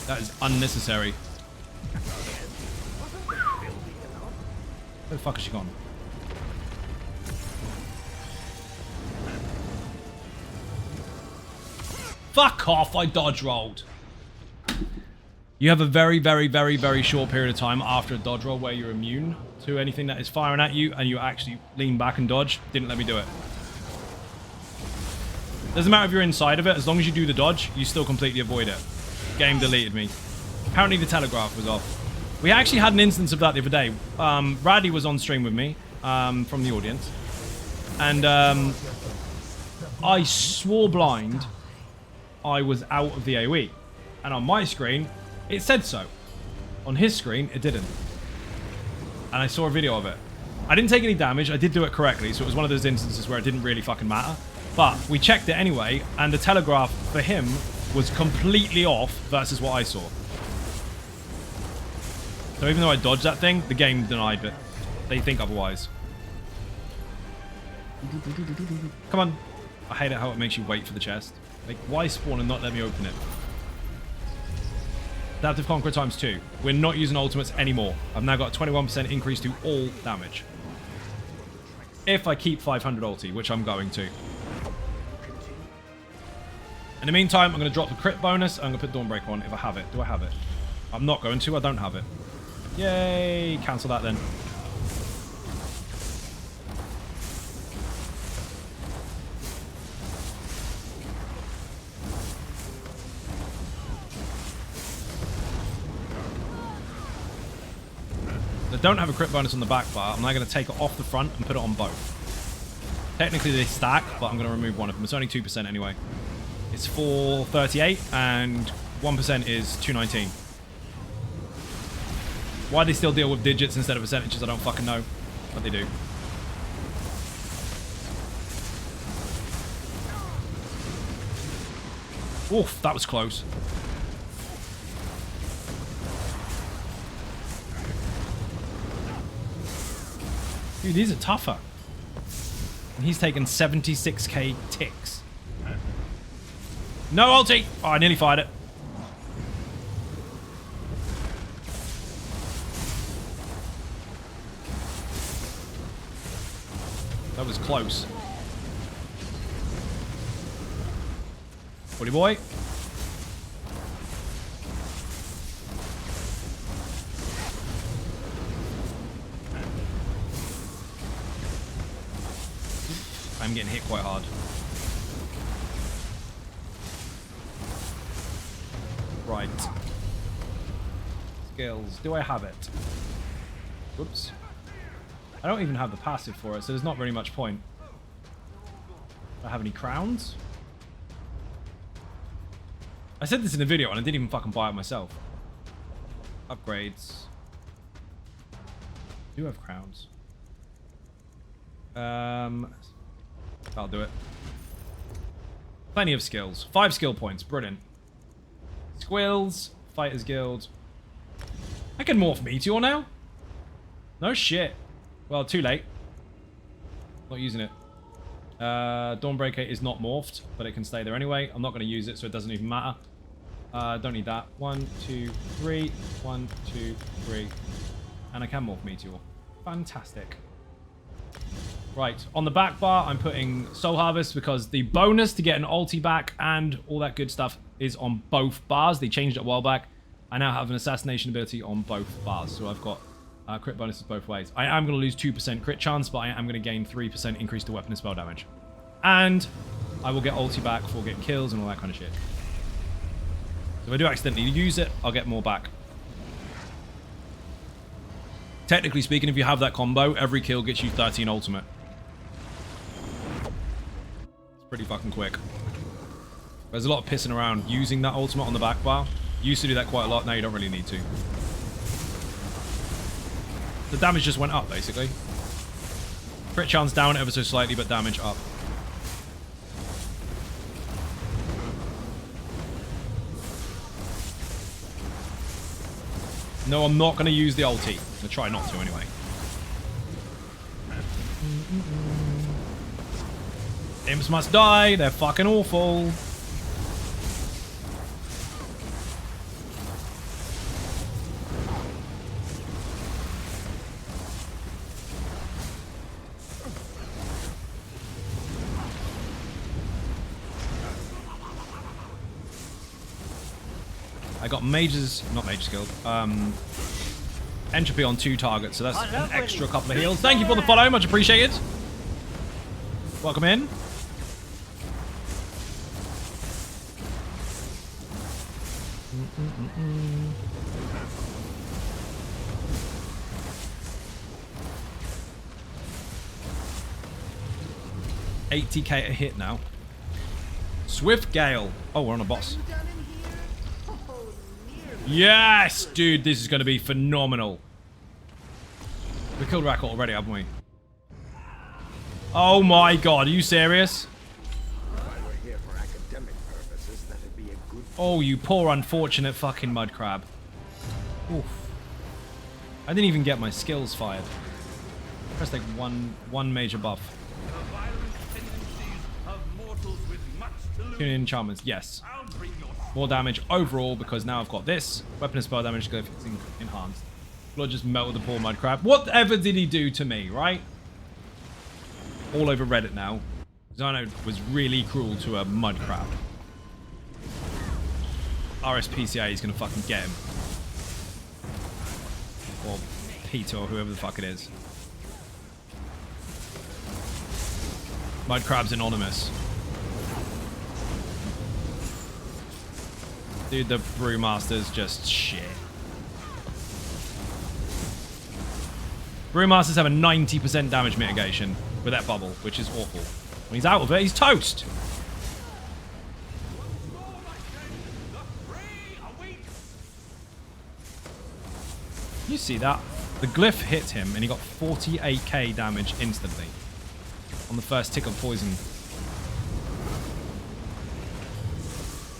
That is unnecessary. Where the fuck is she gone? Fuck off, I dodge rolled. You have a very, very, very, very short period of time after a dodge roll where you're immune to anything that is firing at you, and you actually lean back and dodge. Didn't let me do it. Doesn't matter if you're inside of it, as long as you do the dodge, you still completely avoid it. Game deleted me. Apparently the telegraph was off. We actually had an instance of that the other day. Raddy was on stream with me from the audience, and I swore blind I was out of the AoE, and on my screen it said so. On his screen it didn't, and I saw a video of it. I didn't take any damage. I did do it correctly, so it was one of those instances where it didn't really fucking matter, but we checked it anyway, and the telegraph for him was completely off versus what I saw. So even though I dodged that thing, the game denied it. They think otherwise. Come on. I hate it how it makes you wait for the chest. Like, why spawn and not let me open it? Adaptive Conqueror times 2. We're not using ultimates anymore. I've now got a 21% increase to all damage. If I keep 500 ulti, which I'm going to. In the meantime, I'm going to drop the crit bonus. I'm going to put Dawnbreaker on if I have it. Do I have it? I'm not going to. I don't have it. Yay! Cancel that then. I don't have a crit bonus on the back bar. I'm now going to take it off the front and put it on both. Technically they stack, but I'm going to remove one of them. It's only 2% anyway. It's 438 and 1% is 219. Why they still deal with digits instead of percentages, I don't fucking know. But they do. Oof, that was close. Dude, these are tougher. And he's taken 76k ticks. No ulti! Oh, I nearly fired it. That was close. Buddy boy. I'm getting hit quite hard. Right. Skills. Do I have it? Whoops. I don't even have the passive for it, so there's not very much point. Do I have any crowns? I said this in the video and I didn't even fucking buy it myself. Upgrades. I do have crowns. I'll do it. Plenty of skills. 5 skill points. Brilliant. Squills. Fighters Guild. I can morph Meteor now? No shit. Well, too late. Not using it. Dawnbreaker is not morphed, but it can stay there anyway. I'm not going to use it, so it doesn't even matter. Don't need that. 1, 2, 3. 1, 2, 3. And I can morph Meteor. Fantastic. Right, on the back bar, I'm putting Soul Harvest because the bonus to get an ulti back and all that good stuff is on both bars. They changed it a while back. I now have an assassination ability on both bars, so I've got crit bonuses both ways. I am going to lose 2% crit chance, but I am going to gain 3% increase to weapon and spell damage. And I will get ulti back for getting kills and all that kind of shit. So if I do accidentally use it, I'll get more back. Technically speaking, if you have that combo, every kill gets you 13 ultimate. It's pretty fucking quick. There's a lot of pissing around using that ultimate on the back bar. Used to do that quite a lot, now you don't really need to. The damage just went up, basically. Crit chance down ever so slightly, but damage up. No, I'm not going to use the ulti. I'm going to try not to, anyway. Imps must die. They're fucking awful. I got mages, not mage skill, entropy on 2 targets, so that's an extra couple of heals. Thank you for the follow, much appreciated. Welcome in. $80k a hit now. Swift Gale. Oh, we're on a boss. Yes, dude, this is going to be phenomenal. We killed Rackle already, haven't we? Oh my god, are you serious? Oh, you poor unfortunate fucking mud crab. Oof. I didn't even get my skills fired. Press like one major buff. Tune in enchantments, yes. More damage overall because now I've got this. Weapon and spell damage gets enhanced. Blood just melted the poor mud crab. Whatever did he do to me, right? All over Reddit now. Xano was really cruel to a mud crab. RSPCA is going to fucking get him. Or Peter or whoever the fuck it is. Mud crab's anonymous. Dude, the Brewmaster's just shit. Brewmasters have a 90% damage mitigation with that bubble, which is awful. When he's out of it, he's toast. You see that? The glyph hit him and he got 48k damage instantly on the first tick of poison.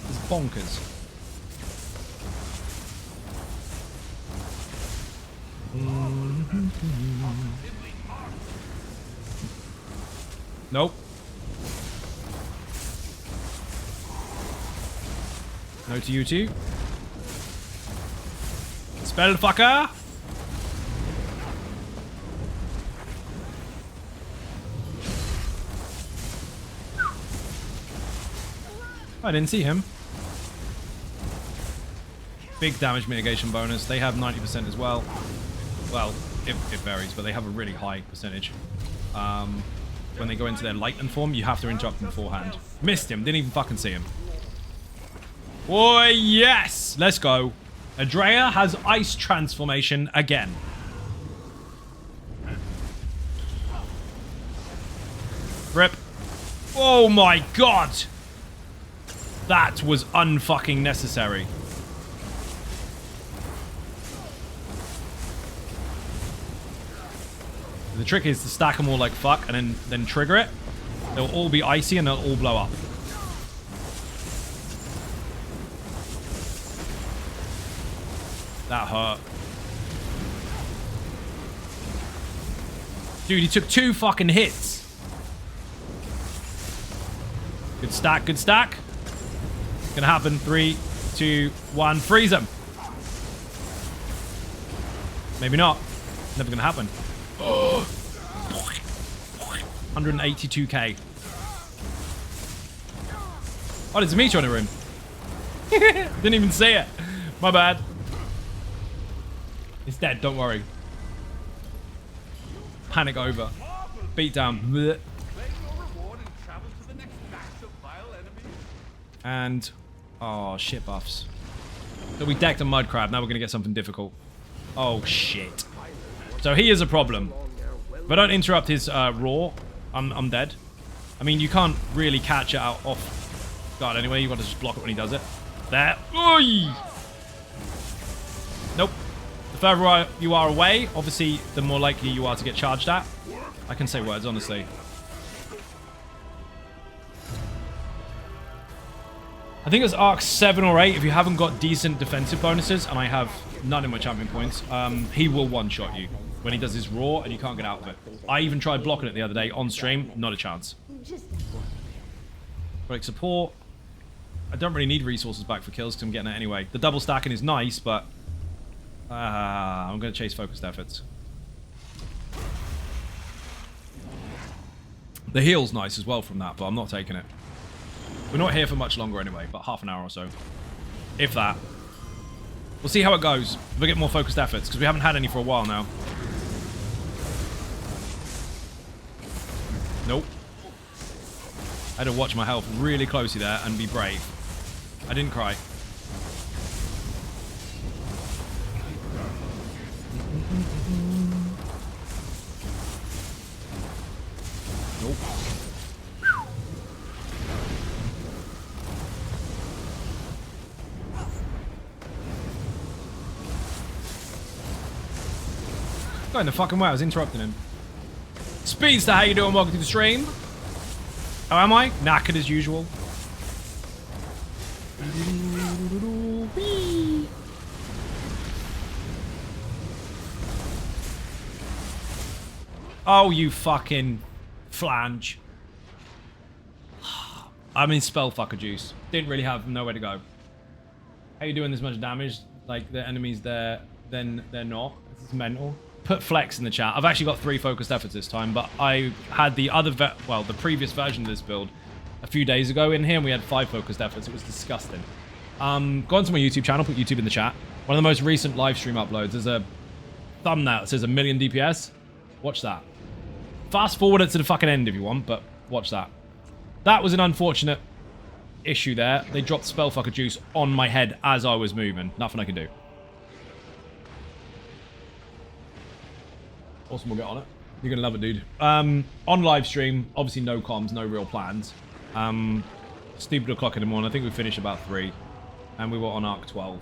It's bonkers. Nope. No to you two. Spell fucker. I didn't see him. Big damage mitigation bonus. They have 90% as well. Well, it varies, but they have a really high percentage. When they go into their lightning form, you have to interrupt them beforehand. Missed him. Didn't even fucking see him. Boy, yes! Let's go. Adrea has ice transformation again. Rip. Oh my god! That was unfucking necessary. The trick is to stack them all like fuck and then trigger it. They'll all be icy and they'll all blow up. That hurt. Dude, he took 2 fucking hits. Good stack, good stack. It's gonna happen. 3, 2, 1. Freeze him. Maybe not. Never gonna happen. 182k. Oh, there's a meteor in the room. Didn't even see it. My bad. It's dead, don't worry. Panic over. Beat down. Blech. And, oh, shit buffs. So we decked a mud crab, now we're gonna get something difficult. Oh, shit. So he is a problem. If I don't interrupt his roar, I'm dead. I mean, you can't really catch it out off guard anyway. You got to just block it when he does it. There. Oy! Nope. The further you are away, obviously, the more likely you are to get charged at. I can say words, honestly. I think it's arc 7 or 8. If you haven't got decent defensive bonuses, and I have none in my champion points, he will one-shot you when he does his roar and you can't get out of it. I even tried blocking it the other day on stream. Not a chance. Break support. I don't really need resources back for kills because I'm getting it anyway. The double stacking is nice, but I'm going to chase focused efforts. The heal's nice as well from that, but I'm not taking it. We're not here for much longer anyway, but half an hour or so. If that. We'll see how it goes. If we get more focused efforts, because we haven't had any for a while now. Nope. I had to watch my health really closely there and be brave. I didn't cry. Nope. Go in the fucking way, I was interrupting him. Speedster, how you doing? Welcome to the stream. How am I? Knackered as usual. Oh, you fucking flange. I'm in spellfucker juice. Didn't really have nowhere to go. How you doing this much damage? Like, the enemies there, then they're not. This is mental. Put flex in the chat. I've actually got 3 focused efforts this time, but I had the other, the previous version of this build a few days ago in here, and we had 5 focused efforts. It was disgusting. Go onto my YouTube channel, put YouTube in the chat. One of the most recent live stream uploads. There's a thumbnail that says 1,000,000 DPS. Watch that. Fast forward it to the fucking end if you want, but watch that. That was an unfortunate issue there. They dropped spellfucker juice on my head as I was moving. Nothing I can do. Awesome, we'll get on it. You're gonna love it, dude. On live stream, obviously no comms, no real plans. Stupid o'clock in the morning. I think we finished about 3. And we were on arc 12.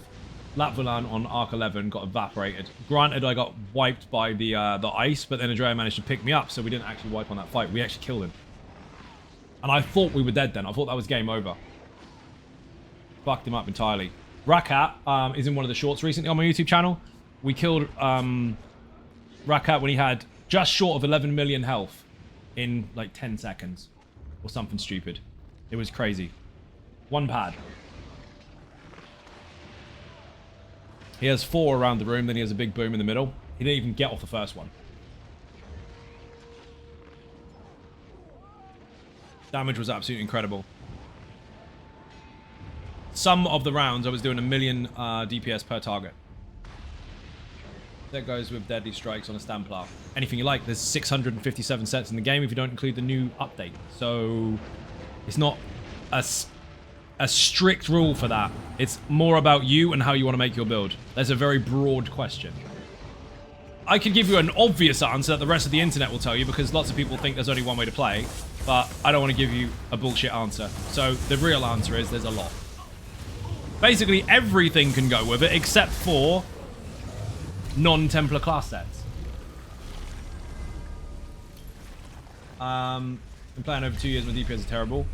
Latvolan on arc 11 got evaporated. Granted, I got wiped by the ice, but then Andrea managed to pick me up, so we didn't actually wipe on that fight. We actually killed him. And I thought we were dead then. I thought that was game over. Fucked him up entirely. Rakat is in one of the shorts recently on my YouTube channel. We killed Rakat when he had just short of 11 million health in like 10 seconds. Or something stupid. It was crazy. 1 pad. He has 4 around the room, then he has a big boom in the middle. He didn't even get off the first one. Damage was absolutely incredible. Some of the rounds I was doing 1,000,000 DPS per target. That goes with deadly strikes on a Stamplar. Anything you like. There's 657 sets in the game if you don't include the new update. So it's not a strict rule for that. It's more about you and how you want to make your build. That's a very broad question. I could give you an obvious answer that the rest of the internet will tell you because lots of people think there's only one way to play, but I don't want to give you a bullshit answer. So the real answer is there's a lot. Basically everything can go with it except for non-Templar class sets. Been playing over 2 years, my DPS is terrible.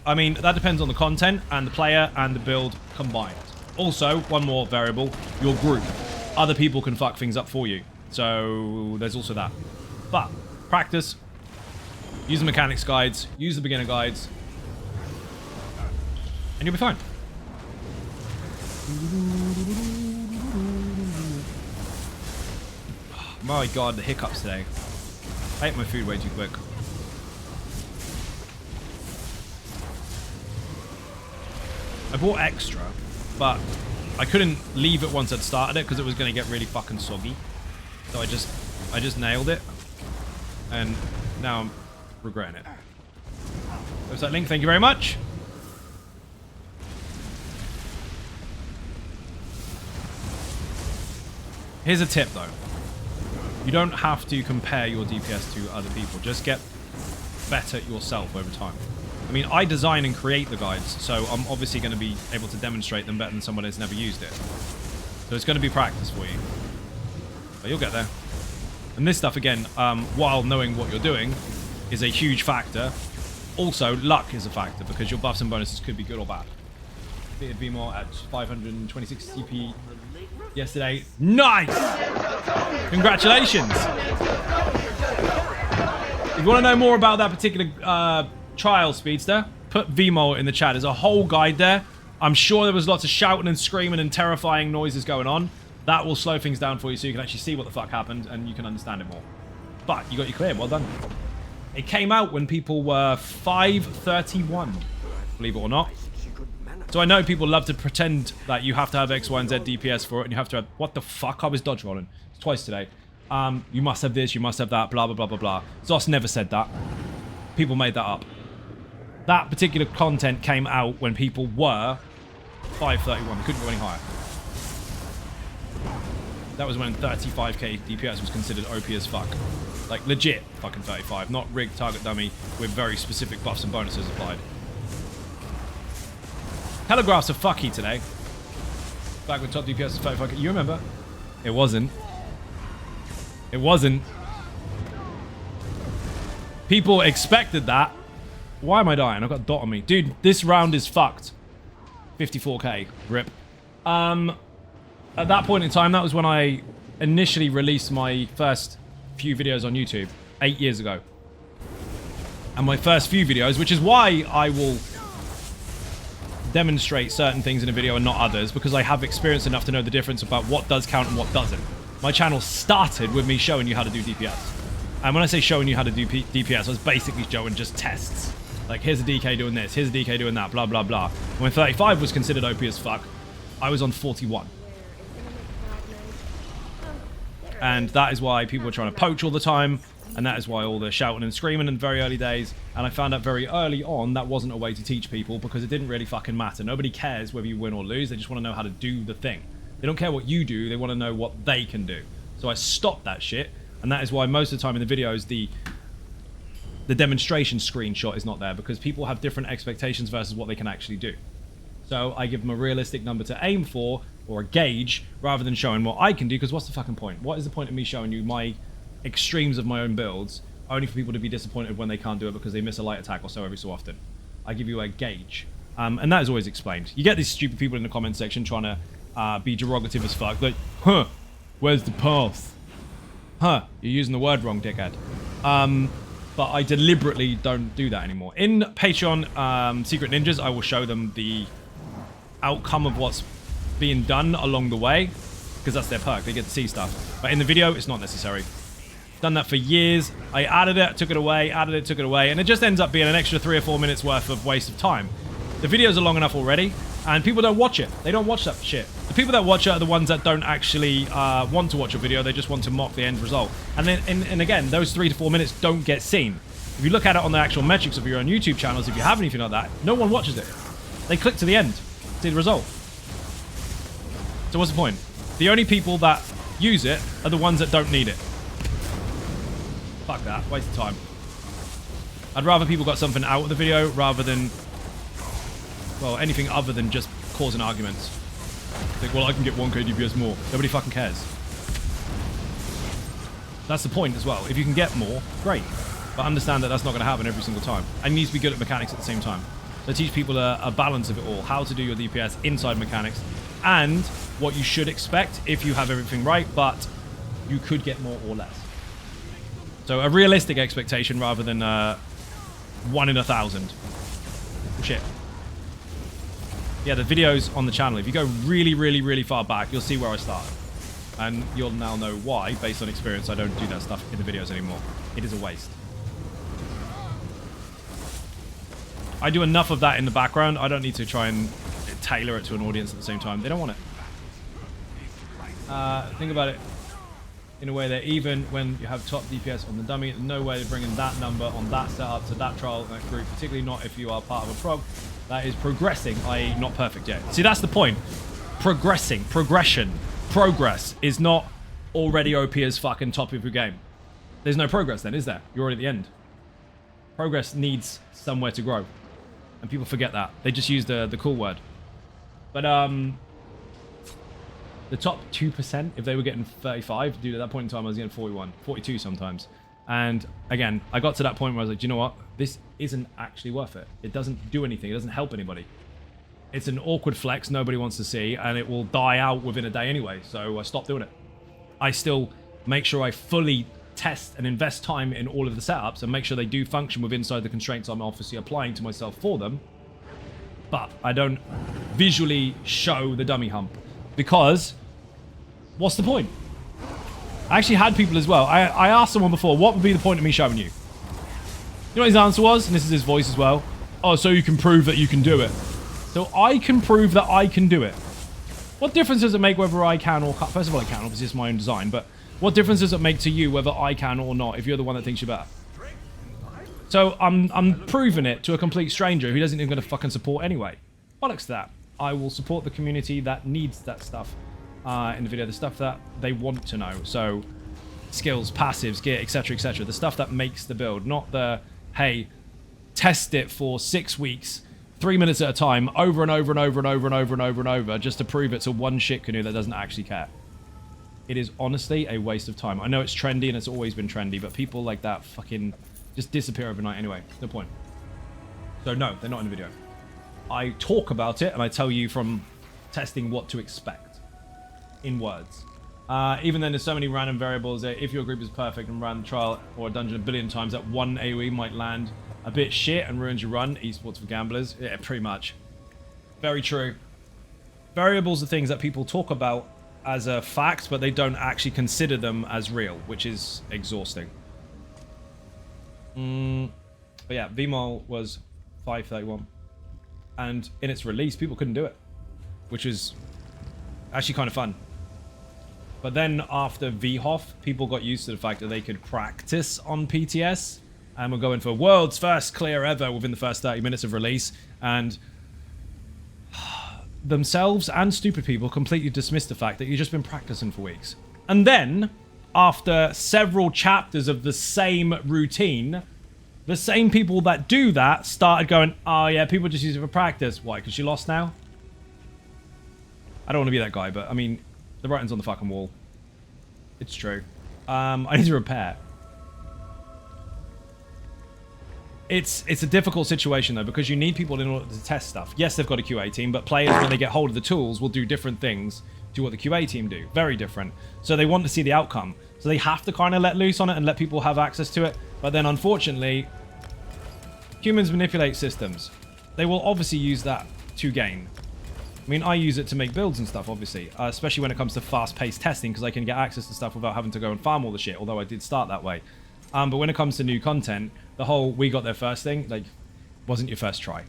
I mean, that depends on the content and the player and the build combined. Also, one more variable, your group. Other people can fuck things up for you. So, there's also that. But, practice. Use the mechanics guides. Use the beginner guides. and you'll be fine. My god, the hiccups today. I ate my food way too quick. I bought extra, but I couldn't leave it once I'd started it because it was going to get really fucking soggy. So I just nailed it, and now I'm regretting it. Website link, thank you very much. Here's a tip though. You don't have to compare your DPS to other people. Just get better yourself over time. I mean, I design and create the guides, so I'm obviously going to be able to demonstrate them better than someone who's never used it. So it's going to be practice for you. But you'll get there. And this stuff, again, while knowing what you're doing, is a huge factor. Also, luck is a factor, because your buffs and bonuses could be good or bad. It'd be more at 526 CP yesterday. Nice! Congratulations! If you want to know more about that particular trial, Speedster, put VMO in the chat. There's a whole guide there. I'm sure there was lots of shouting and screaming and terrifying noises going on. That will slow things down for you so you can actually see what the fuck happened and you can understand it more. But you got your clear. Well done. It came out when people were 531, believe it or not. So I know people love to pretend that you have to have X, Y, and Z DPS for it, and you have to have... What the fuck? I was dodge rolling. It's twice today. You must have this, you must have that, blah, blah, blah, blah, blah. Zos never said that. People made that up. That particular content came out when people were 531. They couldn't go any higher. That was when 35k DPS was considered OP as fuck. Like, legit fucking 35. Not rigged target dummy with very specific buffs and bonuses applied. Telegraphs are fucky today. Back when top DPS was 35k. You remember? It wasn't. It wasn't. People expected that. Why am I dying? I've got a dot on me. Dude, this round is fucked. 54k. Rip. At that point in time, that was when I initially released my first few videos on YouTube 8 years ago. And my first few videos, which is why I will demonstrate certain things in a video and not others, because I have experience enough to know the difference about what does count and what doesn't. My channel started with me showing you how to do DPS. And when I say showing you how to do DPS, I was basically showing just tests. Like, here's a DK doing this, here's a DK doing that, blah, blah, blah. When 35 was considered OP as fuck, I was on 41. And that is why people were trying to poach all the time. And that is why all the shouting and screaming in the very early days. And I found out very early on that wasn't a way to teach people, because it didn't really fucking matter. Nobody cares whether you win or lose. They just want to know how to do the thing. They don't care what you do. They want to know what they can do. So I stopped that shit. And that is why most of the time in the videos, the demonstration screenshot is not there, because people have different expectations versus what they can actually do. So I give them a realistic number to aim for, or a gauge, rather than showing what I can do, because what's the fucking point? What is the point of me showing you my extremes of my own builds, only for people to be disappointed when they can't do it because they miss a light attack or so every so often? I give you a gauge. And that is always explained. You get these stupid people in the comment section trying to be derogative as fuck. Like, huh, where's the path? Huh, you're using the word wrong, dickhead. But I deliberately don't do that anymore. In Patreon Secret Ninjas, I will show them the outcome of what's being done along the way, because that's their perk. They get to see stuff. But in the video, it's not necessary. Done that for years. I added it, took it away, added it, took it away, and it just ends up being an extra 3 or 4 minutes worth of waste of time. The videos are long enough already, and people don't watch it. They don't watch that shit. The people that watch it are the ones that don't actually want to watch a video. They just want to mock the end result. And then, and again, those 3 to 4 minutes don't get seen. If you look at it on the actual metrics of your own YouTube channels, if you have anything like that, no one watches it. They click to the end, see the result. So what's the point? The only people that use it are the ones that don't need it. Fuck that, waste of time. I'd rather people got something out of the video rather than, well, anything other than just causing arguments. Think, well, I can get 1k DPS more. Nobody fucking cares. That's the point as well. If you can get more, great. But understand that that's not going to happen every single time. And you need to be good at mechanics at the same time. So teach people a balance of it all. How to do your DPS inside mechanics. And what you should expect if you have everything right, but you could get more or less. So a realistic expectation rather than 1 in 1,000. Shit. Yeah, the videos on the channel, if you go really, really, really far back, you'll see where I started. And you'll now know why, based on experience, I don't do that stuff in the videos anymore. It is a waste. I do enough of that in the background. I don't need to try and tailor it to an audience at the same time. They don't want it. Think about it in a way that even when you have top DPS on the dummy, there's no way to bring in that number on that setup to that trial, that group, particularly not if you are part of a prog that is progressing, i.e. not perfect yet. See, that's the point. Progressing, progression, progress is not already OP as fucking top of your game. There's no progress then, is there? You're already at the end. Progress needs somewhere to grow. And people forget that. They just use the cool word. But the top 2%, if they were getting 35, dude, at that point in time I was getting 41, 42 sometimes. And again, I got to that point where I was like, do you know what? This isn't actually worth it. It doesn't do anything. It doesn't help anybody. It's an awkward flex nobody wants to see, and it will die out within a day anyway. So I stopped doing it. I still make sure I fully test and invest time in all of the setups and make sure they do function within inside the constraints I'm obviously applying to myself for them. But I don't visually show the dummy hump, because what's the point? I actually had people as well. I asked someone before, what would be the point of me showing you? You know what his answer was? And this is his voice as well. Oh, so you can prove that you can do it. So I can prove that I can do it. What difference does it make whether I can or can't? First of all, I can. Obviously, it's my own design. But what difference does it make to you whether I can or not if you're the one that thinks you're better? So I'm proving it to a complete stranger who isn't even going to fucking support anyway. Bollocks to that. I will support the community that needs that stuff in the video. The stuff that they want to know. So skills, passives, gear, etc., etc. The stuff that makes the build. Not the, hey, test it for 6 weeks, 3 minutes at a time, over and over and over and over and over and over and over, just to prove it to one shit canoe that doesn't actually care. It is honestly a waste of time. I know it's trendy and it's always been trendy, but people like that fucking just disappear overnight anyway. No point. So no, they're not in the video. I talk about it and I tell you from testing what to expect in words. Even then, there's so many random variables that if your group is perfect and ran the trial or a dungeon a billion times, that one AoE might land a bit shit and ruins your run. Esports for gamblers. Yeah, pretty much. Very true. Variables are things that people talk about as a fact, but they don't actually consider them as real, which is exhausting. But yeah, VMOL was 531. And in its release, people couldn't do it, which was actually kind of fun. But then after VHOF, people got used to the fact that they could practice on PTS and we're going for world's first clear ever within the first 30 minutes of release. And themselves and stupid people completely dismissed the fact that you've just been practicing for weeks. And then, after several chapters of the same routine, the same people that do that started going, oh yeah, people just use it for practice. Why? Because she lost now? I don't want to be that guy, but I mean, the writing's on the fucking wall. It's true. I need to repair. It's a difficult situation though, because you need people in order to test stuff. Yes, they've got a QA team, but players, when they get hold of the tools, will do different things to what the QA team do. Very different. So they want to see the outcome. So they have to kind of let loose on it and let people have access to it. But then unfortunately, humans manipulate systems. They will obviously use that to gain. I mean, I use it to make builds and stuff, obviously. Especially when it comes to fast-paced testing, because I can get access to stuff without having to go and farm all the shit, although I did start that way. But when it comes to new content, the whole we got there first thing, like, wasn't your first try.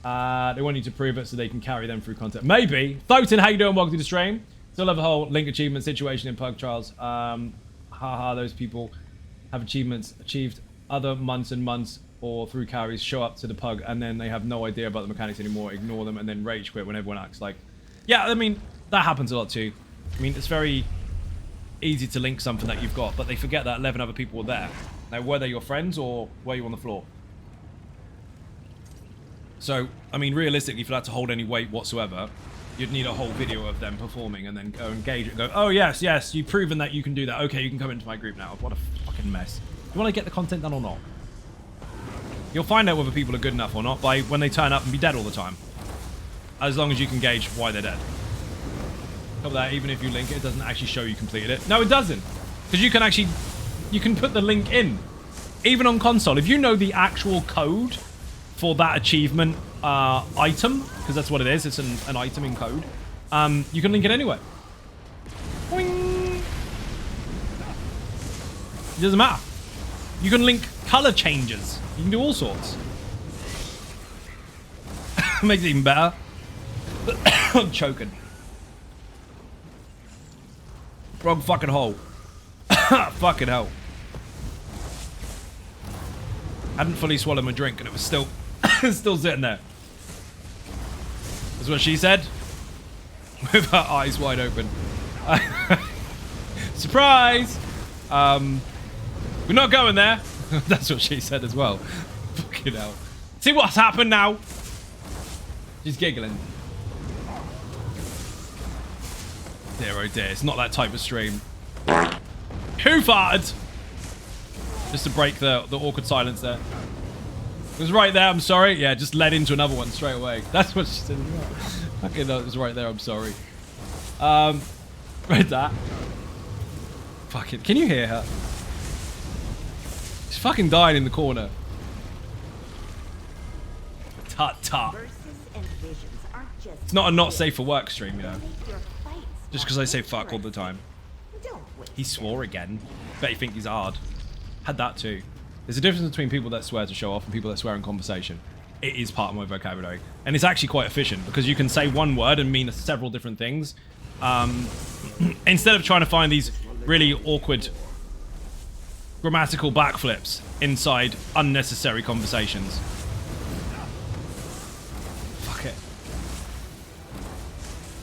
They want you to prove it so they can carry them through content. Maybe. Thoten, how you doing? Welcome to the stream. Still have a whole link achievement situation in Pug Trials. Haha, those people have achievements achieved other months and months or through carries, show up to the Pug, and then they have no idea about the mechanics anymore, ignore them, and then rage quit when everyone acts like... Yeah, I mean, that happens a lot too. I mean, it's very easy to link something that you've got, but they forget that 11 other people were there. Now, were they your friends or were you on the floor? So, I mean, realistically, for that to hold any weight whatsoever, you'd need a whole video of them performing and then go engage it and go, oh, yes, yes, you've proven that you can do that. Okay, you can come into my group now. What a fucking mess. You want to get the content done or not? You'll find out whether people are good enough or not by when they turn up and be dead all the time. As long as you can gauge why they're dead. Top of that, even if you link it, it doesn't actually show you completed it. No, it doesn't. Because you can actually... You can put the link in. Even on console. If you know the actual code for that achievement, item, because that's what it is. It's an item in code. You can link it anywhere. Boing. It doesn't matter. You can link color changes. You can do all sorts. Makes it even better. I'm choking. Wrong fucking hole. Fucking hell. Hadn't fully swallowed my drink and it was still still sitting there. That's what she said. With her eyes wide open. Surprise! We're not going there. That's what she said as well. Fucking hell. See what's happened now? She's giggling. Dear oh dear, it's not that type of stream. Who farted? Just to break the awkward silence there. It was right there, I'm sorry. Yeah, just led into another one straight away. That's what she said. Fucking no, it was right there, I'm sorry. Read that. Fucking, can you hear her? She's fucking dying in the corner. Tut tut. It's not a not safe for work stream, you know. Just because I say fuck all the time. He swore again. Bet you think he's hard. Had that too. There's a difference between people that swear to show off and people that swear in conversation. It is part of my vocabulary. And it's actually quite efficient because you can say one word and mean several different things. Instead of trying to find these really awkward grammatical backflips inside unnecessary conversations. Fuck it.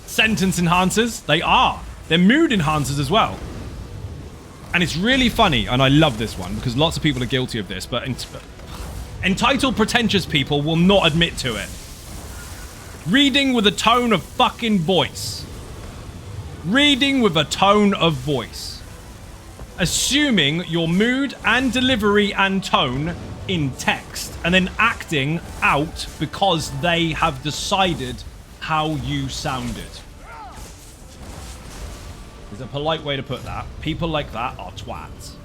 Sentence enhancers, they are. They're mood enhancers as well. And it's really funny, and I love this one because lots of people are guilty of this, but entitled pretentious people will not admit to it. Reading with a tone of fucking voice. Reading with a tone of voice. Assuming your mood and delivery and tone in text, and then acting out because they have decided how you sounded. There's a polite way to put that. People like that are twats.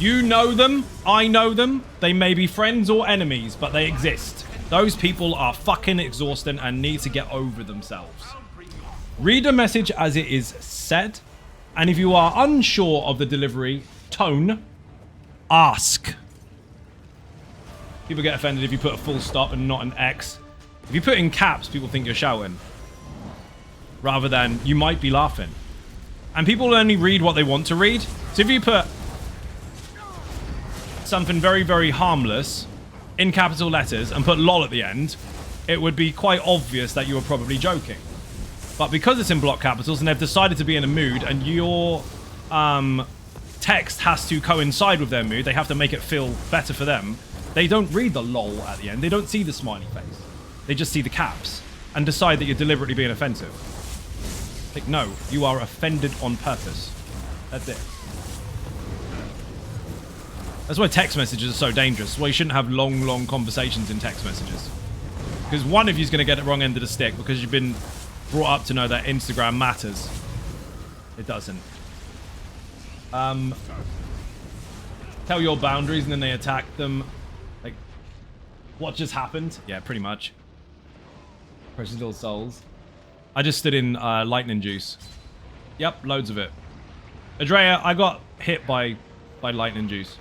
You know them. I know them. They may be friends or enemies, but they exist. Those people are fucking exhausting and need to get over themselves. Read a message as it is said. And if you are unsure of the delivery tone, ask. People get offended if you put a full stop and not an X. If you put in caps, people think you're shouting. Rather than, you might be laughing. And people only read what they want to read. So if you put something very, very harmless in capital letters and put lol at the end, it would be quite obvious that you were probably joking. But because it's in block capitals and they've decided to be in a mood and your text has to coincide with their mood, they have to make it feel better for them, they don't read the lol at the end. They don't see the smiley face. They just see the caps and decide that you're deliberately being offensive. Like, no, you are offended on purpose. That's it. That's why text messages are so dangerous. That's why you shouldn't have long, long conversations in text messages. Because one of you is going to get the wrong end of the stick because you've been brought up to know that Instagram matters. It doesn't. Tell your boundaries and then they attack them. Like, what just happened? Yeah, pretty much. Precious little souls. I just stood in lightning juice. Yep, loads of it. Adrea, I got hit by lightning juice.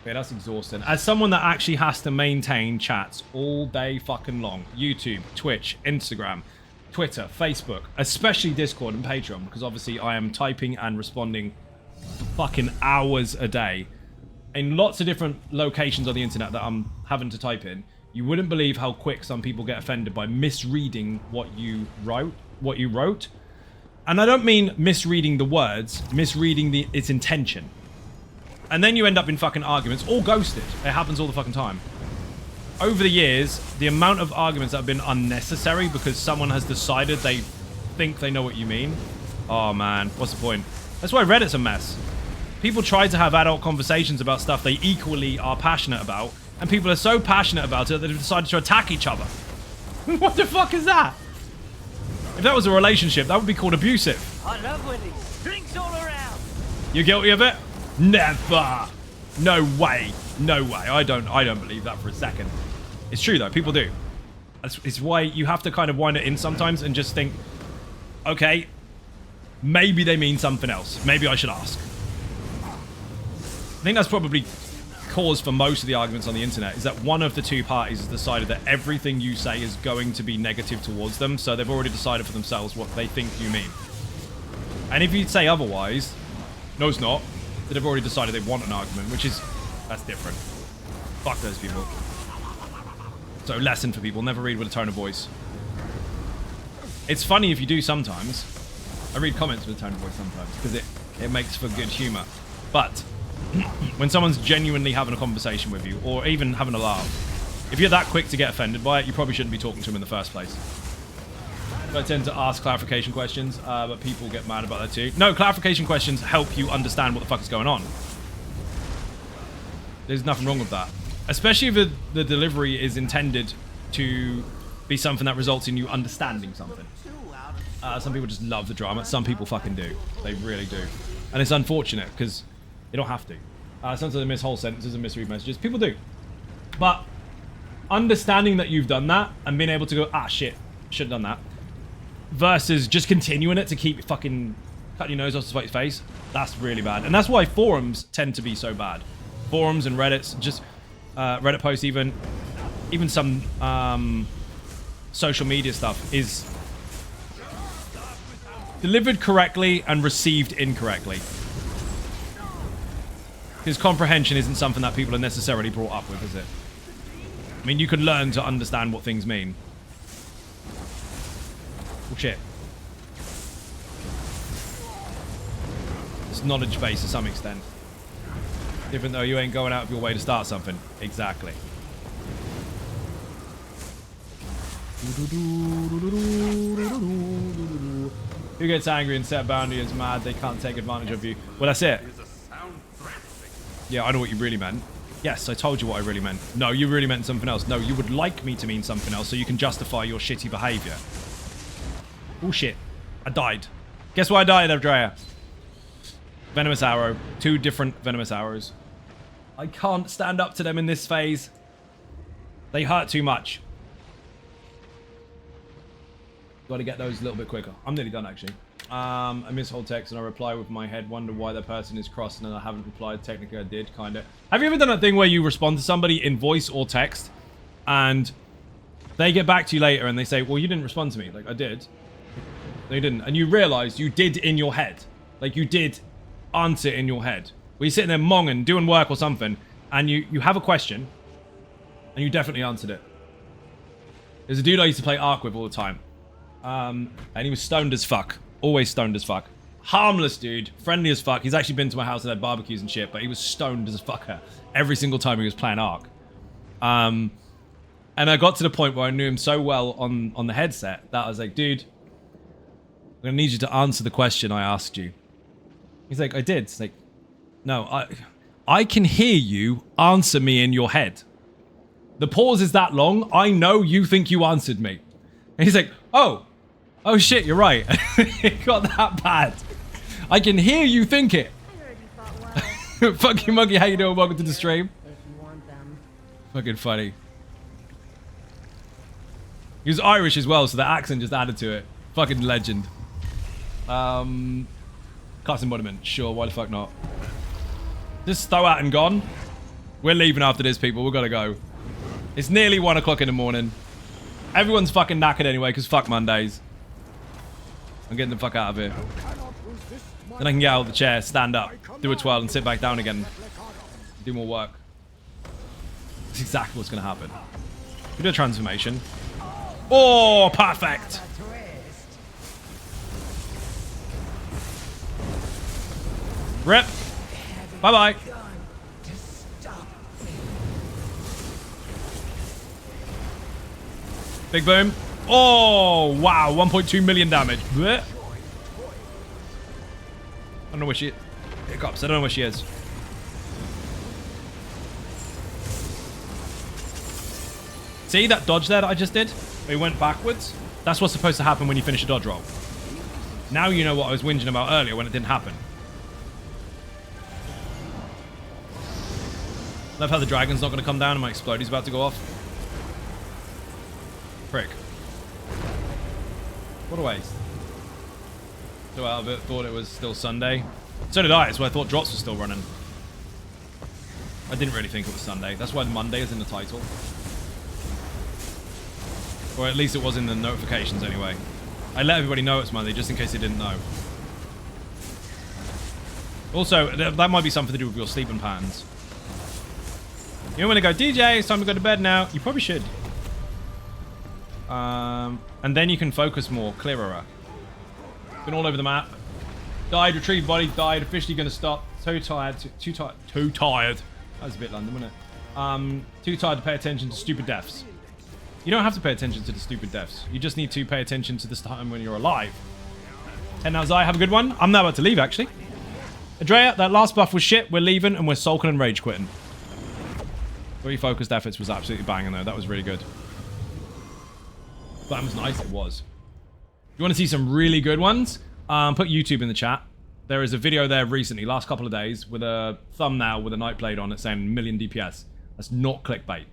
Okay, that's exhausting. As someone that actually has to maintain chats all day fucking long. YouTube, Twitch, Instagram, Twitter, Facebook, especially Discord and Patreon, because obviously I am typing and responding for fucking hours a day in lots of different locations on the internet that I'm having to type in. You wouldn't believe how quick some people get offended by misreading what you wrote. And I don't mean misreading the words, misreading its intention. And then you end up in fucking arguments, all ghosted. It happens all the fucking time. Over the years, the amount of arguments that have been unnecessary because someone has decided they think they know what you mean. Oh man, what's the point? That's why Reddit's a mess. People try to have adult conversations about stuff they equally are passionate about, and people are so passionate about it that they've decided to attack each other. What the fuck is that? If that was a relationship, that would be called abusive. I love Willie. Drinks all around. You guilty of it? Never. No way. No way. I don't believe that for a second. It's true though, people do. It's why you have to kind of wind it in sometimes and just think, okay, maybe they mean something else. Maybe I should ask. I think that's probably cause for most of the arguments on the internet, is that one of the two parties has decided that everything you say is going to be negative towards them, so they've already decided for themselves what they think you mean. And if you say otherwise, no it's not, then they've already decided they want an argument, which is, that's different. Fuck those people. So lesson for people, never read with a tone of voice. It's funny if you do sometimes. I read comments with a tone of voice sometimes, because it makes for good humor. But when someone's genuinely having a conversation with you, or even having a laugh, if you're that quick to get offended by it, you probably shouldn't be talking to them in the first place. I tend to ask clarification questions, but people get mad about that too. No, clarification questions help you understand what the fuck is going on. There's nothing wrong with that. Especially if the delivery is intended to be something that results in you understanding something. Some people just love the drama. Some people fucking do. They really do. And it's unfortunate, because you don't have to. Sometimes they miss whole sentences and misread messages. People do. But understanding that you've done that and being able to go, ah, shit, should have done that, versus just continuing it to keep fucking cutting your nose off to spite your face, that's really bad. And that's why forums tend to be so bad. Forums and Reddits, just Reddit posts, even some social media stuff is delivered correctly and received incorrectly. Because comprehension isn't something that people are necessarily brought up with, is it? I mean, you can learn to understand what things mean. Well, shit. It's knowledge based to some extent. Different though, you ain't going out of your way to start something. Exactly. Who gets angry and set a boundary is mad, they can't take advantage of you. Well, that's it. Yeah, I know what you really meant. Yes, I told you what I really meant. No, you really meant something else. No, you would like me to mean something else so you can justify your shitty behavior. Oh shit. I died. Guess why I died, Andrea? Venomous arrow. 2 different venomous arrows. I can't stand up to them in this phase. They hurt too much. Got to get those a little bit quicker. I'm nearly done, actually. I mishold text and I reply with my head. Wonder why that person is crossed and I haven't replied. Technically, I did, kind of. Have you ever done that thing where you respond to somebody in voice or text and they get back to you later and they say, well, you didn't respond to me. Like, I did. No, you didn't. And you realize you did in your head. Like, you did answer in your head. Where you're sitting there monging, doing work or something, and you have a question and you definitely answered it. There's a dude I used to play Ark with all the time. And he was stoned as fuck. Always stoned as fuck. Harmless dude. Friendly as fuck. He's actually been to my house and had barbecues and shit, but he was stoned as a fucker every single time he was playing Ark. And I got to the point where I knew him so well on the headset that I was like, dude, I'm going to need you to answer the question I asked you. He's like, I did. It's like, no, I can hear you answer me in your head. The pause is that long. I know you think you answered me. And he's like, oh shit, you're right. It got that bad. I can hear you think it. I heard you fought well. Fucking monkey, how you doing? Welcome to the stream. If you want them. Fucking funny. He was Irish as well, so the accent just added to it. Fucking legend. Class embodiment. Sure, why the fuck not? Just throw out and gone. We're leaving after this, people. We've got to go. It's nearly 1 o'clock in the morning. Everyone's fucking knackered anyway, because fuck Mondays. I'm getting the fuck out of here. Then I can get out of the chair, stand up, do a twirl, and sit back down again. Do more work. That's exactly what's going to happen. We do a transformation. Oh, perfect! Rip. Bye-bye. Big boom. Oh, wow. 1.2 million damage. Blech. I don't know where she is. Hiccups. I don't know where she is. See that dodge there that I just did? We went backwards. That's what's supposed to happen when you finish a dodge roll. Now you know what I was whinging about earlier when it didn't happen. Love how the dragon's not going to come down and my explodey's about to go off. Frick. What a waste. So out of it, thought it was still Sunday. So did I, so I thought drops were still running. I didn't really think it was Sunday. That's why Monday is in the title. Or at least it was in the notifications anyway. I let everybody know it's Monday just in case they didn't know. Also, that might be something to do with your sleeping patterns. You know when they go, DJ, it's time to go to bed now. You probably should. And then you can focus more, clearer. Been all over the map. Died, retrieved body, died, officially gonna stop. So tired, too tired. That was a bit London, wasn't it? Too tired to pay attention to stupid deaths. You don't have to pay attention to the stupid deaths. You just need to pay attention to this time when you're alive. And now Zai, have a good one. I'm now about to leave, actually. Andrea, that last buff was shit. We're leaving and we're sulking and rage quitting. 3 focused efforts was absolutely banging, though. That was really good. That was nice. It was. If you want to see some really good ones, put YouTube in the chat. There is a video there recently, last couple of days, with a thumbnail with a Nightblade on it saying million DPS. That's not clickbait.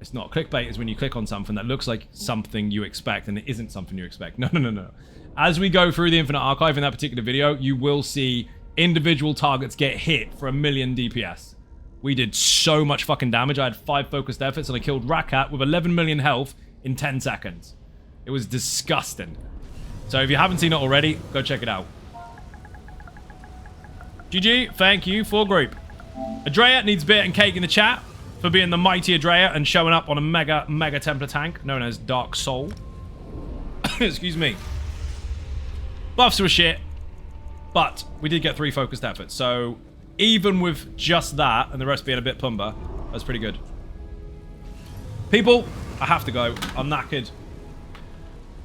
It's not. Clickbait is when you click on something that looks like something you expect and it isn't something you expect. No, no, no, no. As we go through the Infinite Archive in that particular video, you will see individual targets get hit for 1 million DPS. We did so much fucking damage. I had 5 focused efforts and I killed Rakat with 11 million health in 10 seconds. It was disgusting. So if you haven't seen it already, go check it out. GG, thank you for group. Adrea needs beer and cake in the chat for being the mighty Adrea and showing up on a mega Templar tank known as Dark Soul. Excuse me. Buffs were shit, but we did get 3 focused efforts. So even with just that and the rest being a bit pumba, that's pretty good. People, I have to go. I'm knackered.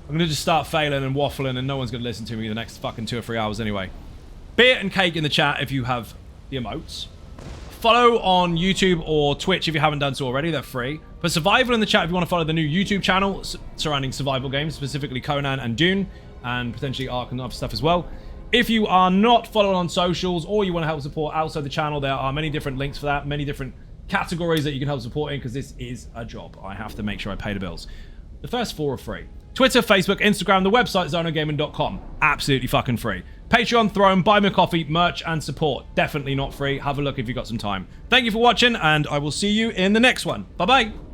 I'm going to just start failing and waffling and no one's going to listen to me the next fucking 2 or 3 hours anyway. Beer and cake in the chat if you have the emotes. Follow on YouTube or Twitch if you haven't done so already. They're free. Put survival in the chat if you want to follow the new YouTube channel surrounding survival games, specifically Conan and Dune, and potentially Ark and other stuff as well. If you are not following on socials or you want to help support outside the channel, there are many different links for that, many different categories that you can help support in because this is a job. I have to make sure I pay the bills. The first 4 are free. Twitter, Facebook, Instagram, the website, zonogaming.com. Absolutely fucking free. Patreon, Throne, buy me a coffee, merch, and support. Definitely not free. Have a look if you've got some time. Thank you for watching, and I will see you in the next one. Bye-bye.